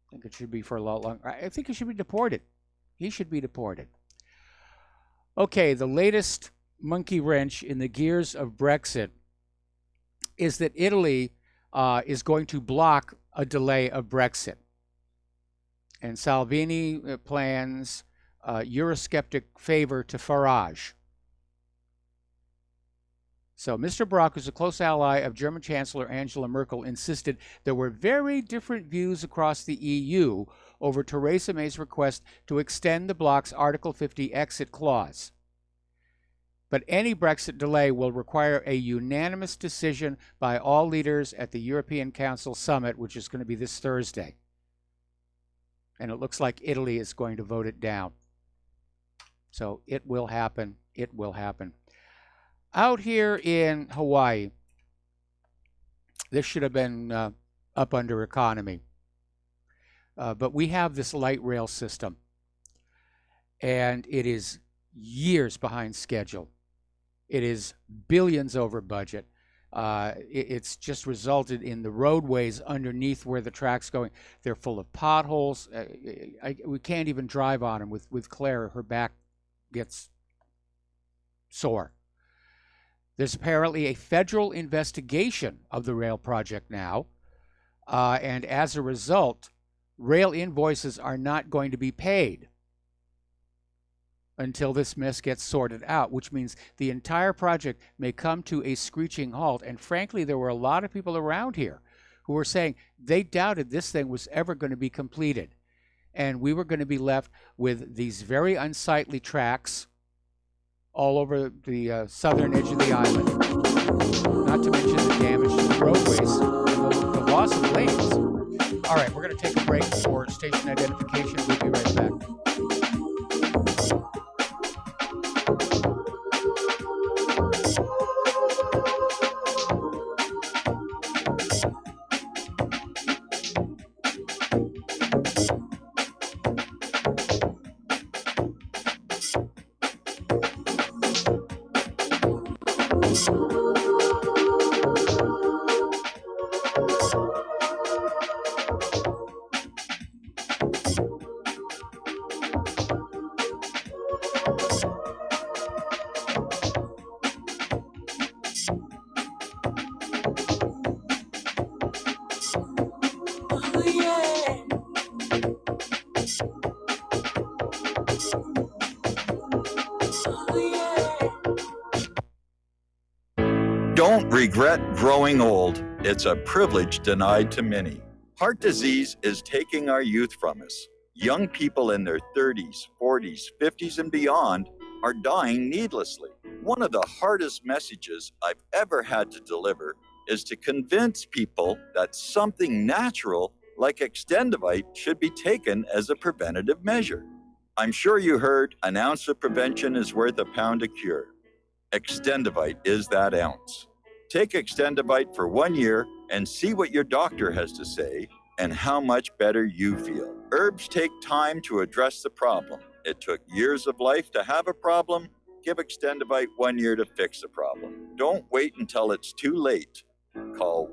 I think it should be for a lot longer. I think he should be deported. He should be deported. Okay, the latest monkey wrench in the gears of Brexit is that Italy is going to block a delay of Brexit. And Salvini plans Eurosceptic favor to Farage. So Mr. Brock, who's a close ally of German Chancellor Angela Merkel, insisted there were very different views across the EU over Theresa May's request to extend the bloc's Article 50 exit clause. But any Brexit delay will require a unanimous decision by all leaders at the European Council summit, which is going to be this Thursday. And it looks like Italy is going to vote it down. So it will happen. It will happen. Out here in Hawaii, this should have been up under economy. But we have this light rail system. And it is years behind schedule. It is billions over budget. It's just resulted in the roadways underneath where the track's going. They're full of potholes. We can't even drive on them. With Claire, her back gets sore. There's apparently a federal investigation of the rail project now. And as a result, rail invoices are not going to be paid until this mess gets sorted out, which means the entire project may come to a screeching halt. And frankly, there were a lot of people around here who were saying they doubted this thing was ever going to be completed. And we were going to be left with these very unsightly tracks all over the southern edge of the island, not to mention the damage to the roadways and the loss of lanes. All right, we're going to take a break for station identification. We'll be right back. Don't regret growing old. It's a privilege denied to many. Heart disease is taking our youth from us. Young people in their 30s, 40s, 50s, and beyond are dying needlessly. One of the hardest messages I've ever had to deliver is to convince people that something natural like Extendivite should be taken as a preventative measure. I'm sure you heard an ounce of prevention is worth a pound of cure. Extendivite is that ounce. Take Extendivite for 1 year and see what your doctor has to say and how much better you feel. Herbs take time to address the problem. It took years of life to have a problem. Give Extendivite 1 year to fix the problem. Don't wait until it's too late. Call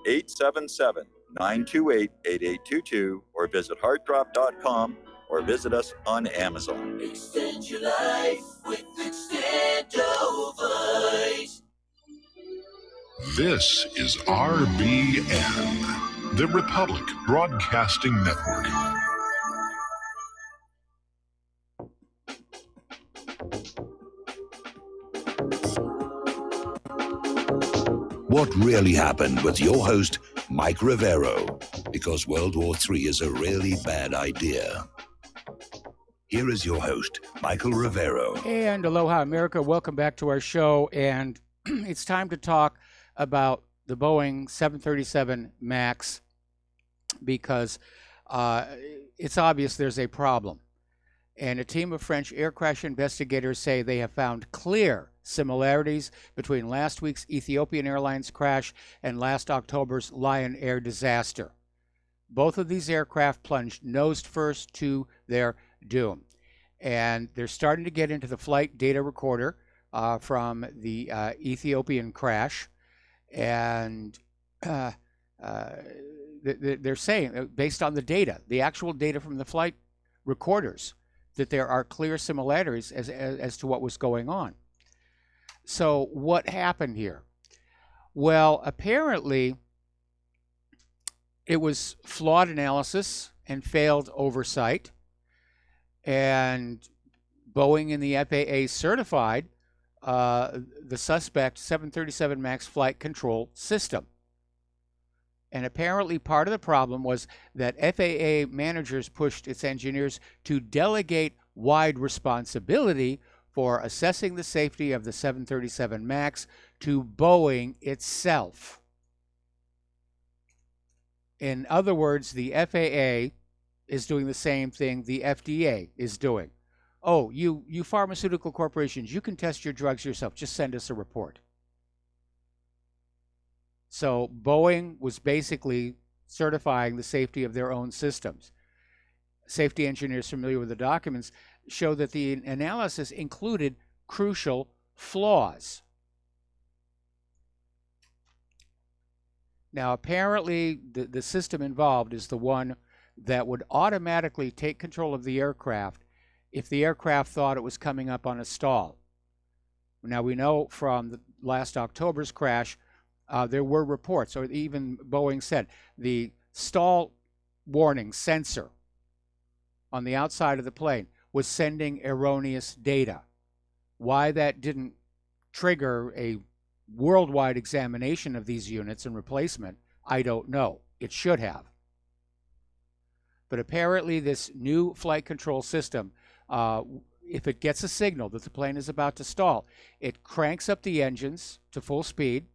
1-877-928-8822 or visit heartdrop.com or visit us on Amazon. Extend your life with Extendovite. This is RBN, the Republic Broadcasting Network. What really happened with your host, Mike Rivero, because World War III is a really bad idea. Here is your host, Michael Rivero. And aloha, America. Welcome back to our show. And it's time to talk about the Boeing 737 MAX because it's obvious there's a problem. And a team of French air crash investigators say they have found clear similarities between last week's Ethiopian Airlines crash and last October's Lion Air disaster. Both of these aircraft plunged nose first to their doom. And they're starting to get into the flight data recorder from the Ethiopian crash. And they're saying, based on the data, the actual data from the flight recorders, that there are clear similarities as to what was going on. So what happened here? Well, apparently it was flawed analysis and failed oversight. And Boeing and the FAA certified the suspect 737 MAX flight control system. And apparently part of the problem was that FAA managers pushed its engineers to delegate wide responsibility for assessing the safety of the 737 MAX to Boeing itself. In other words, the FAA is doing the same thing the FDA is doing. Oh, you pharmaceutical corporations, you can test your drugs yourself. Just send us a report. So Boeing was basically certifying the safety of their own systems. Safety engineers familiar with the documents show that the analysis included crucial flaws. Now, apparently, the system involved is the one that would automatically take control of the aircraft if the aircraft thought it was coming up on a stall. Now, we know from the last October's crash, there were reports, or even Boeing said, the stall warning sensor on the outside of the plane was sending erroneous data. Why that didn't trigger a worldwide examination of these units and replacement, I don't know. It should have. But apparently this new flight control system, if it gets a signal that the plane is about to stall, it cranks up the engines to full speed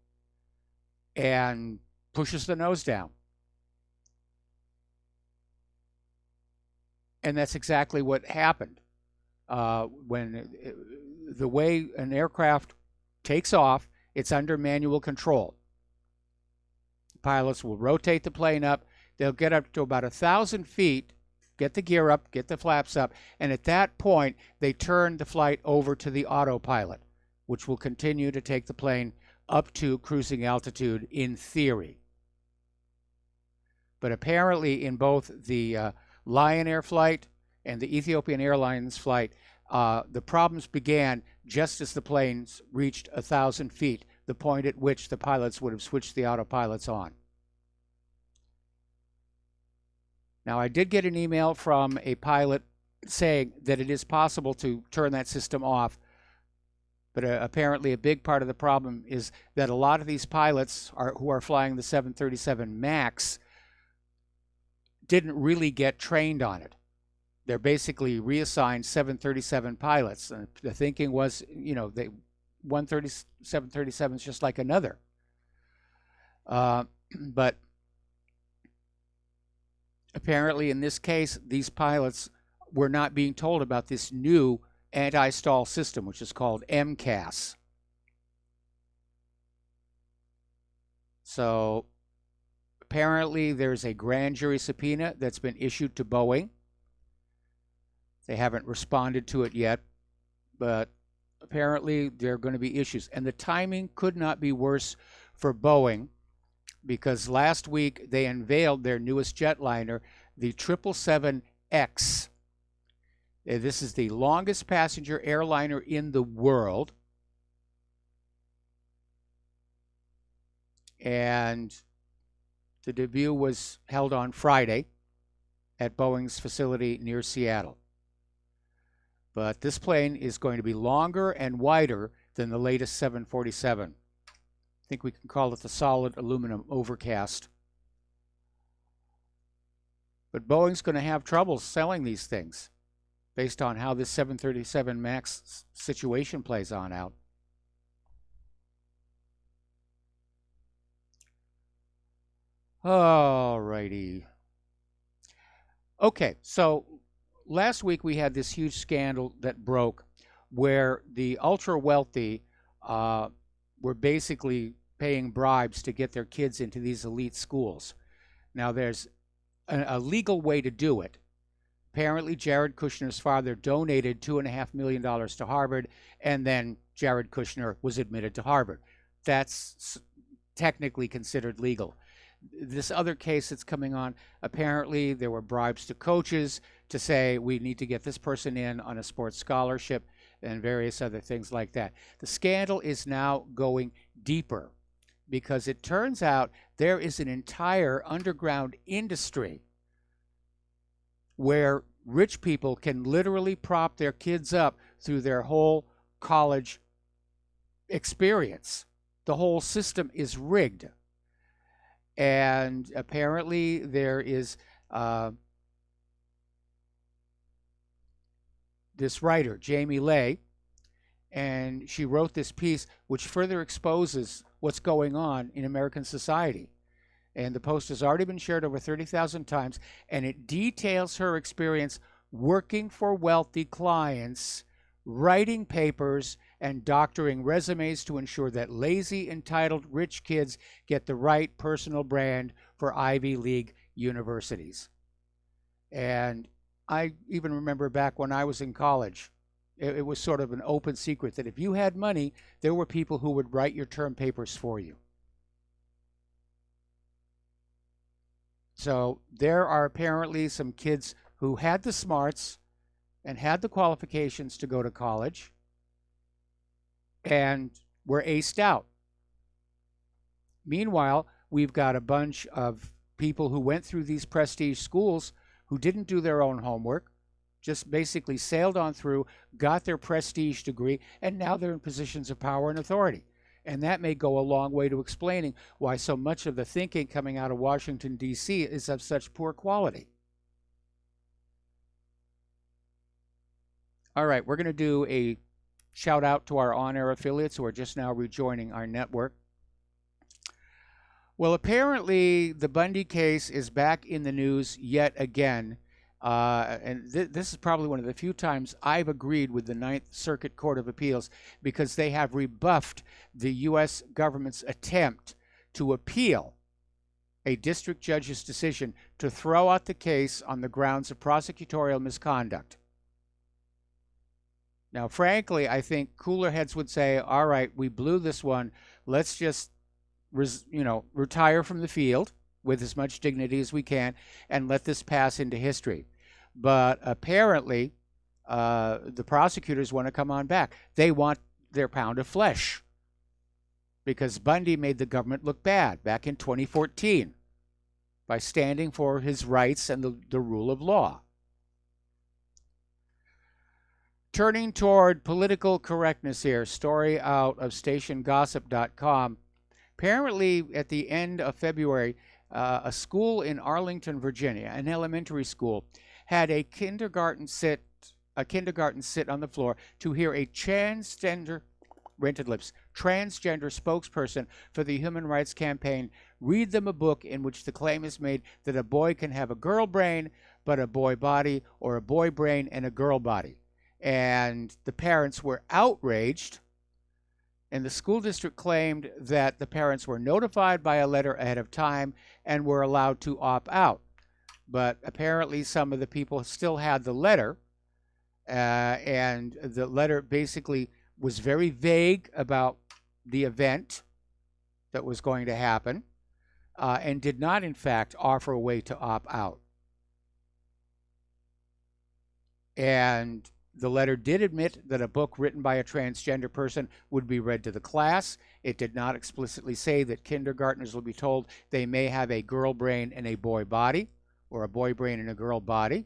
and pushes the nose down. And that's exactly what happened. When the way an aircraft takes off, it's under manual control. Pilots will rotate the plane up. They'll get up to about 1,000 feet, get the gear up, get the flaps up, and at that point, they turn the flight over to the autopilot, which will continue to take the plane up to cruising altitude in theory. But apparently in both the Lion Air flight and the Ethiopian Airlines flight, the problems began just as the planes reached 1,000 feet, the point at which the pilots would have switched the autopilots on. Now, I did get an email from a pilot saying that it is possible to turn that system off But apparently a big part of the problem is that a lot of these pilots who are flying the 737 MAX didn't really get trained on it. They're basically reassigned 737 pilots. And the thinking was, one 737 is just like another. But apparently in this case, these pilots were not being told about this new anti-stall system, which is called MCAS. So apparently there's a grand jury subpoena that's been issued to Boeing. They haven't responded to it yet, but apparently there are going to be issues. And the timing could not be worse for Boeing, because last week they unveiled their newest jetliner, the 777X. This is the longest passenger airliner in the world. And the debut was held on Friday at Boeing's facility near Seattle. But this plane is going to be longer and wider than the latest 747. I think we can call it the solid aluminum overcast. But Boeing's going to have trouble selling these things based on how this 737 MAX situation plays on out. All righty. Okay, so last week we had this huge scandal that broke where the ultra-wealthy were basically paying bribes to get their kids into these elite schools. Now, there's a legal way to do it. Apparently, Jared Kushner's father donated $2.5 million to Harvard, and then Jared Kushner was admitted to Harvard. That's technically considered legal. This other case that's coming on, apparently there were bribes to coaches to say, we need to get this person in on a sports scholarship and various other things like that. The scandal is now going deeper because it turns out there is an entire underground industry where rich people can literally prop their kids up through their whole college experience. The whole system is rigged. And apparently there is this writer, Jamie Lay, and she wrote this piece which further exposes what's going on in American society. And the post has already been shared over 30,000 times, and it details her experience working for wealthy clients, writing papers, and doctoring resumes to ensure that lazy, entitled, rich kids get the right personal brand for Ivy League universities. And I even remember back when I was in college, it was sort of an open secret that if you had money, there were people who would write your term papers for you. So there are apparently some kids who had the smarts and had the qualifications to go to college and were aced out. Meanwhile, we've got a bunch of people who went through these prestige schools who didn't do their own homework, just basically sailed on through, got their prestige degree, and now they're in positions of power and authority. And that may go a long way to explaining why so much of the thinking coming out of Washington, D.C. is of such poor quality. All right, we're going to do a shout out to our on-air affiliates who are just now rejoining our network. Well, apparently the Bundy case is back in the news yet again. And this is probably one of the few times I've agreed with the Ninth Circuit Court of Appeals, because they have rebuffed the U.S. government's attempt to appeal a district judge's decision to throw out the case on the grounds of prosecutorial misconduct. Now, frankly, I think cooler heads would say, all right, we blew this one. Let's just, retire from the field with as much dignity as we can and let this pass into history. But apparently, the prosecutors want to come on back. They want their pound of flesh because Bundy made the government look bad back in 2014 by standing for his rights and the rule of law. Turning toward political correctness here, story out of stationgossip.com. Apparently, at the end of February, a school in Arlington, Virginia, an elementary school, had a kindergarten sit on the floor to hear a transgender spokesperson for the Human Rights Campaign read them a book in which the claim is made that a boy can have a girl brain but a boy body, or a boy brain and a girl body. And the parents were outraged, and the school district claimed that the parents were notified by a letter ahead of time and were allowed to opt out. But apparently some of the people still had the letter, and the letter basically was very vague about the event that was going to happen, and did not, in fact, offer a way to opt out. And the letter did admit that a book written by a transgender person would be read to the class. It did not explicitly say that kindergartners will be told they may have a girl brain and a boy body, or a boy brain and a girl body.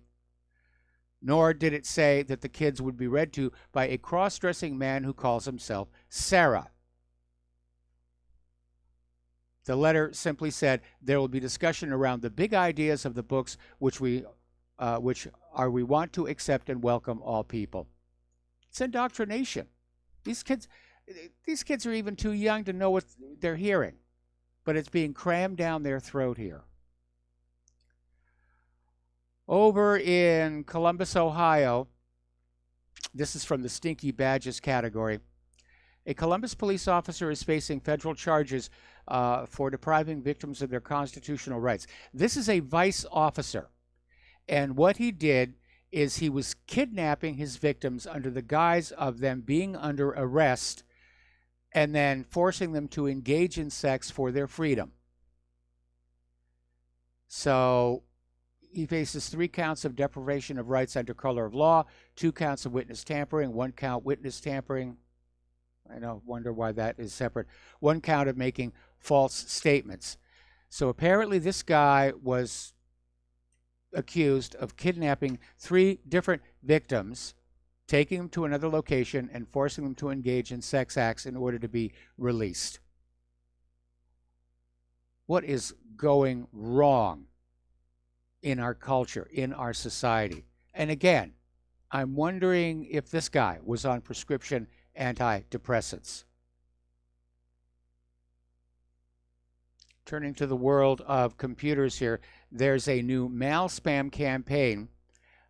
Nor did it say that the kids would be read to by a cross-dressing man who calls himself Sarah. The letter simply said there will be discussion around the big ideas of the books which we want to accept and welcome all people. It's indoctrination. These kids are even too young to know what they're hearing, but it's being crammed down their throat here. Over in Columbus, Ohio, this is from the Stinky Badges category. A Columbus police officer is facing federal charges for depriving victims of their constitutional rights. This is a vice officer. And what he did is he was kidnapping his victims under the guise of them being under arrest and then forcing them to engage in sex for their freedom. So he faces 3 counts of deprivation of rights under color of law, 2 counts of witness tampering, 1 count witness tampering. I don't wonder why that is separate. 1 count of making false statements. So apparently this guy was accused of kidnapping 3 different victims, taking them to another location, and forcing them to engage in sex acts in order to be released. What is going wrong in our culture, in our society? And again, I'm wondering if this guy was on prescription antidepressants. Turning to the world of computers here, there's a new mail spam campaign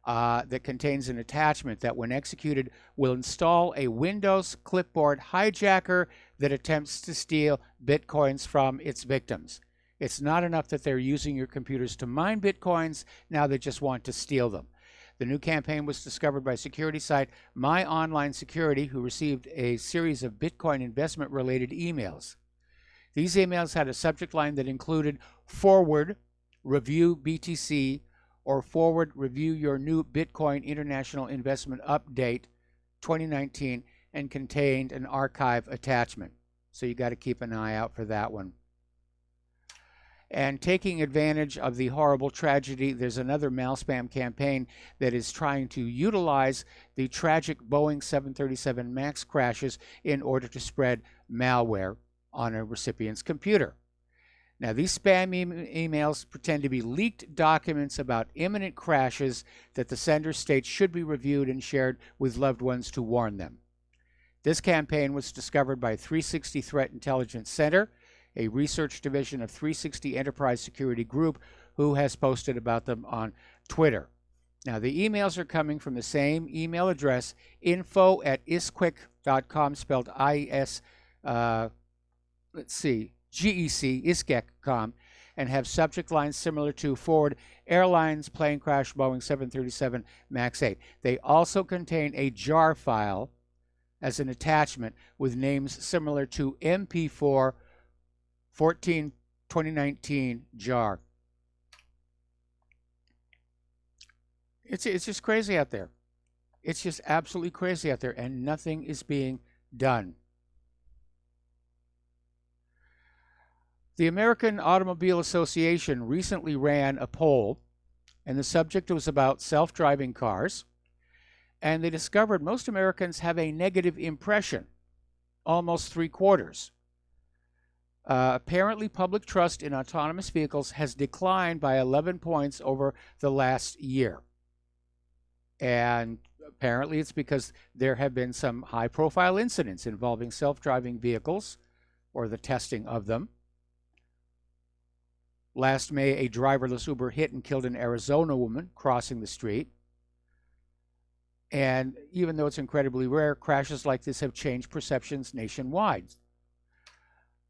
that contains an attachment that, when executed, will install a Windows clipboard hijacker that attempts to steal bitcoins from its victims. It's not enough that they're using your computers to mine bitcoins, now they just want to steal them. The new campaign was discovered by security site My Online Security, who received a series of Bitcoin investment-related emails. These emails had a subject line that included forward, review BTC, or forward, review your new Bitcoin International Investment Update 2019, and contained an archive attachment. So you got to keep an eye out for that one. And taking advantage of the horrible tragedy, there's another mail spam campaign that is trying to utilize the tragic Boeing 737 MAX crashes in order to spread malware on a recipient's computer. Now, these spam emails pretend to be leaked documents about imminent crashes that the sender states should be reviewed and shared with loved ones to warn them. This campaign was discovered by 360 Threat Intelligence Center, a research division of 360 Enterprise Security Group, who has posted about them on Twitter. Now, the emails are coming from the same email address, info@isquec.com, spelled GEC, isquec.com, and have subject lines similar to forward airlines, plane crash, Boeing 737 MAX 8. They also contain a jar file as an attachment with names similar to MP4 14 2019 jar. It's just crazy out there. It's just absolutely crazy out there, and nothing is being done. The American Automobile Association recently ran a poll, and the subject was about self-driving cars. And they discovered most Americans have a negative impression, almost 3/4. Apparently, public trust in autonomous vehicles has declined by 11 points over the last year. And apparently it's because there have been some high-profile incidents involving self-driving vehicles or the testing of them. Last May, a driverless Uber hit and killed an Arizona woman crossing the street. And even though it's incredibly rare, crashes like this have changed perceptions nationwide.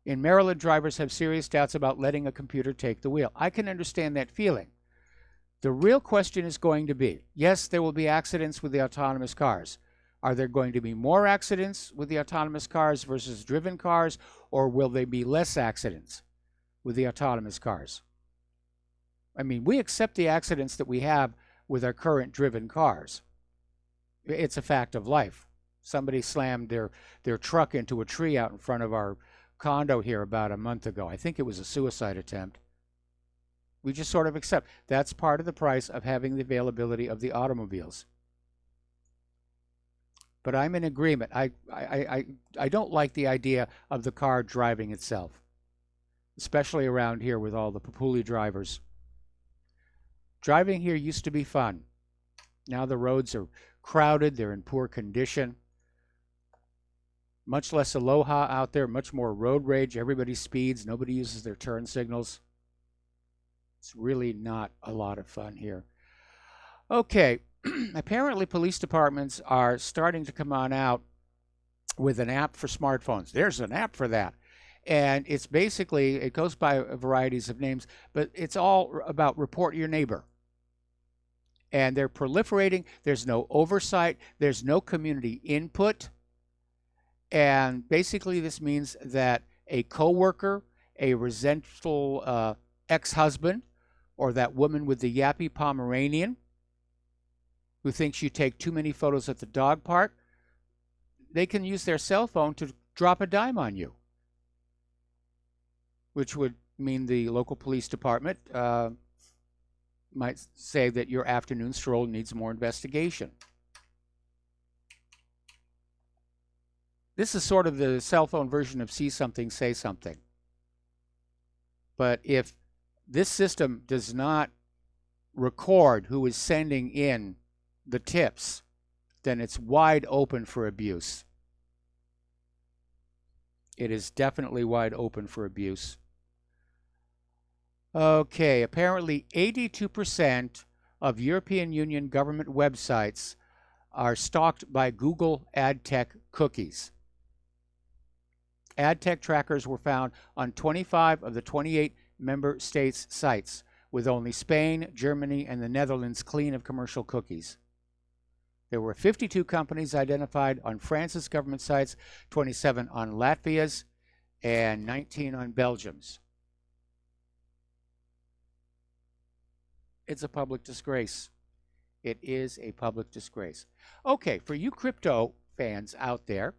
In Maryland, drivers have serious doubts about letting a computer take the wheel. I can understand that feeling. The real question is going to be, yes, there will be accidents with the autonomous cars. Are there going to be more accidents with the autonomous cars versus driven cars, or will there be less accidents with the autonomous cars? I mean, we accept the accidents that we have with our current driven cars. It's a fact of life. Somebody slammed their truck into a tree out in front of our condo here about a month ago. I think it was a suicide attempt. We just sort of accept that's part of the price of having the availability of the automobiles. But I'm in agreement. I don't like the idea of the car driving itself, especially around here with all the Papuli drivers. Driving here used to be fun. Now the roads are crowded. They're in poor condition. Much less aloha out there, much more road rage. Everybody speeds. Nobody uses their turn signals. It's really not a lot of fun here. Okay, apparently police departments are starting to come on out with an app for smartphones. There's an app for that. And it's basically, it goes by varieties of names, but it's all about report your neighbor. And they're proliferating. There's no oversight. There's no community input. And basically this means that a coworker, a resentful ex-husband, or that woman with the yappy Pomeranian who thinks you take too many photos at the dog park, they can use their cell phone to drop a dime on you, which would mean the local police department might say that your afternoon stroll needs more investigation. This is sort of the cell phone version of see something, say something. But if this system does not record who is sending in the tips, then it's wide open for abuse. It is definitely wide open for abuse. Okay, apparently 82% of European Union government websites are stalked by Google AdTech cookies. AdTech trackers were found on 25 of the 28 member states' sites, with only Spain, Germany, and the Netherlands clean of commercial cookies. There were 52 companies identified on France's government sites, 27 on Latvia's, and 19 on Belgium's. It's a public disgrace. It is a public disgrace. Okay, for you crypto fans out there,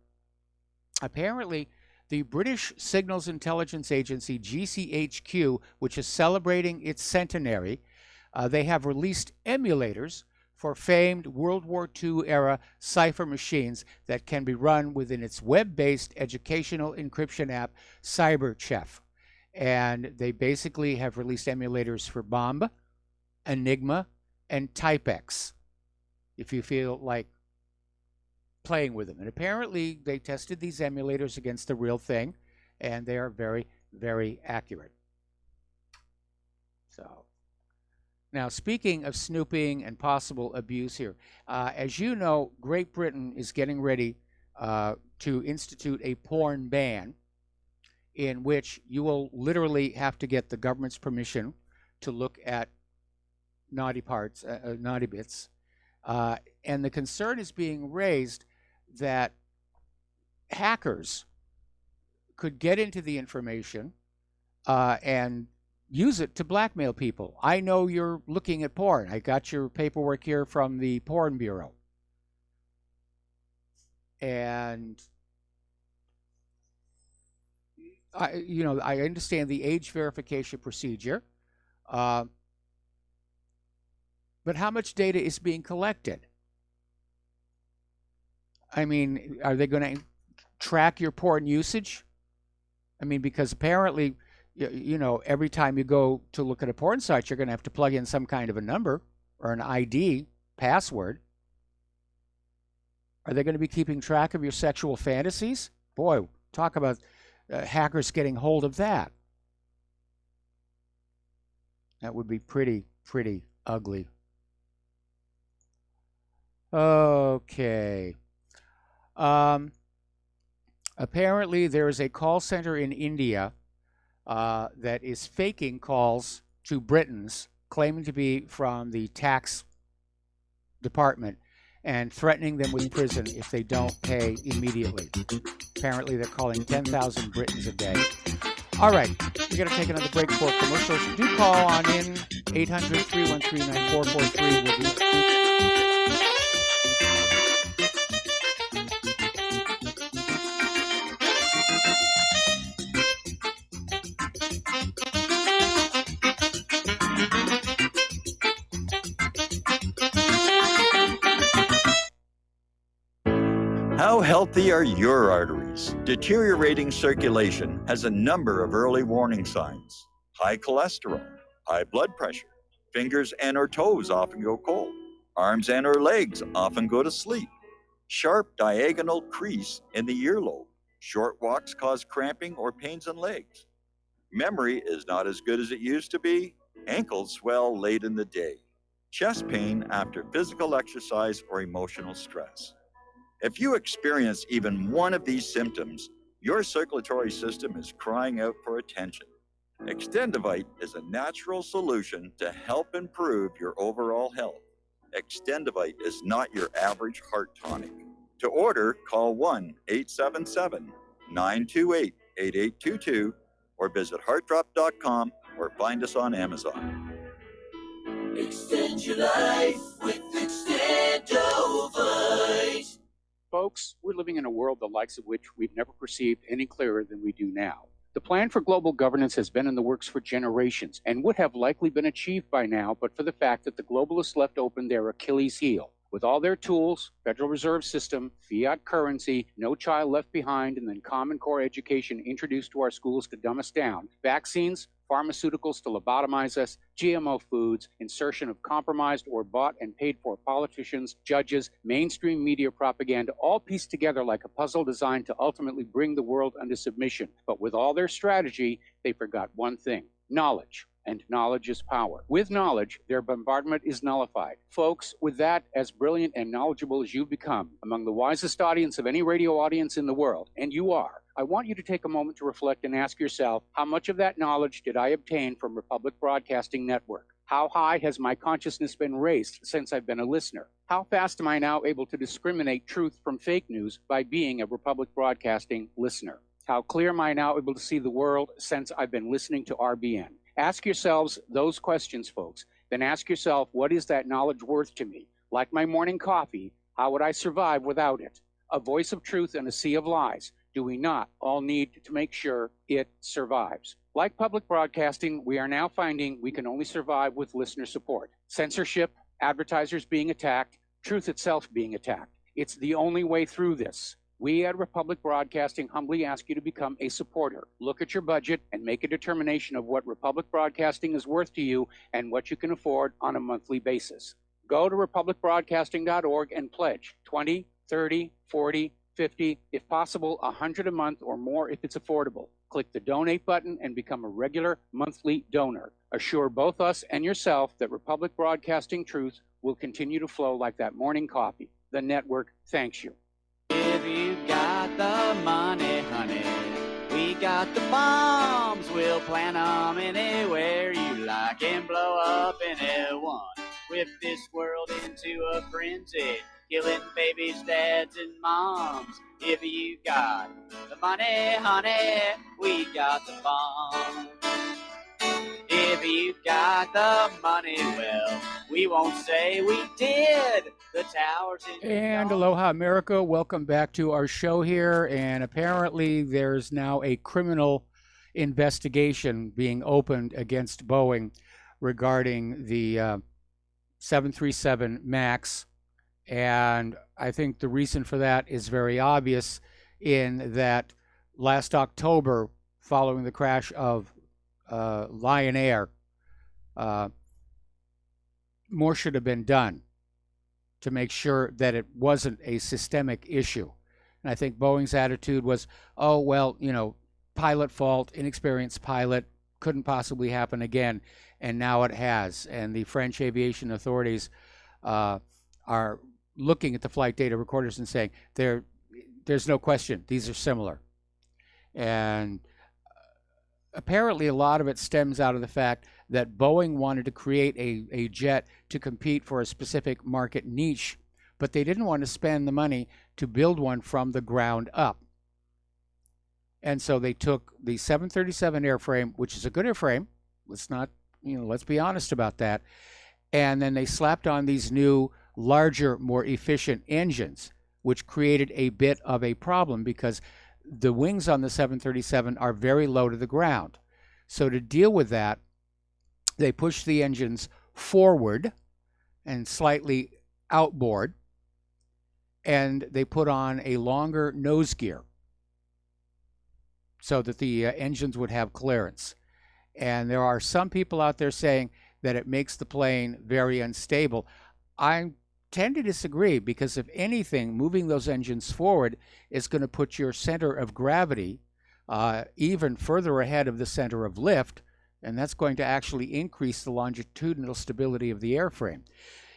apparently the British Signals Intelligence Agency, GCHQ, which is celebrating its centenary, they have released emulators for famed World War II-era cipher machines that can be run within its web-based educational encryption app, CyberChef. And they basically have released emulators for Bomb, Enigma, and Typex, if you feel like playing with them. And apparently they tested these emulators against the real thing, and they are very, very accurate. So, now speaking of snooping and possible abuse here, as you know, Great Britain is getting ready to institute a porn ban in which you will literally have to get the government's permission to look at naughty parts, naughty bits. And the concern is being raised that hackers could get into the information and use it to blackmail people. I know you're looking at porn. I got your paperwork here from the Porn Bureau. And I understand the age verification procedure. But how much data is being collected? I mean, are they going to track your porn usage? I mean, because apparently, you know, every time you go to look at a porn site, you're going to have to plug in some kind of a number or an ID, password. Are they going to be keeping track of your sexual fantasies? Boy, talk about hackers getting hold of that. That would be pretty ugly. Okay. Apparently, there is a call center in India that is faking calls to Britons, claiming to be from the tax department and threatening them with prison if they don't pay immediately. Apparently, they're calling 10,000 Britons a day. All right, we're going to take another break for commercials. Do call on in 800-313-9443. We'll be How healthy are your arteries? Deteriorating circulation has a number of early warning signs. High cholesterol, high blood pressure, fingers and or toes often go cold, arms and or legs often go to sleep, sharp diagonal crease in the earlobe, short walks cause cramping or pains in legs. Memory is not as good as it used to be, ankles swell late in the day, chest pain after physical exercise or emotional stress. If you experience even one of these symptoms, your circulatory system is crying out for attention. Extendivite is a natural solution to help improve your overall health. Extendivite is not your average heart tonic. To order, call 1-877-928-8822 or visit heartdrop.com or find us on Amazon. Extend your life with Extendovite. Folks, we're living in a world the likes of which we've never perceived any clearer than we do now. The plan for global governance has been in the works for generations and would have likely been achieved by now, but for the fact that the globalists left open their Achilles heel. With all their tools, Federal Reserve System, fiat currency, no child left behind, and then Common Core education introduced to our schools to dumb us down, vaccines, pharmaceuticals to lobotomize us, GMO foods, insertion of compromised or bought and paid for politicians, judges, mainstream media propaganda, all pieced together like a puzzle designed to ultimately bring the world under submission. But with all their strategy, they forgot one thing: knowledge. And knowledge is power. With knowledge, their bombardment is nullified. Folks, with that, as brilliant and knowledgeable as you've become, among the wisest audience of any radio audience in the world, and you are, I want you to take a moment to reflect and ask yourself, how much of that knowledge did I obtain from Republic Broadcasting Network? How high has my consciousness been raised since I've been a listener? How fast am I now able to discriminate truth from fake news by being a Republic Broadcasting listener? How clear am I now able to see the world since I've been listening to RBN? Ask yourselves those questions, folks. Then ask yourself, what is that knowledge worth to me? Like my morning coffee, how would I survive without it? A voice of truth in a sea of lies. Do we not all need to make sure it survives? Like public broadcasting, we are now finding we can only survive with listener support. Censorship, advertisers being attacked, truth itself being attacked. It's the only way through this. We at Republic Broadcasting humbly ask you to become a supporter. Look at your budget and make a determination of what Republic Broadcasting is worth to you and what you can afford on a monthly basis. Go to republicbroadcasting.org and pledge 20, 30, 40, 50, if possible, 100 a month or more if it's affordable. Click the donate button and become a regular monthly donor. Assure both us and yourself that Republic Broadcasting truth will continue to flow like that morning coffee. The network thanks you. If you got the money, honey, we got the bombs. We'll plant 'em anywhere you like and blow up anyone. Whip this world into a frenzy, killing babies, dads, and moms. If you got the money, honey, we got the bombs. If you got the money, well, we won't say we did. The towers in And aloha, America. Welcome back to our show here. And apparently there's now a criminal investigation being opened against Boeing regarding the 737 MAX And I think the reason for that is very obvious in that last October, following the crash of Lion Air, more should have been done to make sure that it wasn't a systemic issue. And I think Boeing's attitude was, oh, well, pilot fault, inexperienced pilot, couldn't possibly happen again. And now it has. And the French aviation authorities are looking at the flight data recorders and saying, there's no question, these are similar. And apparently a lot of it stems out of the fact that Boeing wanted to create a jet to compete for a specific market niche, but they didn't want to spend the money to build one from the ground up. And so they took the 737 airframe, which is a good airframe. Let's be honest about that. And then they slapped on these new, larger, more efficient engines, which created a bit of a problem because the wings on the 737 are very low to the ground. So to deal with that, they pushed the engines forward and slightly outboard, and they put on a longer nose gear so that the engines would have clearance. And there are some people out there saying that it makes the plane very unstable. I tend to disagree, because if anything, moving those engines forward is going to put your center of gravity even further ahead of the center of lift, and that's going to actually increase the longitudinal stability of the airframe.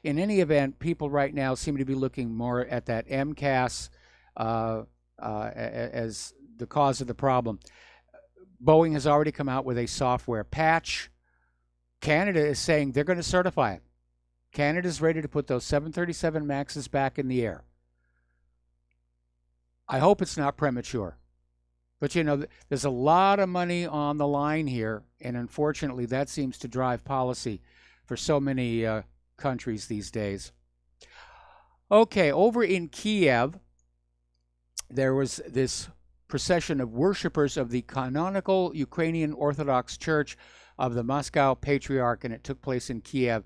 In any event, people right now seem to be looking more at that MCAS as the cause of the problem. Boeing has already come out with a software patch. Canada is saying they're going to certify it. Canada's ready to put those 737 MAXs back in the air. I hope it's not premature. But, there's a lot of money on the line here, and unfortunately that seems to drive policy for so many countries these days. Okay, over in Kiev, there was this procession of worshipers of the canonical Ukrainian Orthodox Church of the Moscow Patriarch, and it took place in Kiev.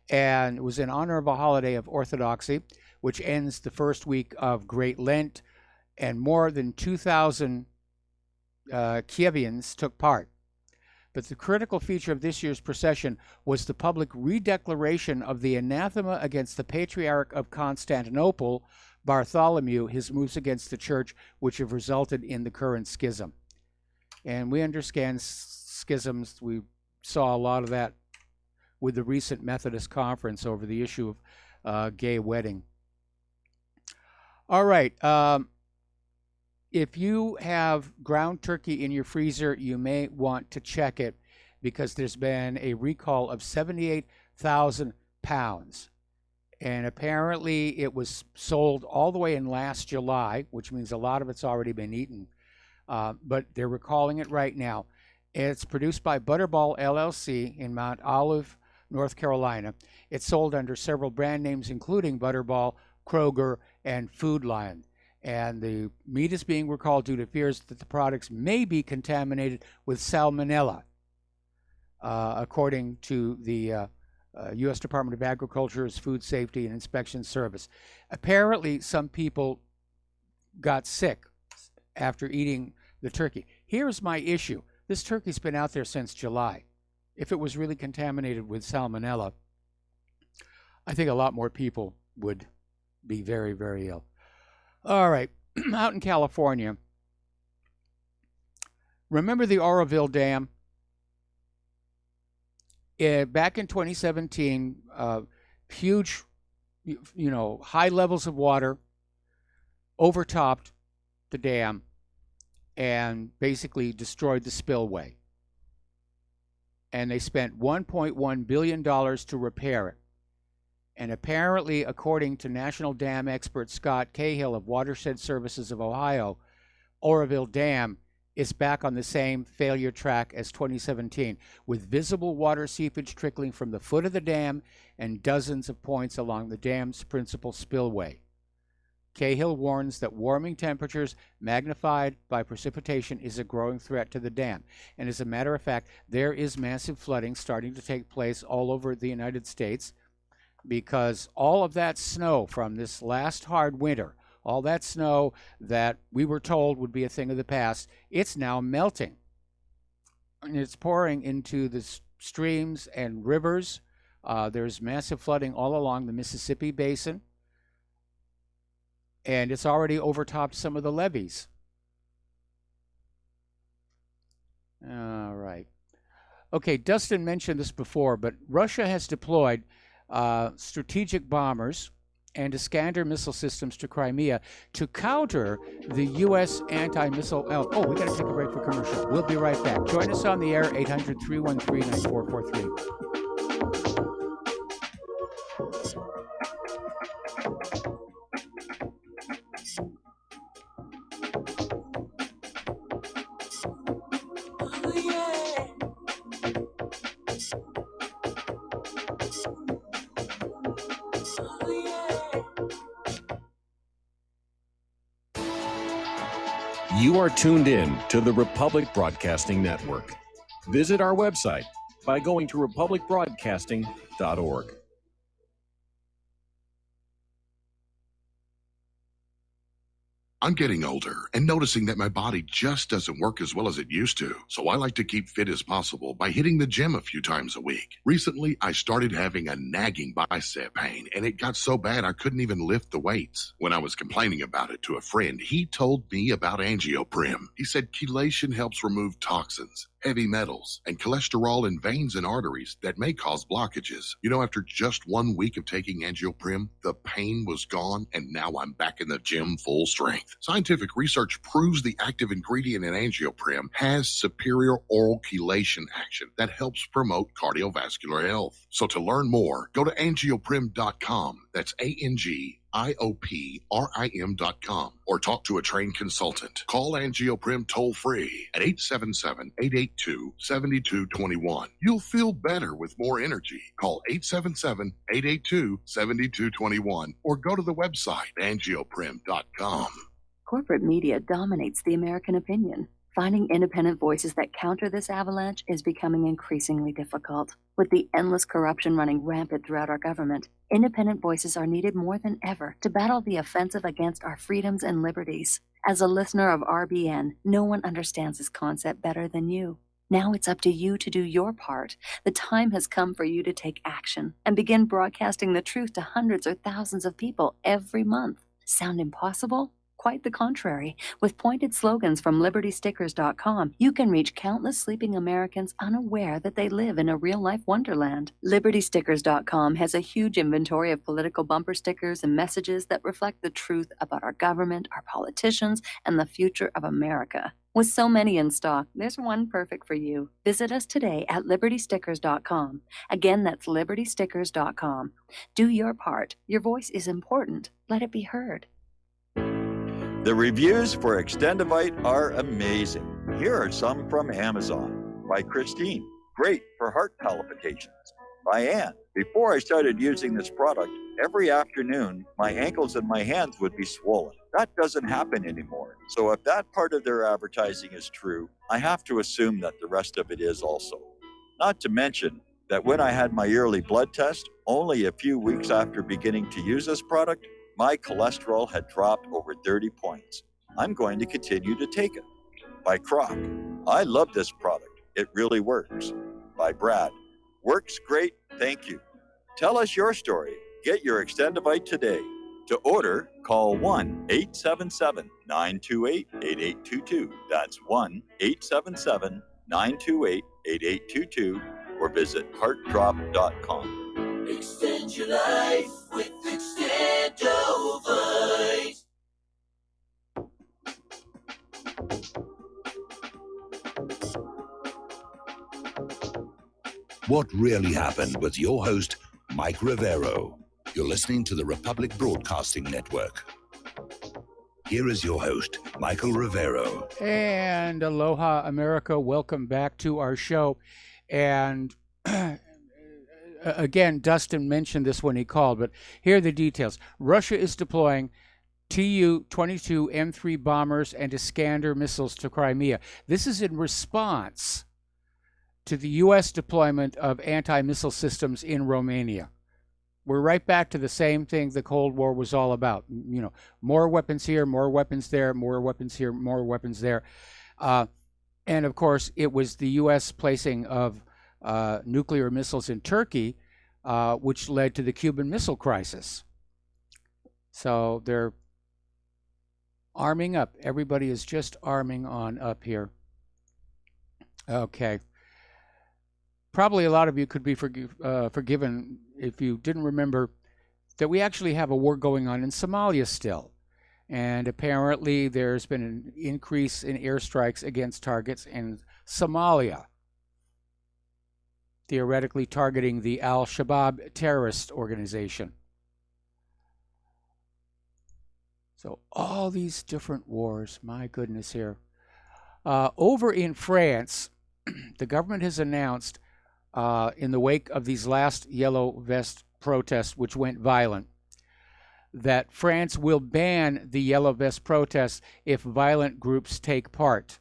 And it was in honor of a holiday of Orthodoxy, which ends the first week of Great Lent, and more than 2,000 Kievians took part. But the critical feature of this year's procession was the public redeclaration of the anathema against the Patriarch of Constantinople, Bartholomew, his moves against the church, which have resulted in the current schism. And we understand schisms. We saw a lot of that with the recent Methodist conference over the issue of gay wedding. All right. If you have ground turkey in your freezer, you may want to check it, because there's been a recall of 78,000 pounds. And apparently it was sold all the way in last July, which means a lot of it's already been eaten. But they're recalling it right now. It's produced by Butterball LLC in Mount Olive, North Carolina. It's sold under several brand names, including Butterball, Kroger, and Food Lion. And the meat is being recalled due to fears that the products may be contaminated with salmonella, according to the U.S. Department of Agriculture's Food Safety and Inspection Service. Apparently, some people got sick after eating the turkey. Here's my issue. This turkey's been out there since July. If it was really contaminated with salmonella, I think a lot more people would be very, very ill. All right, out in California, remember the Oroville Dam? Back in 2017, huge, high levels of water overtopped the dam and basically destroyed the spillway. And they spent $1.1 billion to repair it. And apparently, according to National Dam expert Scott Cahill of Watershed Services of Ohio, Oroville Dam is back on the same failure track as 2017, with visible water seepage trickling from the foot of the dam and dozens of points along the dam's principal spillway. Cahill warns that warming temperatures magnified by precipitation is a growing threat to the dam. And as a matter of fact, there is massive flooding starting to take place all over the United States. because all of that snow from this last hard winter, all that snow that we were told would be a thing of the past, it's now melting. And it's pouring into the streams and rivers. There's massive flooding all along the Mississippi Basin. And it's already overtopped some of the levees. All right. Okay, Dustin mentioned this before, but Russia has deployed strategic bombers and Iskander missile systems to Crimea to counter the U.S. anti-missile... Oh, we got to take a break for commercial. We'll be right back. Join us on the air, 800-313-9443. You are tuned in to the Republic Broadcasting Network. Visit our website by going to republicbroadcasting.org. I'm getting older and noticing that my body just doesn't work as well as it used to. So I like to keep fit as possible by hitting the gym a few times a week. Recently, I started having a nagging bicep pain, and it got so bad I couldn't even lift the weights. When I was complaining about it to a friend, he told me about Angioprim. He said chelation helps remove toxins, heavy metals, and cholesterol in veins and arteries that may cause blockages. You know, after just 1 week of taking Angioprim, the pain was gone, and now I'm back in the gym full strength. Scientific research proves the active ingredient in Angioprim has superior oral chelation action that helps promote cardiovascular health. So to learn more, go to angioprim.com. That's ANGIOPRIM.com, or talk to a trained consultant. Call Angioprim toll-free at 877-882-7221. You'll feel better with more energy. Call 877-882-7221 or go to the website angioprim.com. Corporate media dominates the American opinion. Finding independent voices that counter this avalanche is becoming increasingly difficult. With the endless corruption running rampant throughout our government, independent voices are needed more than ever to battle the offensive against our freedoms and liberties. As a listener of RBN, no one understands this concept better than you. Now it's up to you to do your part. The time has come for you to take action and begin broadcasting the truth to hundreds or thousands of people every month. Sound impossible? Quite the contrary. With pointed slogans from LibertyStickers.com, you can reach countless sleeping Americans unaware that they live in a real-life wonderland. LibertyStickers.com has a huge inventory of political bumper stickers and messages that reflect the truth about our government, our politicians, and the future of America. With so many in stock, there's one perfect for you. Visit us today at LibertyStickers.com. Again, that's LibertyStickers.com. Do your part. Your voice is important. Let it be heard. The reviews for Extendivite are amazing. Here are some from Amazon. By Christine, great for heart palpitations. By Ann, before I started using this product, every afternoon my ankles and my hands would be swollen. That doesn't happen anymore. So if that part of their advertising is true, I have to assume that the rest of it is also. Not to mention that when I had my yearly blood test, only a few weeks after beginning to use this product, my cholesterol had dropped over 30 points. I'm going to continue to take it. By Croc, I love this product. It really works. By Brad, works great, thank you. Tell us your story. Get your Extendivite today. To order, call 1-877-928-8822. That's 1-877-928-8822 or visit heartdrop.com. Extend your life with Extendovite. What Really Happened with your host, Mike Rivero. You're listening to the Republic Broadcasting Network. Here is your host, Michael Rivero. And aloha, America. Welcome back to our show. And again, Dustin mentioned this when he called, but here are the details. Russia is deploying Tu-22 M3 bombers and Iskander missiles to Crimea. This is in response to the U.S. deployment of anti-missile systems in Romania. we're right back to the same thing the Cold War was all about. You know, more weapons here, more weapons there, more weapons here, more weapons there. And of course, it was the U.S. placing of nuclear missiles in Turkey, which led to the Cuban Missile Crisis. So they're arming up. Everybody is just arming on up here. Okay. Probably a lot of you could be forgiven if you didn't remember that we actually have a war going on in Somalia still. And apparently there's been an increase in airstrikes against targets in Somalia, theoretically targeting the Al-Shabaab terrorist organization. So all these different wars, my goodness here. Over in France, the government has announced in the wake of these last Yellow Vest protests, which went violent, that France will ban the Yellow Vest protests if violent groups take part.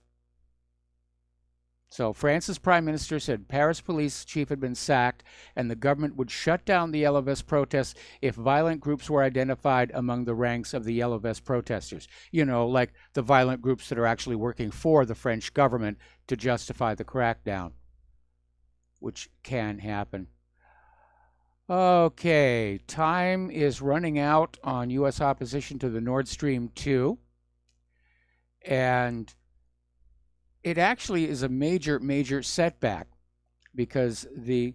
So France's prime minister said Paris police chief had been sacked and the government would shut down the Yellow Vest protests if violent groups were identified among the ranks of the Yellow Vest protesters. You know, like the violent groups that are actually working for the French government to justify the crackdown, which can happen. Okay, time is running out on U.S. opposition to the Nord Stream 2. And it actually is a major, major setback because the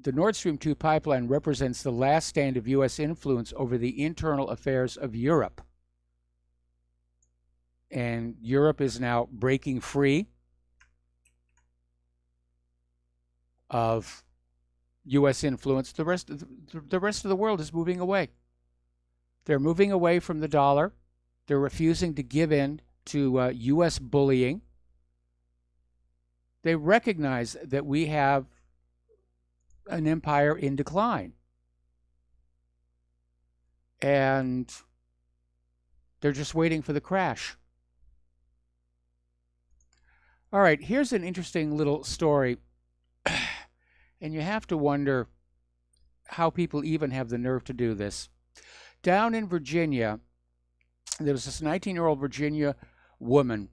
Nord Stream 2 pipeline represents the last stand of U.S. influence over the internal affairs of Europe. And Europe is now breaking free of U.S. influence. The rest of the world is moving away. They're moving away from the dollar. They're refusing to give in to U.S. bullying. They recognize that we have an empire in decline. And they're just waiting for the crash. All right, here's an interesting little story. And you have to wonder how people even have the nerve to do this. Down in Virginia, there was this 19-year-old Virginia woman,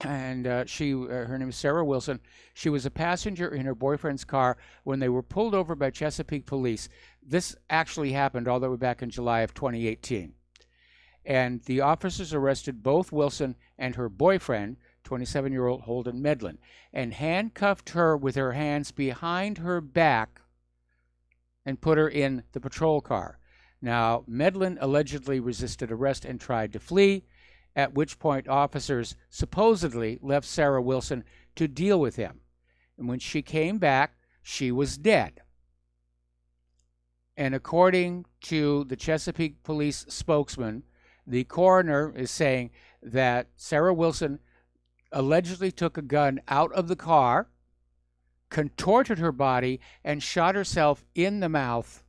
and her name is Sarah Wilson. She was a passenger in her boyfriend's car when they were pulled over by Chesapeake police. This actually happened all the way back in July of 2018. And the officers arrested both Wilson and her boyfriend, 27-year-old Holden Medlin, and handcuffed her with her hands behind her back and put her in the patrol car. Now, Medlin allegedly resisted arrest and tried to flee, at which point officers supposedly left Sarah Wilson to deal with him. And when she came back, she was dead. And according to the Chesapeake police spokesman, the coroner is saying that Sarah Wilson allegedly took a gun out of the car, contorted her body, and shot herself in the mouth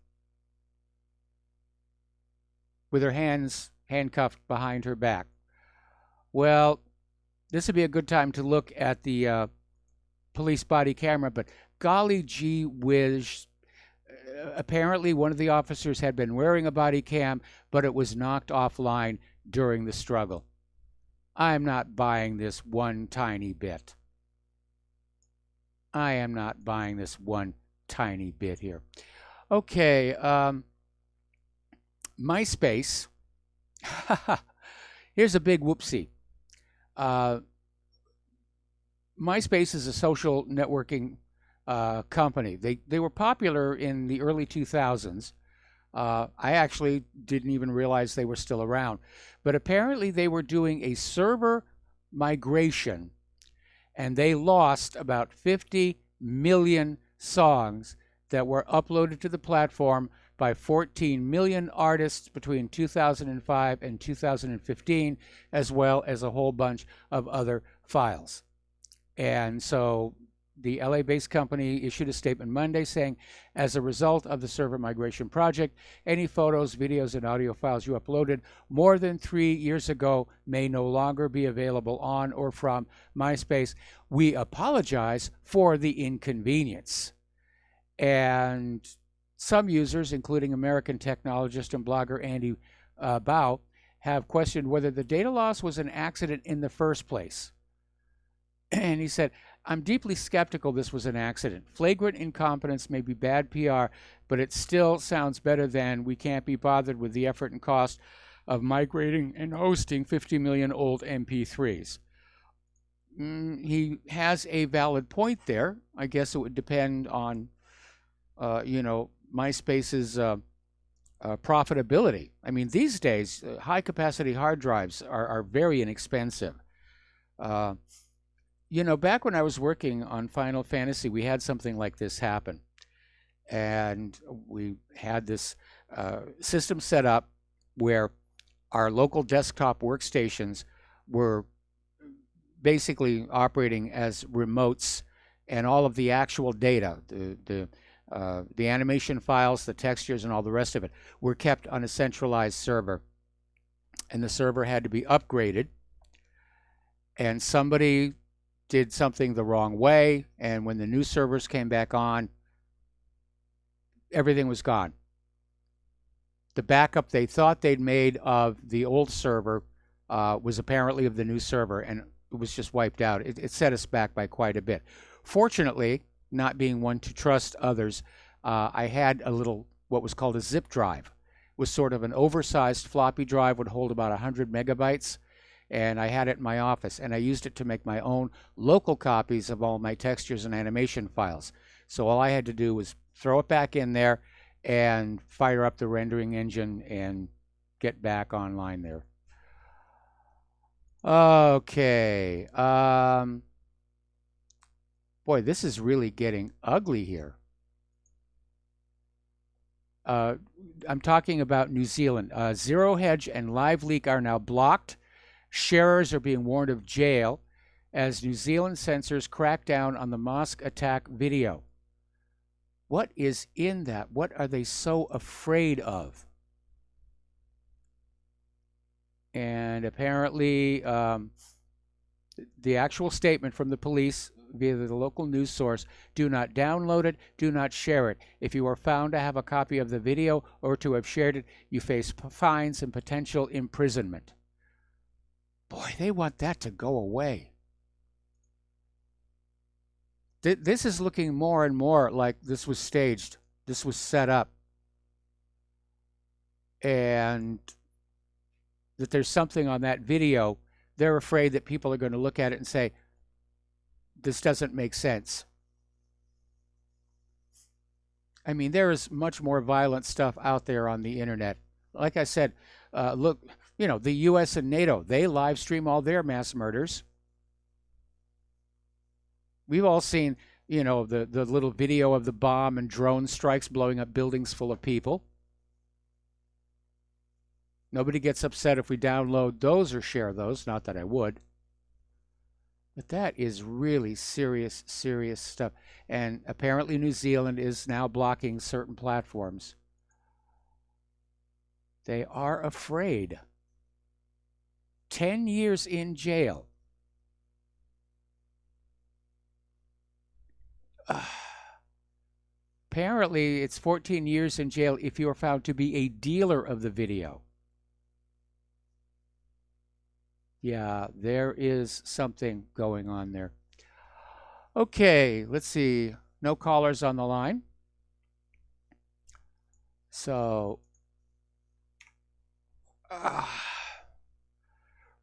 with her hands handcuffed behind her back. Well, this would be a good time to look at the police body camera, but golly gee whiz, apparently one of the officers had been wearing a body cam, but it was knocked offline during the struggle. I'm not buying this one tiny bit. I am not buying this one tiny bit here. Okay, MySpace. Here's a big whoopsie. MySpace is a social networking company. They were popular in the early 2000s. I actually didn't even realize they were still around. But apparently they were doing a server migration, and they lost about 50 million songs that were uploaded to the platform by 14 million artists between 2005 and 2015, as well as a whole bunch of other files. And so the LA-based company issued a statement Monday saying, as a result of the server migration project, any photos, videos, and audio files you uploaded more than 3 years ago may no longer be available on or from MySpace. We apologize for the inconvenience. And some users, including American technologist and blogger Andy Bao, have questioned whether the data loss was an accident in the first place. And he said, I'm deeply skeptical this was an accident. Flagrant incompetence may be bad PR, but it still sounds better than we can't be bothered with the effort and cost of migrating and hosting 50 million old MP3s. He has a valid point there. I guess it would depend on, MySpace's profitability. I mean, these days, high-capacity hard drives are very inexpensive. Back when I was working on Final Fantasy, we had something like this happen. And we had this system set up where our local desktop workstations were basically operating as remotes, and all of the actual data, the animation files, the textures, and all the rest of it were kept on a centralized server. And the server had to be upgraded. And somebody did something the wrong way, and when the new servers came back on, everything was gone. The backup they thought they'd made of the old server was apparently of the new server, and it was just wiped out. It set us back by quite a bit. Fortunately, not being one to trust others, I had a little, what was called a zip drive. It was sort of an oversized floppy drive, would hold about 100 megabytes, and I had it in my office, and I used it to make my own local copies of all my textures and animation files. So all I had to do was throw it back in there and fire up the rendering engine and get back online there. Okay. Boy, this is really getting ugly here. I'm talking about New Zealand. Zero Hedge and LiveLeak are now blocked. Sharers are being warned of jail as New Zealand censors crack down on the mosque attack video. What is in that? What are they so afraid of? And apparently, the actual statement from the police via the local news source: do not download it, do not share it. If you are found to have a copy of the video or to have shared it, you face fines and potential imprisonment. Boy, they want that to go away. This is looking more and more like this was staged. This was set up. And that there's something on that video. They're afraid that people are going to look at it and say, this doesn't make sense. I mean, there is much more violent stuff out there on the internet. Like I said, look, the U.S. and NATO, they live stream all their mass murders. We've all seen, the little video of the bomb and drone strikes blowing up buildings full of people. Nobody gets upset if we download those or share those. Not that I would. But that is really serious, serious stuff. And apparently New Zealand is now blocking certain platforms. They are afraid. 10 years in jail. Apparently, it's 14 years in jail if you are found to be a dealer of the video. Yeah, there is something going on there. Okay, let's see. No callers on the line. So,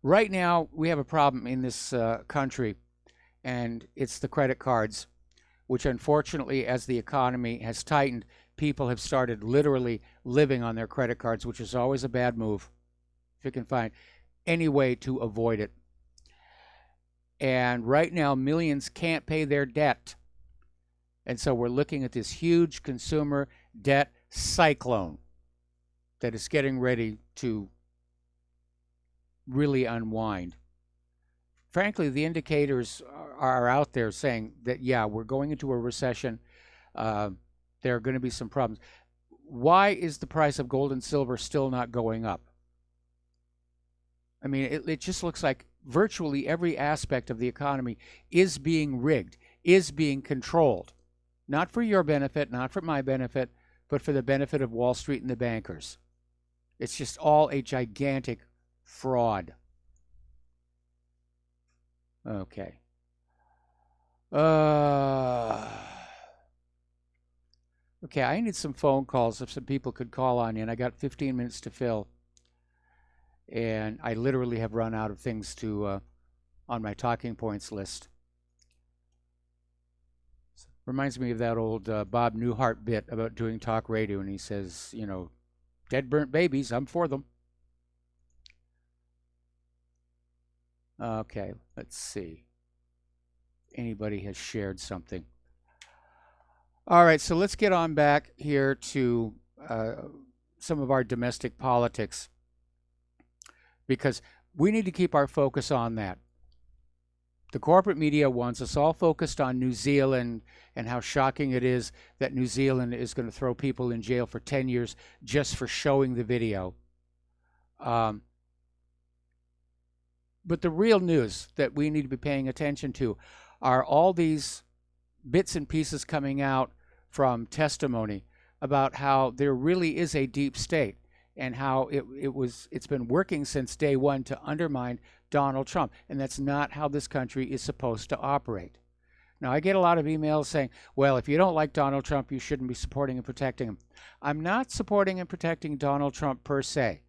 right now, we have a problem in this country, and it's the credit cards, which unfortunately, as the economy has tightened, people have started literally living on their credit cards, which is always a bad move, if you can find any way to avoid it. And right now, millions can't pay their debt. And so we're looking at this huge consumer debt cyclone that is getting ready to really unwind. Frankly, the indicators are out there saying that, yeah, we're going into a recession. There are going to be some problems. Why is the price of gold and silver still not going up? I mean, it just looks like virtually every aspect of the economy is being rigged, is being controlled. Not for your benefit, not for my benefit, but for the benefit of Wall Street and the bankers. It's just all a gigantic fraud. Okay. Okay, I need some phone calls if some people could call on you, and I got 15 minutes to fill. And I literally have run out of things to on my talking points list. Reminds me of that old Bob Newhart bit about doing talk radio, and he says, you know, dead burnt babies, I'm for them. Okay, let's see. Anybody has shared something. All right, so let's get on back here to some of our domestic politics, because we need to keep our focus on that. The corporate media wants us all focused on New Zealand and how shocking it is that New Zealand is going to throw people in jail for 10 years just for showing the video. But the real news that we need to be paying attention to are all these bits and pieces coming out from testimony about how there really is a deep state and how it's been working since day one to undermine Donald Trump. And that's not how this country is supposed to operate. Now, I get a lot of emails saying, well, if you don't like Donald Trump, you shouldn't be supporting and protecting him. I'm not supporting and protecting Donald Trump per se.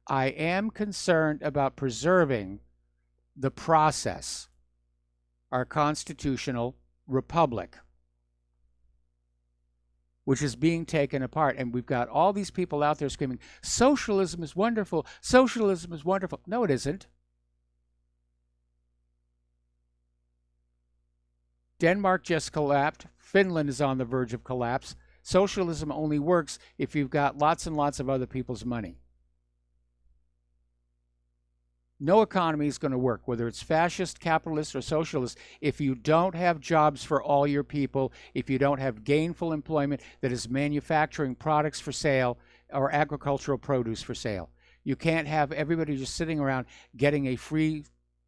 I am concerned about preserving the process, our constitutional republic, which is being taken apart. And we've got all these people out there screaming, socialism is wonderful, socialism is wonderful. No, it isn't. Denmark just collapsed. Finland is on the verge of collapse. Socialism only works if you've got lots and lots of other people's money. No economy is going to work, whether it's fascist, capitalist, or socialist, if you don't have jobs for all your people, if you don't have gainful employment that is manufacturing products for sale or agricultural produce for sale. You can't have everybody just sitting around getting a free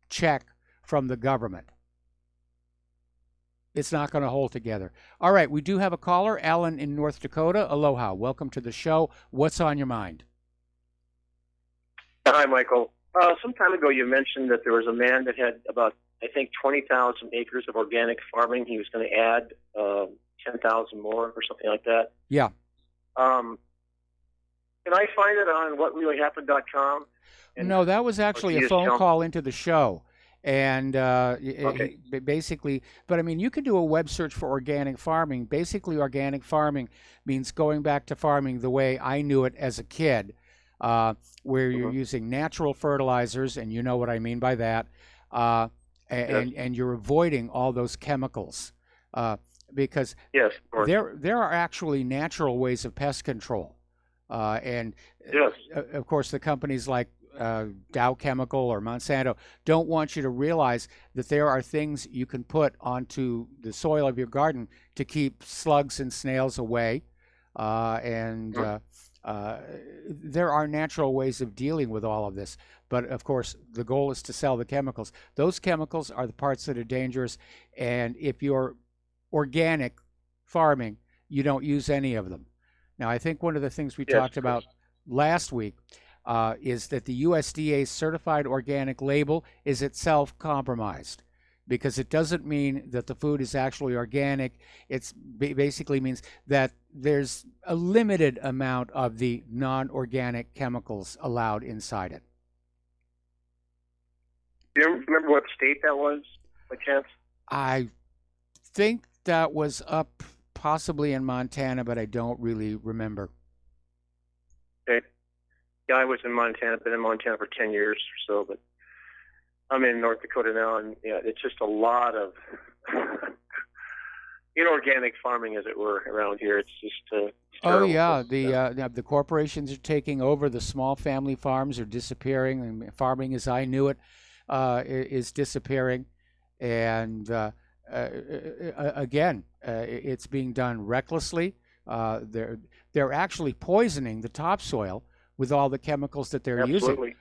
check from the government. It's not going to hold together. All right, we do have a caller, Alan in North Dakota. Aloha. Welcome to the show. What's on your mind? Hi, Michael. Some time ago, you mentioned that there was a man that had about, I think, 20,000 acres of organic farming. He was going to add 10,000 more or something like that. Yeah. Can I find it on whatreallyhappened.com? No, that was actually a phone call into the show. And okay. Basically, but I mean, you can do a web search for organic farming. Basically, organic farming means going back to farming the way I knew it as a kid, where you're using natural fertilizers, and you know what I mean by that, and you're avoiding all those chemicals, because there are actually natural ways of pest control, and of course the companies like Dow Chemical or Monsanto don't want you to realize that there are things you can put onto the soil of your garden to keep slugs and snails away, there are natural ways of dealing with all of this. But of course, the goal is to sell the chemicals. Those chemicals are the parts that are dangerous, and if you're organic farming, you don't use any of them. Now, I think one of the things we talked about last week is that the USDA certified organic label is itself compromised, because it doesn't mean that the food is actually organic. It basically means that there's a limited amount of the non-organic chemicals allowed inside it. Do you remember what state that was, by chance? I think that was up possibly in Montana, but I don't really remember. Okay. Yeah, I was in Montana, been in Montana for 10 years or so, but I'm in North Dakota now, and yeah, it's just a lot of inorganic farming, as it were, around here. It's just the corporations are taking over. The small family farms are disappearing, and farming as I knew it is disappearing. And again, it's being done recklessly. They're actually poisoning the topsoil with all the chemicals that they're using.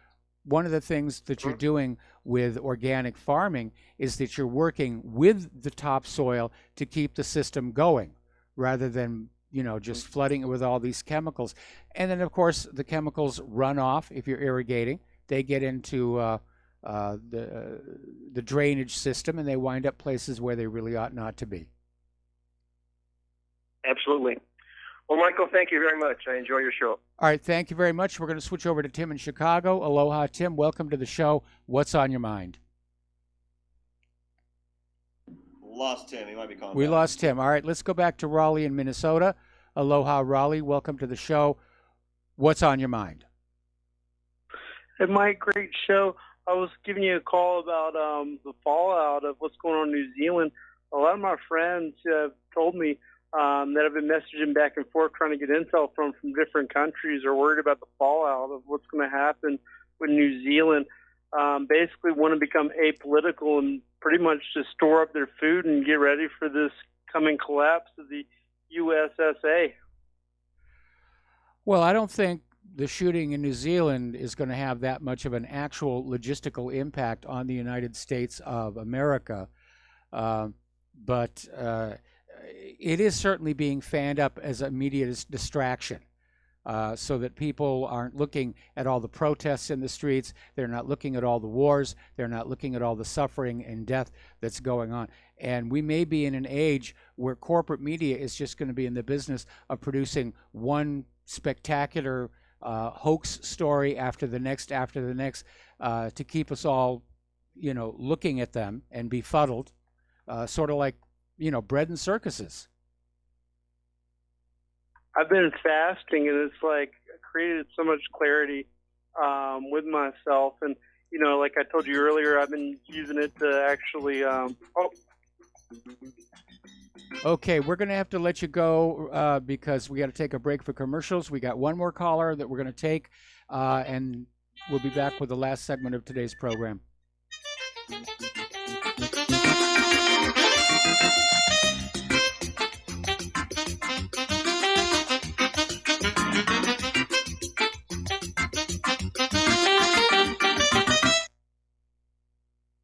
One of the things that you're doing with organic farming is that you're working with the topsoil to keep the system going, rather than just flooding it with all these chemicals. And then, of course, the chemicals run off if you're irrigating. They get into the drainage system, and they wind up places where they really ought not to be. Absolutely. Well, Michael, thank you very much. I enjoy your show. All right, thank you very much. We're going to switch over to Tim in Chicago. Aloha, Tim. Welcome to the show. What's on your mind? Lost Tim. He might be calling We back. lost Tim. All right, let's go back to Raleigh in Minnesota. Aloha, Raleigh. Welcome to the show. What's on your mind? Hey, Mike, great show. I was giving you a call about the fallout of what's going on in New Zealand. A lot of my friends have told me that I've been messaging back and forth trying to get intel from different countries are worried about the fallout of what's going to happen with New Zealand. Basically want to become apolitical and pretty much just store up their food and get ready for this coming collapse of the USSA. Well, I don't think the shooting in New Zealand is going to have that much of an actual logistical impact on the United States of America. But it is certainly being fanned up as a media distraction, so that people aren't looking at all the protests in the streets. They're not looking at all the wars. They're not looking at all the suffering and death that's going on. And we may be in an age where corporate media is just going to be in the business of producing one spectacular hoax story after the next, to keep us all, looking at them and befuddled, sort of like, bread and circuses. I've been fasting, and it's like created so much clarity with myself. And, like I told you earlier, I've been using it to actually, Okay, we're going to have to let you go because we got to take a break for commercials. We got one more caller that we're going to take, and we'll be back with the last segment of today's program.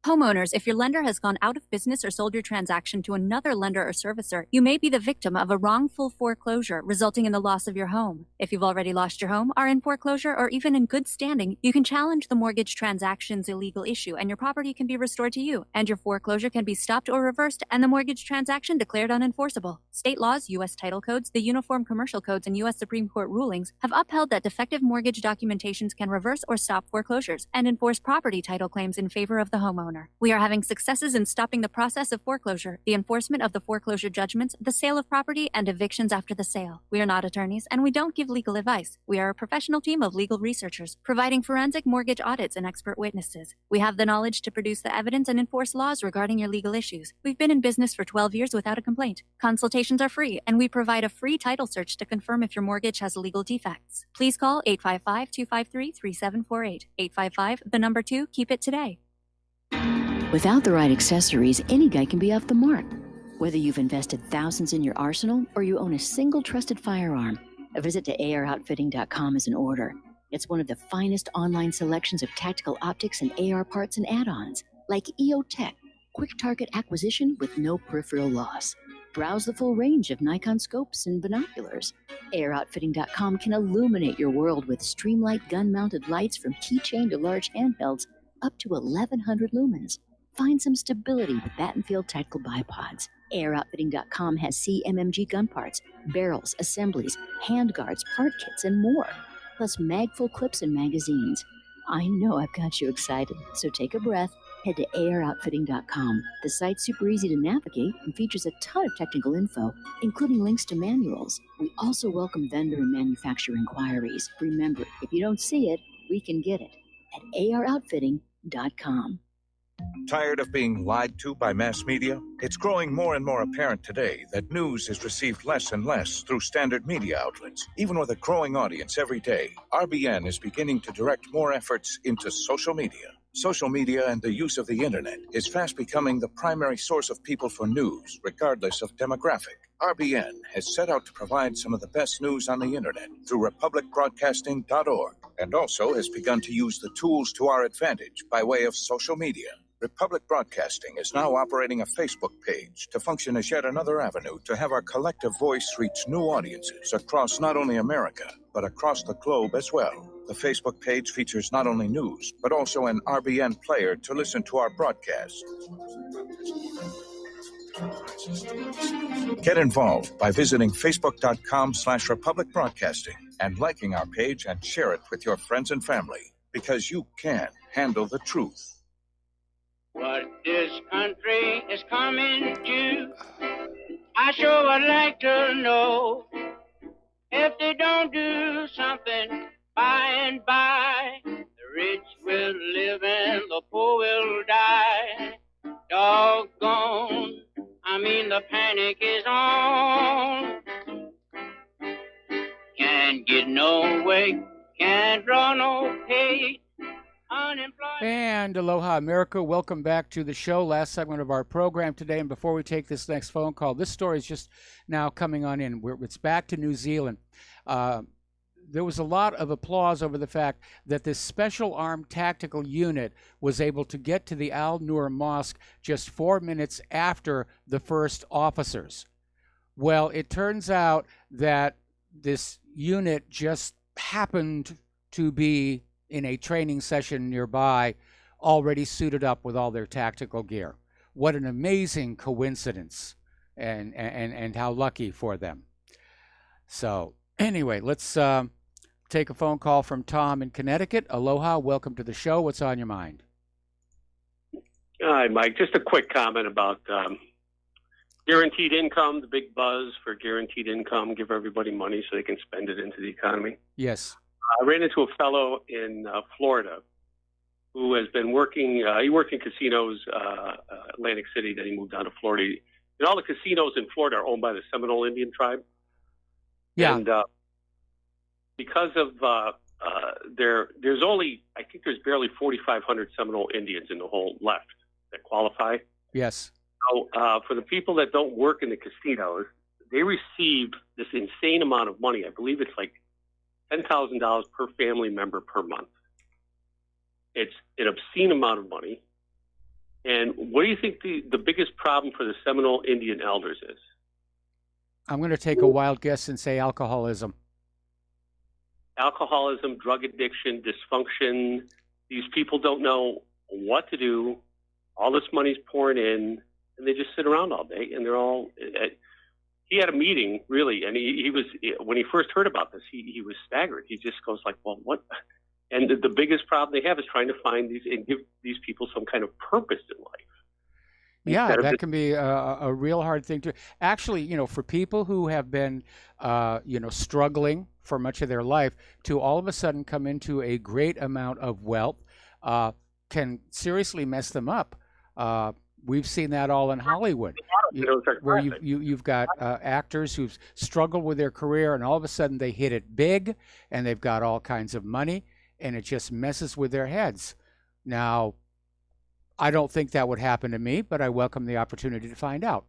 Homeowners, if your lender has gone out of business or sold your transaction to another lender or servicer, you may be the victim of a wrongful foreclosure, resulting in the loss of your home. If you've already lost your home, are in foreclosure, or even in good standing, you can challenge the mortgage transaction's illegal issue, and your property can be restored to you, and your foreclosure can be stopped or reversed, and the mortgage transaction declared unenforceable. State laws, U.S. title codes, the Uniform Commercial Codes, and U.S. Supreme Court rulings have upheld that defective mortgage documentations can reverse or stop foreclosures and enforce property title claims in favor of the homeowner. We are having successes in stopping the process of foreclosure, the enforcement of the foreclosure judgments, the sale of property, and evictions after the sale. We are not attorneys, and we don't give legal advice. We are a professional team of legal researchers, providing forensic mortgage audits and expert witnesses. We have the knowledge to produce the evidence and enforce laws regarding your legal issues. We've been in business for 12 years without a complaint. Consultations are free, and we provide a free title search to confirm if your mortgage has legal defects. Please call 855-253-3748. 855, 2, keep it today. Without the right accessories, any guy can be off the mark. Whether you've invested thousands in your arsenal or you own a single trusted firearm, a visit to AROutfitting.com is in order. It's one of the finest online selections of tactical optics and AR parts and add-ons, like EOTech, quick target acquisition with no peripheral loss. Browse the full range of Nikon scopes and binoculars. AROutfitting.com can illuminate your world with Streamlight gun-mounted lights from keychain to large handhelds up to 1,100 lumens. Find some stability with Battenfield Tactical Bipods. AirOutfitting.com has CMMG gun parts, barrels, assemblies, handguards, part kits, and more, plus mag-full clips and magazines. I know I've got you excited, so take a breath. Head to AirOutfitting.com. The site's super easy to navigate and features a ton of technical info, including links to manuals. We also welcome vendor and manufacturer inquiries. Remember, if you don't see it, we can get it at AROutfitting.com. Tired of being lied to by mass media? It's growing more and more apparent today that news is received less and less through standard media outlets. Even with a growing audience every day, RBN is beginning to direct more efforts into social media. Social media and the use of the internet is fast becoming the primary source of people for news, regardless of demographic. RBN has set out to provide some of the best news on the internet through republicbroadcasting.org, and also has begun to use the tools to our advantage by way of social media. Republic Broadcasting is now operating a Facebook page to function as yet another avenue to have our collective voice reach new audiences across not only America, but across the globe as well. The Facebook page features not only news, but also an RBN player to listen to our broadcasts. Get involved by visiting facebook.com/Republic Broadcasting and liking our page and share it with your friends and family, because you can handle the truth. What this country is coming to, I sure would like to know. If they don't do something by and by, the rich will live and the poor will die. Doggone, I mean the panic is on. Can't get no way, can't draw no pay. And aloha, America. Welcome back to the show. Last segment of our program today. And before we take this next phone call, this story is just now coming on in. It's back to New Zealand. There was a lot of applause over the fact that this special armed tactical unit was able to get to the Al Noor Mosque just 4 minutes after the first officers. Well, it turns out that this unit just happened to be in a training session nearby, already suited up with all their tactical gear. What an amazing coincidence, and how lucky for them. So anyway, let's take a phone call from Tom in Connecticut. Aloha, welcome to the show. What's on your mind? Hi, Mike. Just a quick comment about guaranteed income, the big buzz for guaranteed income, give everybody money so they can spend it into the economy. Yes. I ran into a fellow in Florida who has been working, he worked in casinos, Atlantic City, then he moved down to Florida. And all the casinos in Florida are owned by the Seminole Indian tribe. Yeah. And because of there's only, I think there's barely 4,500 Seminole Indians in the whole left that qualify. Yes. So for the people that don't work in the casinos, they receive this insane amount of money. I believe it's like $10,000 per family member per month. It's an obscene amount of money. And what do you think the biggest problem for the Seminole Indian elders is? I'm going to take a wild guess and say alcoholism. Alcoholism, drug addiction, dysfunction. These people don't know what to do. All this money's pouring in, and they just sit around all day, and they're all... He had a meeting, really, and he was, when he first heard about this, he was staggered. He just goes like, well, what? And the biggest problem they have is trying to find these and give these people some kind of purpose in life. Yeah, that can be a real hard thing to... Actually, for people who have been, struggling for much of their life, to all of a sudden come into a great amount of wealth can seriously mess them up. We've seen that all in Hollywood, where you've got actors who've struggled with their career, and all of a sudden they hit it big, and they've got all kinds of money, and it just messes with their heads. Now, I don't think that would happen to me, but I welcome the opportunity to find out.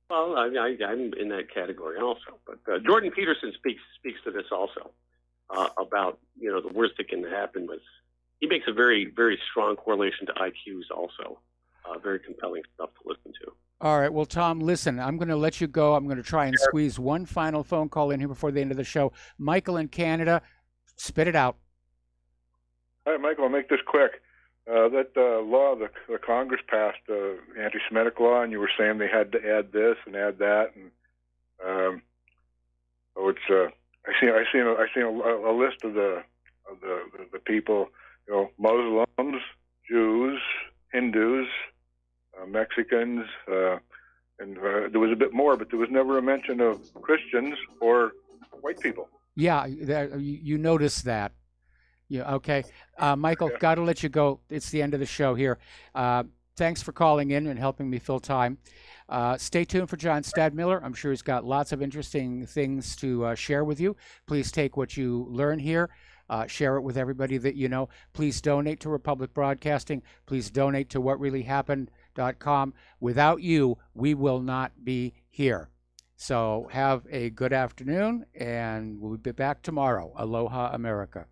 Well, I'm in that category also. But Jordan Peterson speaks to this also about the worst that can happen was he makes a very, very strong correlation to IQs also. Very compelling stuff to listen to. All right. Well, Tom, listen, I'm going to let you go. I'm going to try and squeeze one final phone call in here before the end of the show. Michael in Canada, spit it out. All right, Michael, I'll make this quick. That law the Congress passed, anti-Semitic law, and you were saying they had to add this and add that, and I seen a list of the people, Muslims, Jews, Hindus, Mexicans, and there was a bit more, but there was never a mention of Christians or white people. Yeah, you noticed that. Yeah, okay. Michael, got to let you go. It's the end of the show here. Thanks for calling in and helping me fill time. Stay tuned for John Stadmiller. I'm sure he's got lots of interesting things to share with you. Please take what you learn here. Share it with everybody that you know. Please donate to Republic Broadcasting. Please donate to whatreallyhappened.com. Without you, we will not be here. So have a good afternoon, and we'll be back tomorrow. Aloha, America.